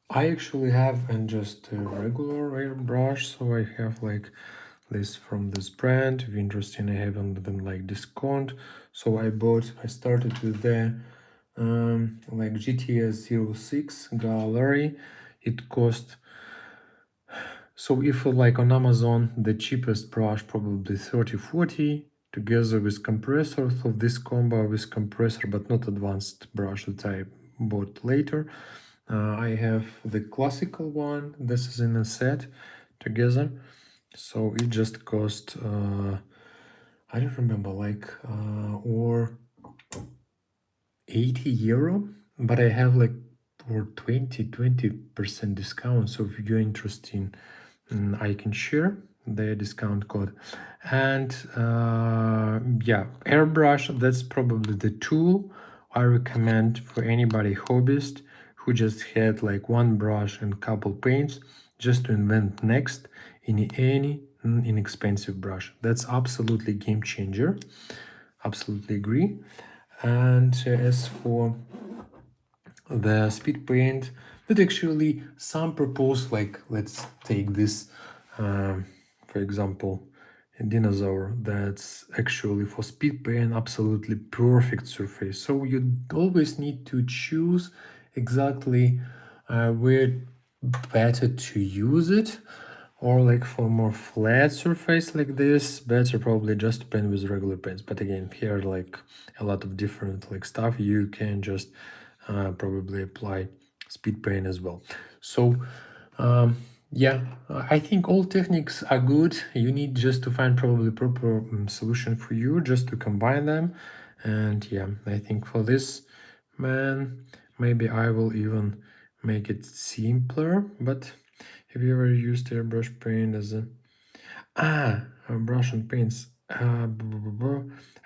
I actually have and just a regular airbrush, so I have like this from this brand. If interesting, I have them like discount. So I started with the like GTS 06 gallery. It cost, so if like on Amazon, the cheapest brush probably 30-40 together with compressor. So this combo with compressor, but not advanced brush that I bought later. I have the classical one. This is in a set together. So it just cost, I don't remember, like, or 80 euro, but I have like for 20% discount. So if you're interested, I can share the discount code. And yeah, airbrush, that's probably the tool I recommend for anybody hobbyist who just had like one brush and couple paints just to invent next in any inexpensive brush. That's absolutely game changer. Absolutely agree. And as for the speed paint, that actually some propose, like let's take this for example, a dinosaur that's actually for speed paint absolutely perfect surface. So you always need to choose exactly where better to use it, or like for more flat surface like this, better probably just paint with regular paints. But again, here like a lot of different like stuff, you can just probably apply speed paint as well. So yeah, I think all techniques are good. You need just to find probably proper solution for you, just to combine them. And yeah, I think for this man, maybe I will even make it simpler. But have you ever used airbrush paint as a brush and paints? I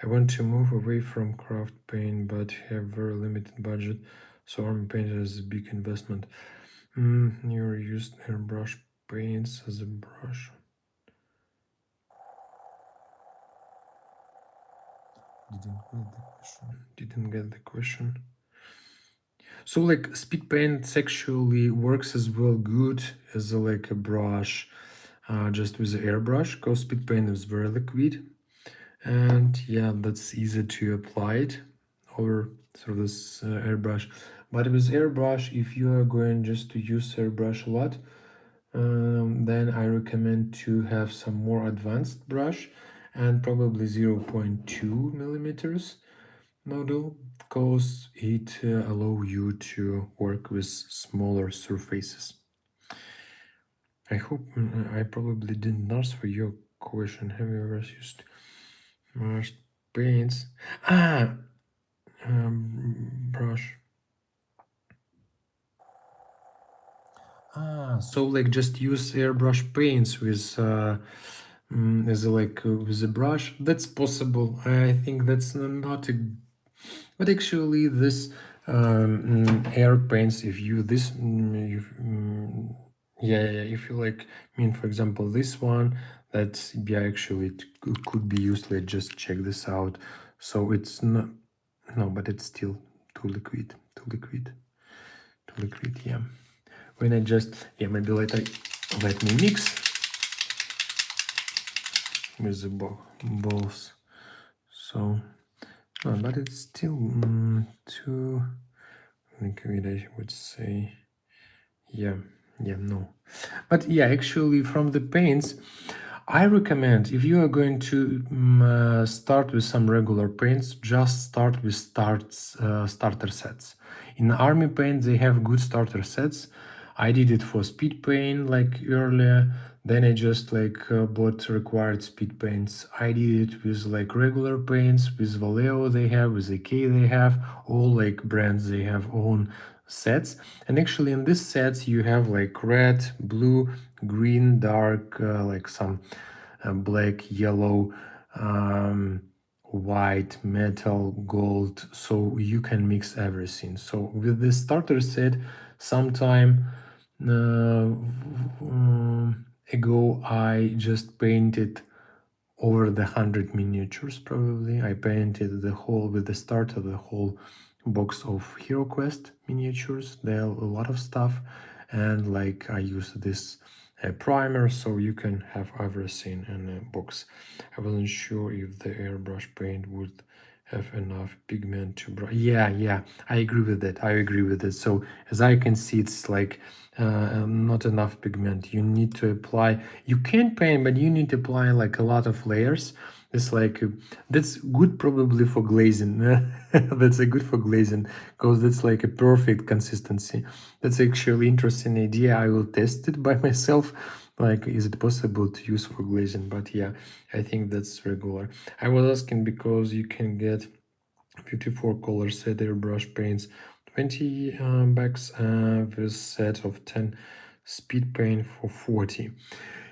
want to move away from craft paint, but have very limited budget, so army paint is a big investment. You used airbrush paints as a brush. Didn't get the question. So like speed paint actually works as well good as like a brush, just with the airbrush, because speed paint is very liquid, and yeah, that's easy to apply it over through this airbrush. But with airbrush, if you are going just to use airbrush a lot, then I recommend to have some more advanced brush and probably 0.2 millimeters model, because it allow you to work with smaller surfaces. I hope I probably didn't answer your question. Have you ever used Mars paints? Brush. So like just use airbrush paints with as a, like with a brush. That's possible. I think that's not a, but actually this air paints, if you this yeah, if you like mean for example this one, that's yeah, actually it could be used. Let's just check this out. So it's not, no, but it's still too liquid, yeah. When I just, yeah, maybe let me mix with the balls. So But it's still too liquid, I would say. Yeah, no. But yeah, actually, from the paints, I recommend if you are going to start with some regular paints, just start with starter sets. In army paint, they have good starter sets. I did it for speed paint like earlier. Then I just bought required speed paints. I did it with like regular paints, with Vallejo they have, with AK they have, all like brands they have own sets. And actually in these sets you have like red, blue, green, dark, like some black, yellow, white, metal, gold, so you can mix everything. So with this starter set, sometime ago I just painted over the 100 miniatures. Probably I painted the whole, with the start of the whole box of Hero Quest miniatures. There are a lot of stuff, and like I used this primer, so you can have everything in a box. I wasn't sure if the airbrush paint would have enough pigment to yeah, I agree with that, I agree with it. So as I can see, it's like not enough pigment. You need to apply, you can paint, but you need to apply like a lot of layers. It's like that's good probably for glazing. That's a good for glazing because that's like a perfect consistency. That's actually interesting idea. I will test it by myself, like is it possible to use for glazing. But yeah, I think that's regular. I was asking because you can get 54 color set airbrush paints, 20 bucks with set of 10 speed paint for 40.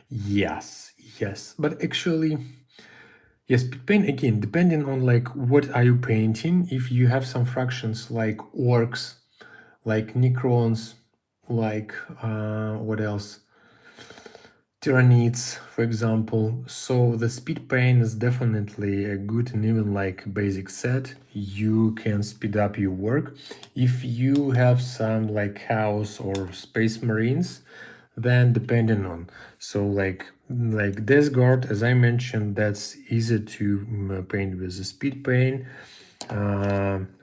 Yes, but actually, yes, speed paint again, depending on like what are you painting. If you have some fractions like orcs, like necrons, like what else, Tyranids, for example. So the speed paint is definitely a good and even like basic set. You can speed up your work. If you have some like house or space marines, then depending on, so like Death Guard, as I mentioned, that's easy to paint with the speed paint.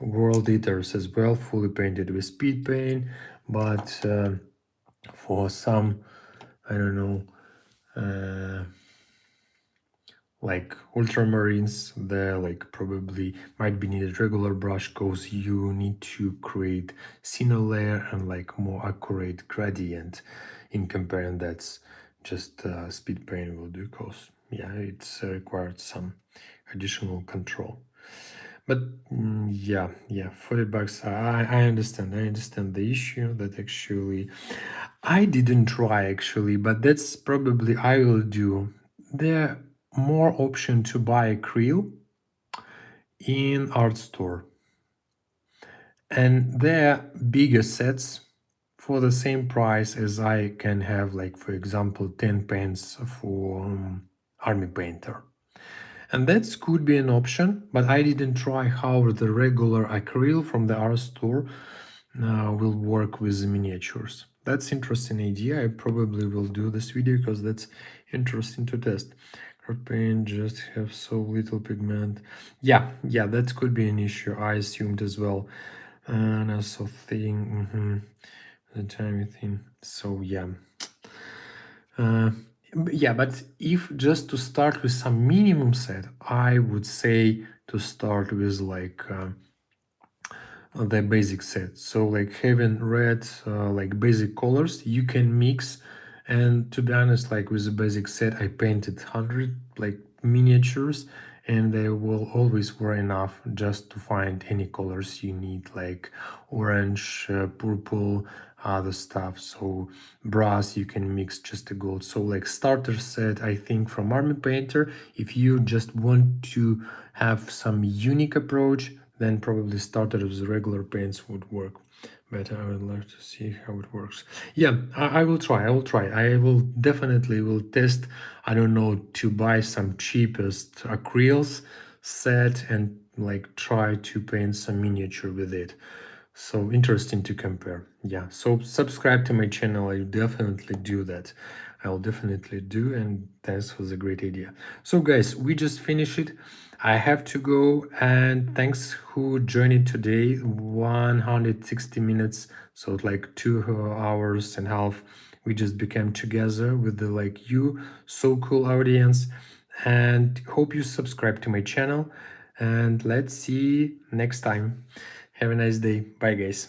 World Eaters as well, fully painted with speed paint, but for some, I don't know, like ultramarines, there like probably might be needed regular brush because you need to create thinner layer and like more accurate gradient. In comparing, that's just speed paint will do, because yeah, it's required some additional control. But yeah, 40 bucks. I understand the issue that actually I didn't try actually, but that's probably I will do. There are more option to buy acrylic in art store, and they're bigger sets for the same price as I can have, like for example 10 pens for army painter. And that could be an option, but I didn't try how the regular acrylic from the art store will work with the miniatures. That's interesting idea. I probably will do this video because that's interesting to test. Card paint just have so little pigment. Yeah, that could be an issue. I assumed as well. And also thing, the tiny thing. So yeah. Yeah, but if just to start with some minimum set, I would say to start with like the basic set. So like having red, like basic colors, you can mix. And to be honest, like with the basic set, I painted 100 like miniatures, and they will always were enough just to find any colors you need, like orange, purple, other stuff. So brass, you can mix just a gold. So like starter set, I think from Army Painter, if you just want to have some unique approach, then probably starter with regular paints would work better. I would like to see how it works. Yeah, I will try. I will definitely will test. I don't know, to buy some cheapest acrylics set and like try to paint some miniature with it. So interesting to compare. Yeah, so subscribe to my channel. I definitely do that. I'll definitely do, and thanks was a great idea. So guys, we just finished it. I have to go, and thanks who joined today. 160 minutes, so it's like 2 hours and a half. We just became together with the like you, so cool audience, and hope you subscribe to my channel. And let's see next time. Have a nice day. Bye guys.